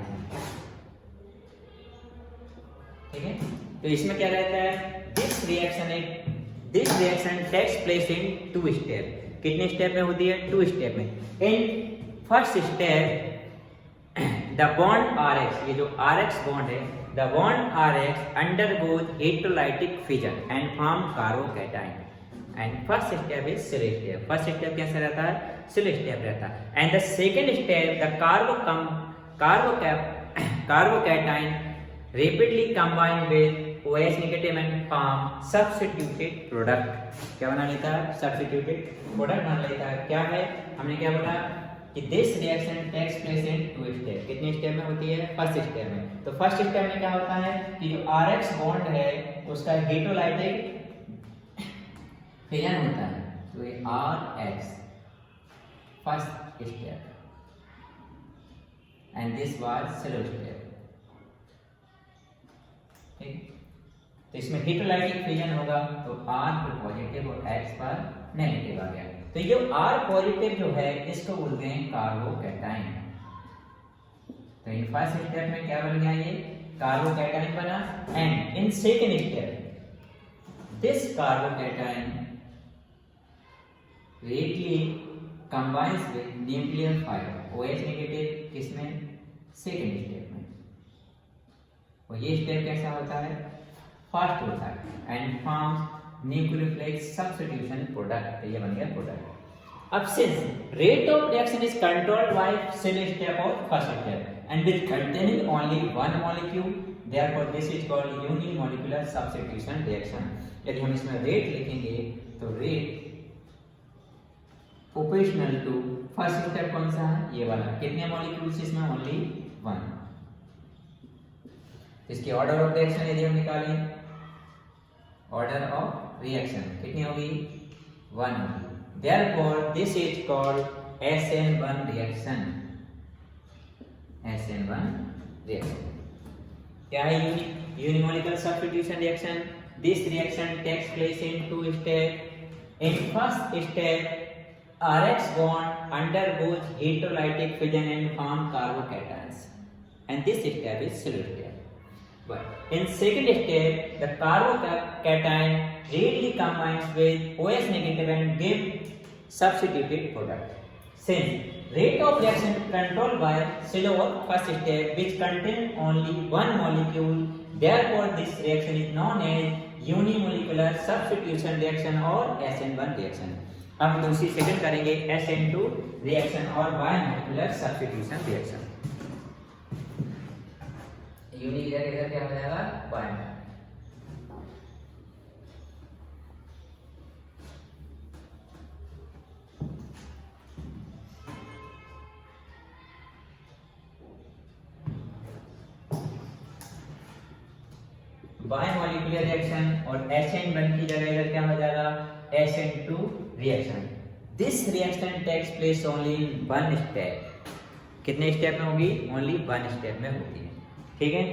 A: ठीक है, तो इसमें क्या रहता है, this reaction takes place in two step. कितने स्टेप में होती है, टू स्टेप में। In first step the bond RH, ये जो RH बॉन्ड है, the bond RH undergoes electrolytic fission and form carbocation. And first step is slow step. First step कैसा रहता है, सिल स्टेप रहता है। And the second step the carbocation rapidly combine with OH negative and form substituted product. क्या बना लेता है, substituted product बना लेता है। क्या है, हमने क्या बोला कि this reaction takes place in two step. कितने स्टेप में होती है, फर्स्ट स्टेप में। तो फर्स्ट स्टेप में क्या होता है कि जो RH बॉन्ड है उसका हेटेरोलाइटिक फिजन होता है, तो ये RH first step and this was slow step. ठीक, तो इसमें हेटेरोलाइटिक फिजन होगा तो R पर पॉजिटिव और H पर नेगेटिव आ गया। तो ये R पॉजिटिव जो है इसको बोलते हैं कार्बोकैटायन। तो इन फर्स्ट स्टेप में क्या बन गया, ये कार्बोकैटायन बना। And in second step this carbocation radially combines with nucleophile OH negative, किसमें, सेकंड स्टेप में। और ये स्टेप कैसा होता है, फर्स्ट होता है। And forms nucleophilic substitution product. ये बन गया प्रोडक्ट। अब since rate of reaction is controlled by cell step और first step and with containing only one molecule, therefore this is called unimolecular substitution reaction. यदि हम इसमें रेट लिखेंगे तो rate proportional to first step कौन सा है, ये वाला। कितने मॉलिक्यूल्स इसमें, ओनली वन। इसकी ऑर्डर ऑफ रिएक्शन यदि हम निकालें, ऑर्डर ऑफ रिएक्शन कितनी होगी, 1 होगी। Therefore this is called SN1 रिएक्शन। SN1 रिएक्शन क्या है, unimolecular substitution reaction. This reaction takes place in two step. In first step RH bond undergoes heterolytic fission and form carbocations, and this step is slow step. But in second step, the carbocation readily combines with OH negative and give substituted product. Since rate of reaction controlled by slow first step, which contain only one molecule, therefore this reaction is known as unimolecular substitution reaction or SN1 reaction. अब दूसरी second करेंगे SN2 reaction और biomolecular substitution reaction. Unique इधर क्या हो जाएगा, biomolecular reaction और SN1 की जगह इधर क्या हो जाएगा, SN2 reaction. This reaction takes place only in one step. कितने स्टेप में होगी, ओनली वन स्टेप में होती है। ठीक है,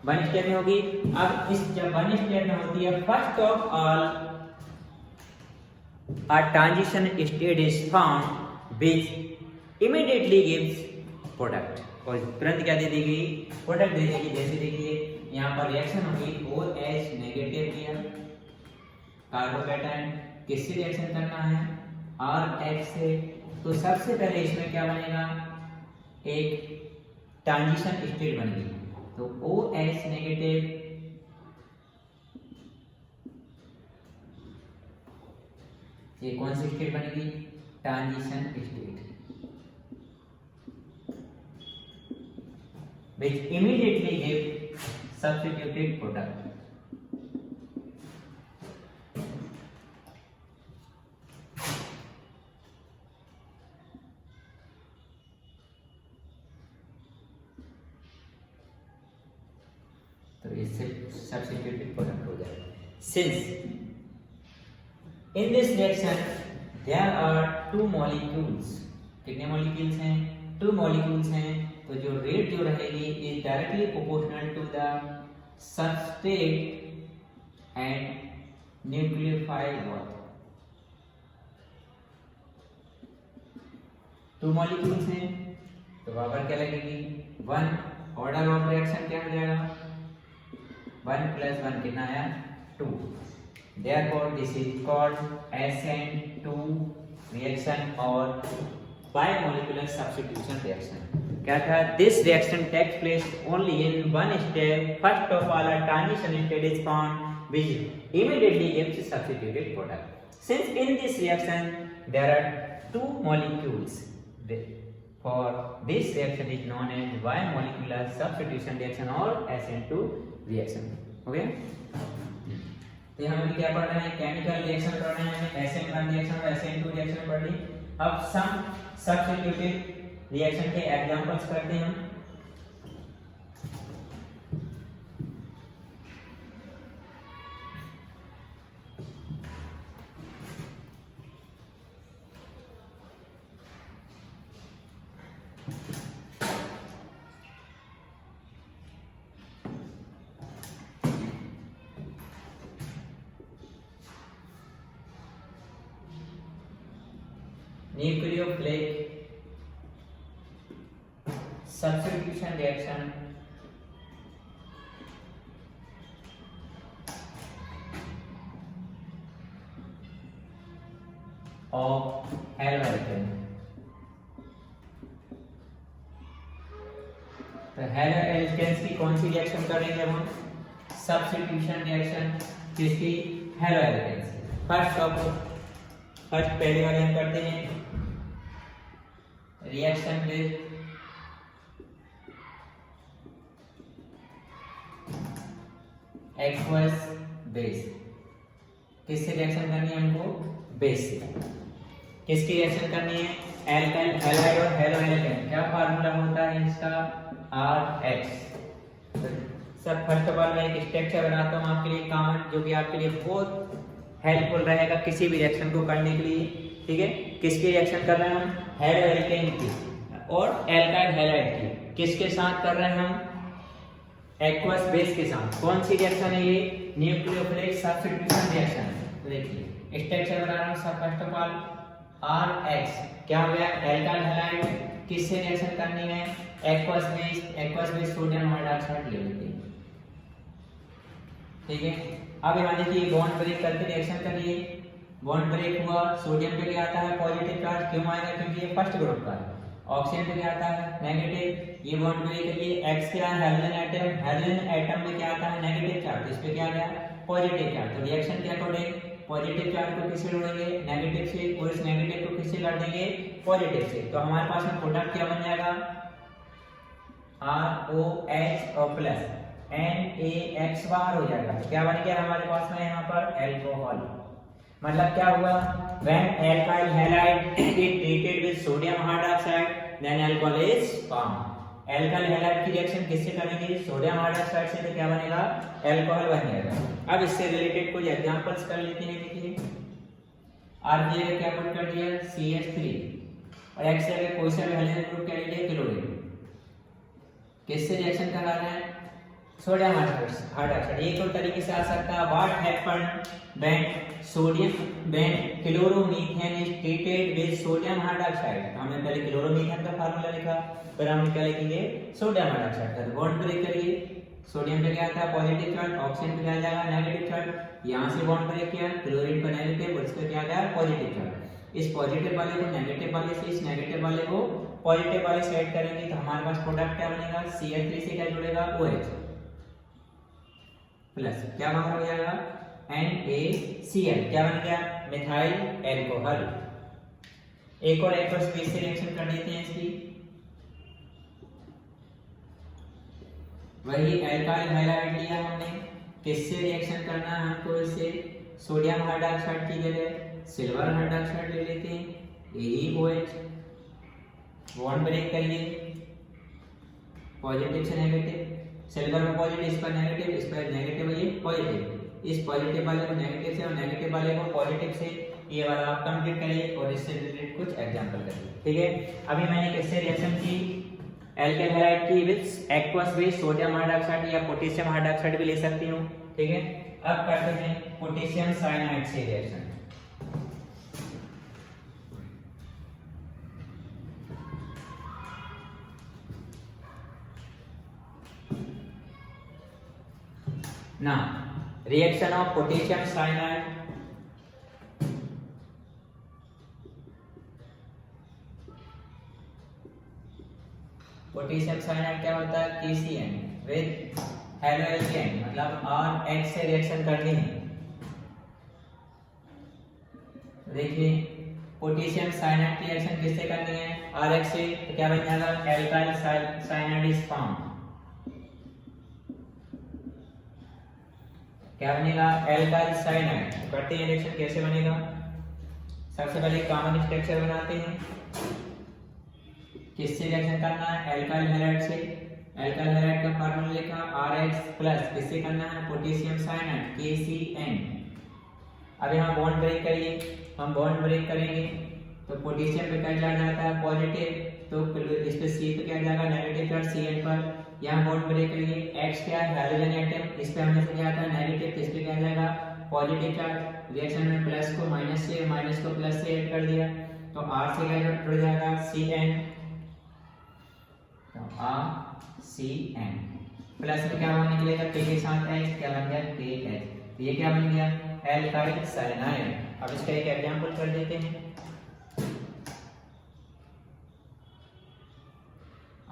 A: वन स्टेप में होगी। अब इस जब वन स्टेप में होती है, first of all a transition state is found which immediately gives product। और तुरंत क्या दे देगी, प्रोडक्ट दे देगी। जैसे देखिए यहाँ पर रिएक्शन होगी OH नेगेटिव किया कार्बोकैटायन, किससे रिएक्शन करना है, RH से। तो सबसे पहले इसमें क्या बनेगा, एक ट्रांजिशन स्टेट बनेगी। तो OH नेगेटिव ये कौन सी स्टेट बनेगी, transition state, which immediately give substituted product. तो इससे substituted product हो जाएगा। Since in this reaction there are two molecules, कितने molecules हैं, 2 molecules हैं, तो जो रेट जो रहेगी is directly proportional to the substrate and nucleophile bond. 2 molecules हैं तो पावर क्या लगेगी, 1। ऑर्डर ऑफ रिएक्शन क्या हो जाएगा, 1 + 1 कितना आया, 2। Therefore this is called SN2 reaction और बायमोलिकुलर सब्स्टिट्यूशन रिएक्शन। क्या था, this reaction takes place only in one step. First of all a transition state is found which immediately gives substituted product. Since in this reaction there are 2 molecules, for this reaction is known as bimolecular substitution reaction और SN2 reaction. Okay, तो हम क्या पढ़ रहे हैं, chemical reaction पढ़ रहे हैं, SN1 रिएक्शन और SN2 रिएक्शन पढ़ ली। अब सम सब्स्टिट्यूटेड रिएक्शन के एग्जांपल्स करते हैं हम। Nucleophilic substitution reaction of haloalkane। तो haloalkanes की कौन सी रिएक्शन करेंगे हम, सब्स्टिट्यूशन रिएक्शन, किसकी, haloalkanes। फर्स्ट पहले वाले हम करते हैं रिएक्शन विद एक्वस बेस। किससे रिएक्शन करनी है हमको, बेस से। किसकी रिएक्शन करनी है, एल्काइल हैलाइड और हेलोएल्केन। क्या फार्मूला होता है इसका, RH। Sir first of all मैं एक स्ट्रक्चर बनाता हूँ आपके लिए कॉमन, जो कि आपके लिए बहुत हेल्पफुल रहेगा किसी भी रिएक्शन को करने के लिए। ठीक है, किसकी रिएक्शन कर रहे हैं हम, हेलोएल्केन की और एल्काइल हैलाइड की। किसके साथ कर रहे हैं हम, एक्वस बेस के साथ। कौन सी रिएक्शन है ये, न्यूक्लियोफिलिक सब्स्टिट्यूशन रिएक्शन। तो देखिए स्ट्रक्चर बना रहा हूं सब। फर्स्ट ऑफ ऑल RH क्या हो गया, एल्काइल हैलाइड। किससे रिएक्शन करनी है, एक्वस बेस सोडियम हाइड्रॉक्साइड ले लेते हैं। ठीक है, अब यहां देखिए बॉन्ड ब्रेक करके रिएक्शन करिए। बॉन्ड ब्रेक हुआ, सोडियम पे क्या आता है, पॉजिटिव चार्ज। क्यों आएगा, क्योंकि ये फर्स्ट ग्रुप का है। ऑक्सीजन पे क्या आता है, नेगेटिव। ये बॉन्ड ब्रेक करिए, X क्या है, हाइड्रोजन एटम। हाइड्रोजन एटम में क्या आता है, नेगेटिव चार्ज। इस पे क्या आ गया, पॉजिटिव चार्ज। तो रिएक्शन क्या अकॉर्डिंग, पॉजिटिव चार्ज को किससे जोड़ेंगे, नेगेटिव से, और इस नेगेटिव को किससे लड़ देंगे, पॉजिटिव से। तो हमारे पास में प्रोडक्ट क्या बन जाएगा, ROH और प्लस NaX बाहर हो जाएगा। क्या बन गया हमारे पास में यहाँ पर, एल्कोहल। मतलब क्या हुआ, when alkyl halide is treated with sodium hydroxide then alcohol is formed। Alkyl halide की रिएक्शन किससे करेंगे, सोडियम हाइड्रोक्साइड से। तो क्या बनेगा, एल्कोहल बन जाएगा। अब इससे रिलेटेड कुछ एग्जांपल्स कर लेते हैं। देखिए R जगह क्या पुट कर दिया, CH3 और X जगह कोई सा भी हाइड्रोजन ग्रुप क्या ले लिया, क्लोरीन। किससे रिएक्शन करा रहे हैं, सोडियम हाइड्रोक्साइड। एक और तरीके से आ सकता है, what happened when chloromethane is treated with sodium hydroxide. हमने पहले क्लोरोमीथेन का फार्मूला लिखा, फिर हम क्या लिखेंगे सोडियम हाइड्रोक्साइड का। बॉन्ड ब्रेक करिए, सोडियम पे क्या था पॉजिटिव चार्ज, ऑक्सीजन पे क्या जाएगा नेगेटिव चार्ज। यहां से बॉन्ड ब्रेक किया, क्लोरीन पर नेगेटिव और इस पे क्या गया पॉजिटिव चार्ज। इस पॉजिटिव वाले को नेगेटिव वाले से, इस नेगेटिव वाले को पॉजिटिव वाले से ऐड करेंगे तो हमारे पास प्रोडक्ट क्या बनेगा, CH3 से क्या जुड़ेगा OH प्लस क्या बाहर हो जाएगा NaCl, क्या बन गया मिथाइल एल्कोहल। एक और स्पेस से रिएक्शन कर देते हैं इसकी, वही एल्काइल हैलाइड लिया हमने, किससे रिएक्शन करना है हमको, इससे सोडियम हाइड्रोक्साइड की जगह सिल्वर हाइड्रोक्साइड ले लेते हैं, AeOH। बॉन्ड ब्रेक करिए, पॉजिटिव से नेगेटिव, सिल्वर में पॉजिटिव, इस पर नेगेटिव, इस पर नेगेटिव, ये पॉजिटिव, इस पॉजिटिव वाले को नेगेटिव से और नेगेटिव वाले को पॉजिटिव से, ये वाला आप कंप्लीट करिए और इससे रिलेटेड कुछ एग्जांपल करिए। ठीक है, अभी मैंने किससे रिएक्शन की, एल्काइल हैलाइड की with aqueous base sodium hydroxide या पोटेशियम हाइड्रोक्साइड भी ले सकती हूँ। ठीक है, अब करते हैं पोटेशियम साइनाइड से reaction. Now, reaction of potassium cyanide क्या होता है KCN with halogen, मतलब RH से रिएक्शन करनी है। देखिए पोटेशियम साइनाइड की रिएक्शन किससे करनी है, RH से, तो क्या बन जाएगा एल्काइल साइनाइड इज फॉर्म। क्या बनेगा एल्काइल साइनाइड। करते हैं रिएक्शन कैसे बनेगा, सबसे पहले कॉमन स्ट्रक्चर बनाते हैं, किससे रिएक्शन करना है एल्काइल हैलाइड से। एल्काइल हैलाइड का फार्मूला लिखा RH प्लस किससे करना है पोटेशियम साइनाइड KCN। अब यहाँ बॉन्ड ब्रेक करिए, हम बॉन्ड ब्रेक करेंगे तो पोटेशियम पे क्या चार्ज आता है पॉजिटिव, तो इस पे C पे क्या जाएगा नेगेटिव चार्ज CN पर। यहाँ बॉन्ड ब्रेक करिए, X क्या है हाइड्रोजन एटम, इस पे हमने से क्या आता है नेगेटिव, इस पे क्या जाएगा पॉजिटिव चार्ज। रिएक्शन में प्लस को माइनस से, माइनस को प्लस से ऐड कर दिया तो R से क्या जुड़ जाएगा CN, तो RCN प्लस में क्या बन निकलेगा K के साथ H, क्या बन गया KH। ये क्या बन गया एल्काइल साइनाइड। अब इसका एक एग्जांपल कर देते हैं,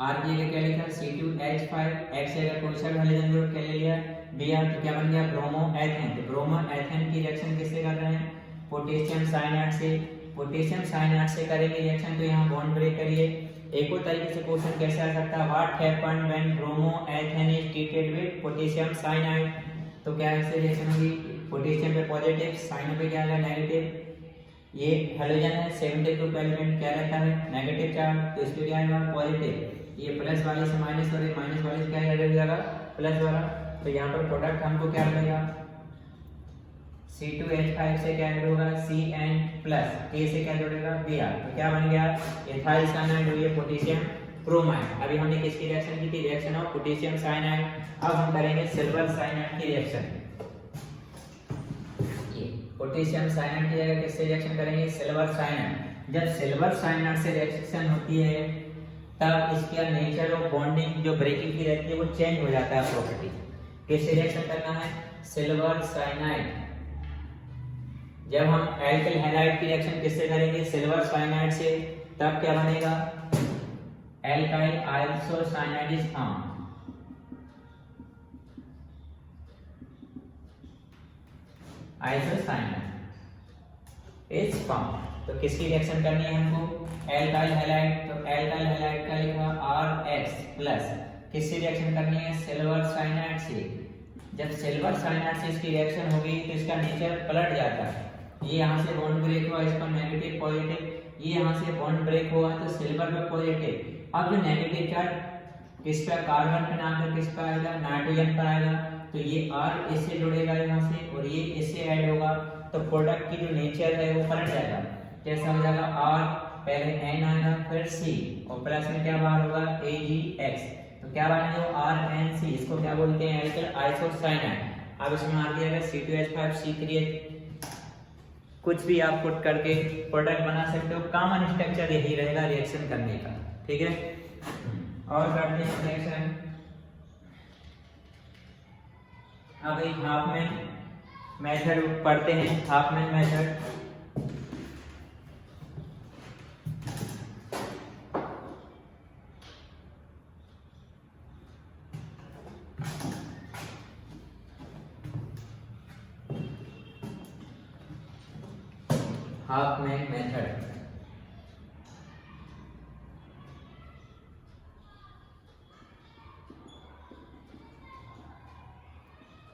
A: R की जगह क्या लिखा C2H5, X जगह कोई सा हाइड्रोजन ग्रुप क्या ले लिया Br, तो क्या बन गया ब्रोमो एथेन। तो ब्रोमो एथेन की रिएक्शन किससे कर रहे हैं पोटेशियम साइनाइड से। पोटेशियम साइनाइड से करेंगे रिएक्शन तो यहाँ बॉन्ड ब्रेक करिए। एक और तरीके से क्वेश्चन कैसे आ सकता है, what happened when bromo ethane is treated with potassium cyanide. तो क्या इससे रिएक्शन होगी, पोटेशियम पे पॉजिटिव, साइन पे क्या आएगा नेगेटिव। ये हैलोजन है 70 ग्रुप एलिमेंट क्या रहता है नेगेटिव चार्ज, तो इस पे क्या आएगा पॉजिटिव। ये प्लस वाले से माइनस और ये माइनस वाले से क्या ऐड हो जाएगा प्लस वाला। तो यहाँ पर प्रोडक्ट हमको क्या मिलेगा C2H5 से क्या ऐड होगा CN प्लस K से क्या जुड़ेगा Br, तो क्या बन गया एथाइल साइनाइड हुई है पोटेशियम ब्रोमाइड। अभी हमने किसकी रिएक्शन की थी, रिएक्शन ऑफ पोटेशियम साइनाइड। अब हम करेंगे सिल्वर साइनाइड की रिएक्शन। पोटेशियम साइनाइड की जगह किससे रिएक्शन करेंगे सिल्वर साइनाइड। जब सिल्वर साइनाइड से रिएक्शन होती है तब इसका नेचर ऑफ बॉन्डिंग जो ब्रेकिंग की रहती है वो चेंज हो जाता है प्रॉपर्टी। किससे रिएक्शन करना है सिल्वर साइनाइड। जब हम एल्काइल हैलाइड की रिएक्शन किससे करेंगे सिल्वर साइनाइड से, तब क्या बनेगा alkyl isocyanide is form. Isocyanide is form. तो किसकी रिएक्शन करनी है हमको एल्काइल हैलाइड। तो एल्काइल हैलाइड का लिखा RH प्लस किससे रिएक्शन करनी है सिल्वर साइनाइड से। जब सिल्वर साइनाइड से इसकी रिएक्शन होगी तो इसका नेचर पलट जाता है। ये यहाँ से बॉन्ड ब्रेक हुआ, इस पर नेगेटिव पॉजिटिव, ये यहाँ से बॉन्ड ब्रेक हुआ तो सिल्वर पे पॉजिटिव। अब जो नेगेटिव चार्ज किस पे कार्बन पे ना आकर किस पे आएगा नाइट्रोजन पर आएगा, तो ये R इससे जुड़ेगा यहाँ से और ये इससे ऐड होगा तो प्रोडक्ट की जो नेचर है वो पलट जाएगा। कैसा हो जाएगा R पहले N आएगा फिर C और प्लस में क्या बाहर होगा AgX। तो क्या बना जो RNC, इसको क्या बोलते हैं एल्काइल आइसोसाइनाइड। अब इसमें आ गया C2H5C3H, कुछ भी आप पुट करके प्रोडक्ट बना सकते हो, कॉमन स्ट्रक्चर यही रहेगा रिएक्शन करने का, ठीक है। और करते हैं रिएक्शन। अब एक हाफमैन मेथड पढ़ते हैं, Hopman method. Hopman method,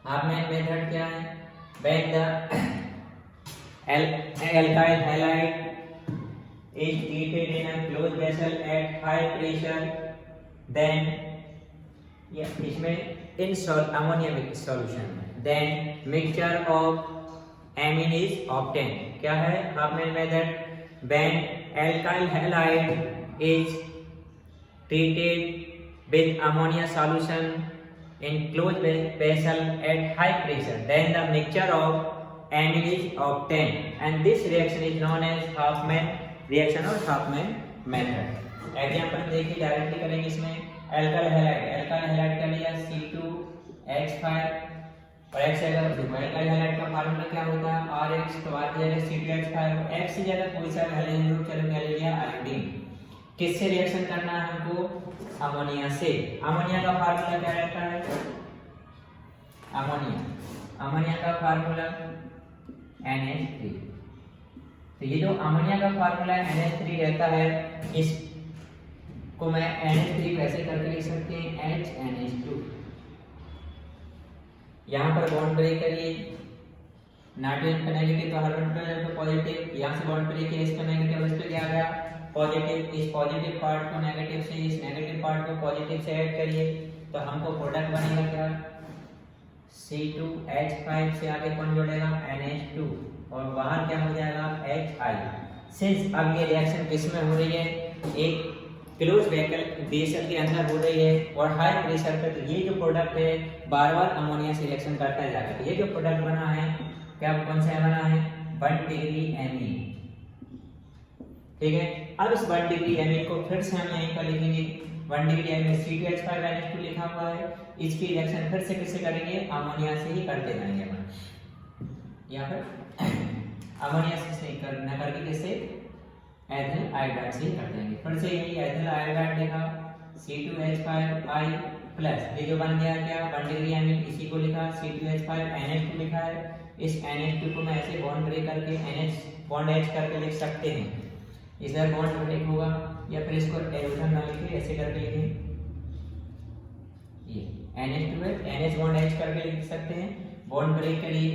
A: Hopman method क्या है? When the alkyl halide is treated in a closed vessel at high pressure, then इसमें in ammonia solution, then mixture of amine is obtained. क्या है Hopman method? When alkyl halide is treated with ammonia solution in closed vessel at high pressure, then the mixture of amine is obtained, and this reaction is known as Huffman reaction or Huffman method। Example देखिए, directly करेंगे इसमें। Alkyl halide का लिया C2H5 और X अगर alkyl halide का formula क्या होता है RX, तो R की जगह C2H5, X की जगह कोई सा हैलोजन ग्रुप चलो ले लिया आयोडीन। किससे रिएक्शन करना है हमको? अमोनिया से। अमोनिया का फार्मूला क्या रहता है? अमोनिया का फार्मूला NH3। तो ये जो अमोनिया का फार्मूला NH3 रहता है, इसको मैं NH3 कैसे करके लिख सकते हैं? HNH2। यहाँ पर बॉन्ड ब्रेक करिए, नाइट्रोजन का नेगेटिव तो हाइड्रोजन का पॉजिटिव, यहाँ से बॉन्ड ब्रेक किया, इसका नेगेटिव, इस पे क्या आ गया पॉजिटिव। इस पॉजिटिव पार्ट को नेगेटिव से, इस नेगेटिव पार्ट को पॉजिटिव से ऐड करिए, तो हमको प्रोडक्ट बनेगा क्या? C2H5 से आगे कौन जोड़ेगा? NH2, और बाहर क्या हो जाएगा? HI। सिंस अब ये रिएक्शन किस में हो रही है? एक क्लोज वेसल के अंदर हो रही है और हाई प्रेशर पे, तो ये जो प्रोडक्ट है बार बार अमोनिया से रिएक्शन करता जाएगा। तो ये जो प्रोडक्ट बना है क्या, कौन सा बना है? 1 डिग्री एमी, ठीक है। अब इस 1 डिग्री एमी को फिर से हम यहीं पर लिखेंगे। 1 डिग्री एमी C2H5NH2 लिखा हुआ है, इसकी रिएक्शन फिर से किससे करेंगे? अमोनिया से ही करते जाएंगे अपन। यहाँ पर अमोनिया से न करके किससे? एथिल आयोडाइड से ही कर देंगे। फिर से यही एथिल आयोडाइड लिखा C2H5I प्लस, ये जो बन गया क्या? 1 डिग्री एमिन, इसी को लिखा C2H5NH2 लिखा है। इस NH2 को मैं ऐसे बॉन्ड ब्रेक करके NH बॉन्ड H करके लिख सकते हैं। इधर बॉन्ड ब्रेक होगा, या फिर इसको एरोजन ना लिखे, ऐसे करके लिखें। ये NH2 है, NH बॉन्ड H करके लिख सकते हैं। बॉन्ड ब्रेक करिए,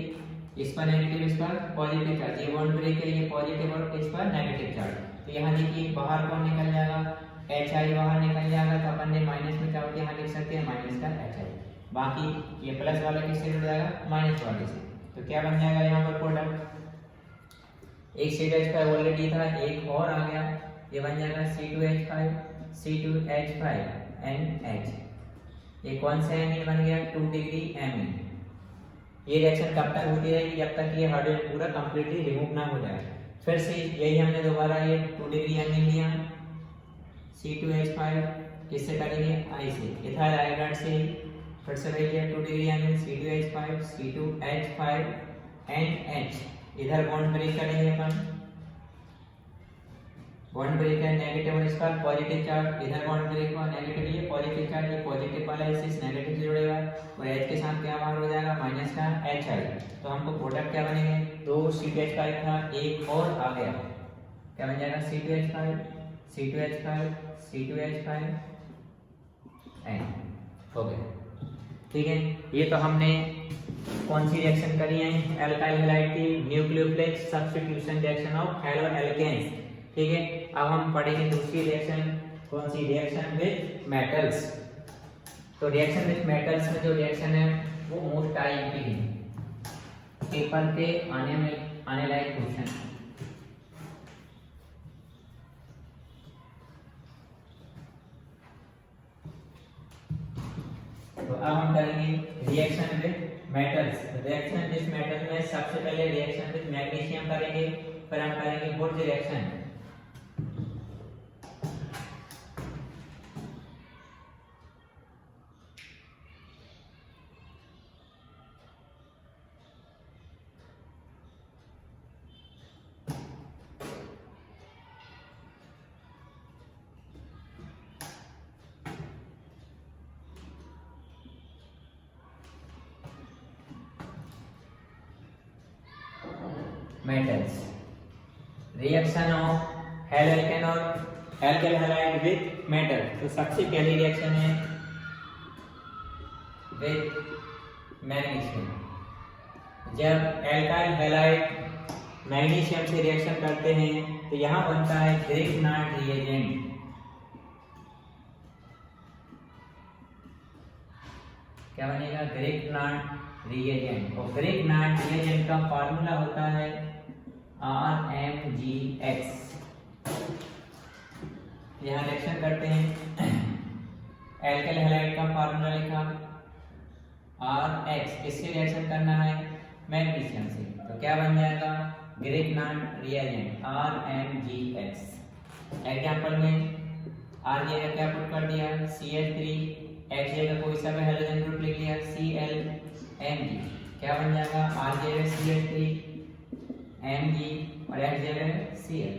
A: इस पर नेगेटिव, इस पर पॉजिटिव चार्ज, ये बॉन्ड ब्रेक करिए पॉजिटिव और इस पर नेगेटिव चार्ज। तो यहाँ देखिए बाहर कौन निकल जाएगा? HI बाहर निकल जाएगा, तो अपन ने माइनस में क्या होता है यहाँ लिख सकते हैं माइनस का HI। बाकी ये प्लस वाला किससे जुड़ जाएगा? माइनस वाले से। तो क्या बन जाएगा यहाँ पर प्रोडक्ट? एक C2H5 ऑलरेडी था, एक और आ गया, ये बन जाएगा C2H5NH। ये कौन सा एमीन बन गया? 2 डिग्री एमीन। ये रिएक्शन कब तक होती रहेगी? जब तक ये हाइड्रोजन पूरा कंप्लीटली रिमूव ना हो जाए। फिर से यही हमने दोबारा ये 2 डिग्री एमीन लिया, C2H5 किससे करेंगे? I से, इथाइल आयोडाइड से। फिर से वही लिया 2 डिग्री एमीन C2H5, C2H5NH। इधर बॉन्ड ब्रेक करेंगे अपन, बॉन्ड ब्रेक है नेगेटिव और इस पर पॉजिटिव चार्ज, इधर बॉन्ड ब्रेक हुआ नेगेटिव, ये पॉजिटिव चार्ज, ये पॉजिटिव वाला इस नेगेटिव से जुड़ेगा और H के साथ क्या बाहर हो जाएगा? माइनस का HI। तो हमको प्रोडक्ट क्या बनेंगे? 2 C2H5 था, एक और आ गया, क्या बन जाएगा? C2H5 C2H5N हो गया, ठीक है। ये तो हमने कौन सी रिएक्शन करी है? अल्काइल हैलाइड की nucleophilic substitution reaction of halo alkanes, ठीक है। अब हम पढ़ेंगे दूसरी रिएक्शन, कौन सी? Reaction with metals. तो रिएक्शन विद मेटल्स में जो रिएक्शन है वो मोस्ट टाइप की है, पेपर पे आने लायक क्वेश्चन। अब हम करेंगे reaction with metals. Reaction with metal में सबसे पहले रिएक्शन विद मैग्नीशियम करेंगे, फिर हम करेंगे would reaction. Metals, reaction of halogen और एल्काइल हैलाइड विद मेटल। तो सबसे पहली रिएक्शन है विद मैग्नीशियम। जब एल्काइल हैलाइड मैग्नीशियम से रिएक्शन करते हैं तो यहां बनता है ग्रिग्नार्ड रिएजेंट। क्या बनेगा? Grignard reagent. और ग्रिग्नार्ड रिएजेंट का फार्मूला होता है RmGx। यहाँ रिएक्शन करते हैं, एल्काइल हैलाइड का फार्मूला लिखा Rx। किससे रिएक्शन करना है? मैग्नीशियम से। तो क्या बन जाएगा? Grignard reagent RmGx। एग्जांपल में R जगह क्या पुट कर दिया? Cl3, X जगह कोई सा भी हाइड्रोजन ग्रुप लिख लिया ClMg। क्या बन जाएगा? R जगह Cl3, Mg और X जगह Cl।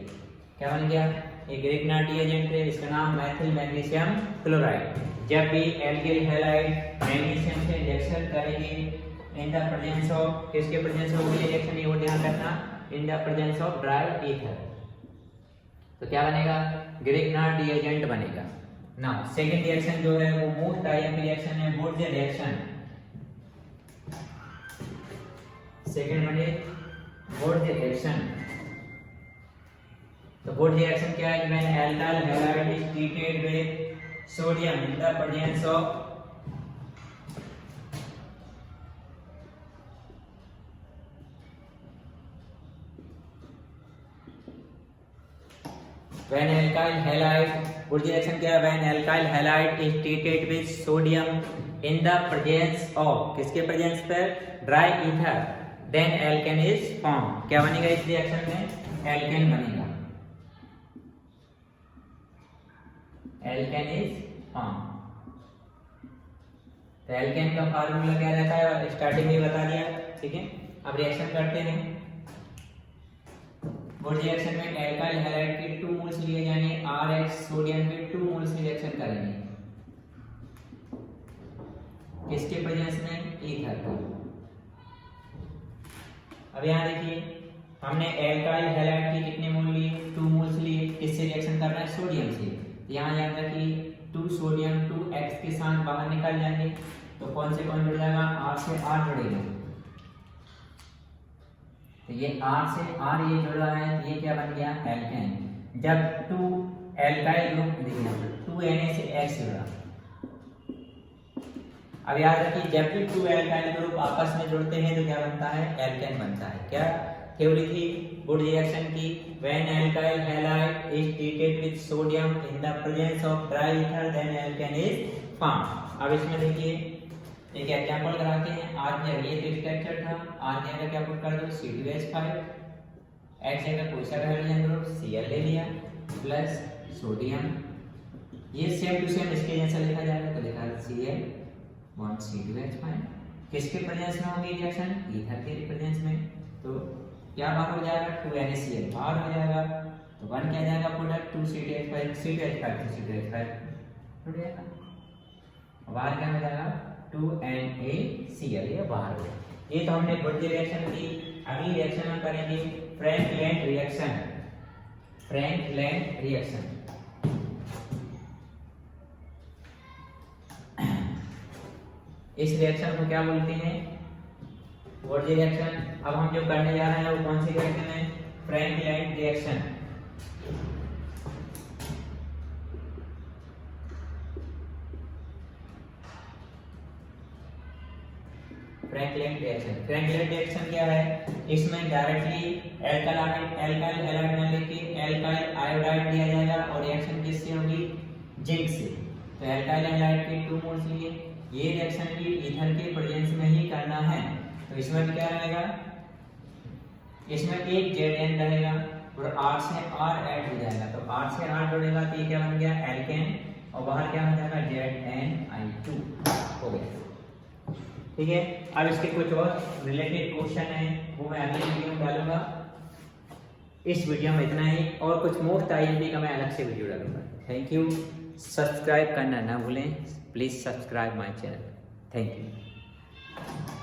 A: क्या बन गया? ये ग्रिग्नार्ड रिएजेंट है, इसका नाम मेथिल मैग्नीशियम क्लोराइड। जब भी एल्काइल हैलाइड मैग्नीशियम से रिएक्शन करेंगे इन द प्रेजेंस ऑफ, किसके प्रेजेंस में होगी रिएक्शन? ये वो ध्यान रखना, इन the presence of dry ether. तो क्या बनेगा? ग्रिग्नार्ड रिएजेंट बनेगा। नाउ सेकंड रिएक्शन जो है वो मोस्ट टाइप रिएक्शन है, वुड रिएक्शन। सेकंड बने वुड रिएक्शन। तो वुड रिएक्शन क्या है? When alkyl halide is treated with sodium in the presence of when alkyl halide, wood reaction क्या है? when alkyl halide is treated with sodium in the presence of, किसके presence पर? dry ether, then alkane is formed। क्या बनेगा इस reaction में? alkane बनेगा, alkane is formed। तो alkane का फार्मूला क्या रहता है? स्टार्टिंग में बता दिया, ठीक है। अब रिएक्शन करते हैं। वुड रिएक्शन में एल्काइल हैलाइड के 2 मोल्स लिए जाएंगे, Rx सोडियम के 2 मोल्स रिएक्शन करेंगे, किसके प्रेजेंस में? ईथर का। अब यहाँ देखिए, हमने एल्काइल हैलाइड के कितने मोल लिए? 2 मोल्स लिए। किससे रिएक्शन करना है? सोडियम से। यहाँ याद रखिए 2 सोडियम 2X के साथ बाहर निकल जाएंगे, तो कौन से कौन जुड़ जाएगा? R से R जुड़ेगा। तो ये R से R ये जुड़ रहा है, ये क्या बन गया? एल्केन। जब 2 एल्काइल ग्रुप देखिए 2 Na से X जुड़ा। अब याद रखिए जब भी 2 एल्काइल ग्रुप आपस में जुड़ते हैं तो क्या बनता है? एल्केन बनता है। क्या थ्योरी थी वुड रिएक्शन की? When alkyl halide is treated with sodium in the presence of dry ether then alkane is formed. अब इसमें देखिए एक एग्जांपल कराते हैं। आज जब ये तो स्ट्रक्चर था, आज जगह क्या पुट कर दो? C2H5, X जगह कोई सा हाइड्रोजन ग्रुप Cl ले लिया प्लस सोडियम। ये सेम टू सेम इसके जैसा लिखा जाएगा, तो लिखा Cl बॉन्ड C2H5। किसके प्रेजेंस में होगी रिएक्शन? ईथर के प्रेजेंस में। तो क्या बाहर हो जाएगा? 2NaCl बाहर हो जाएगा, तो बन क्या जाएगा product? 2C2H5 C2H5 to C2H5 टूट जाएगा। बाहर क्या हो जाएगा? 2NaCl ये बाहर हो जाएगा। ये तो हमने वुड रिएक्शन की। अगली रिएक्शन हम करेंगे फ्रैंकलैंड रिएक्शन। फ्रैंकलैंड रिएक्शन इस रिएक्शन को क्या बोलते हैं? Would reaction. अब हम जो करने जा रहे हैं वो कौन सी रिएक्शन है? Frankland reaction. Frankland reaction. Frankland reaction क्या है? इसमें डायरेक्टली एल्काइल हैलाइड न लेके एल्काइल आयोडाइड दिया जाएगा और रिएक्शन किससे होगी? जिंक से। तो एल्काइल हैलाइड के 2 मोल्स लिए, ये रिएक्शन भी ईथर के प्रेजेंस में ही करना है। तो इसमें भी क्या रहेगा, इसमें एक Zn रहेगा और R से R ऐड हो जाएगा। तो R से R जोड़ेगा तो ये क्या बन गया, एल्केन, और बाहर क्या हो जाएगा, ZnI2 हो गया। ठीक है, अब इसके कुछ और रिलेटेड क्वेश्चन हैं वो मैं अगली वीडियो में डालूंगा। इस वीडियो में इतना ही, और कुछ मोस्ट आईएमपी का मैं अलग से वीडियो डालूंगा। Thank you. सब्सक्राइब करना ना भूलें, please subscribe my channel. Thank you.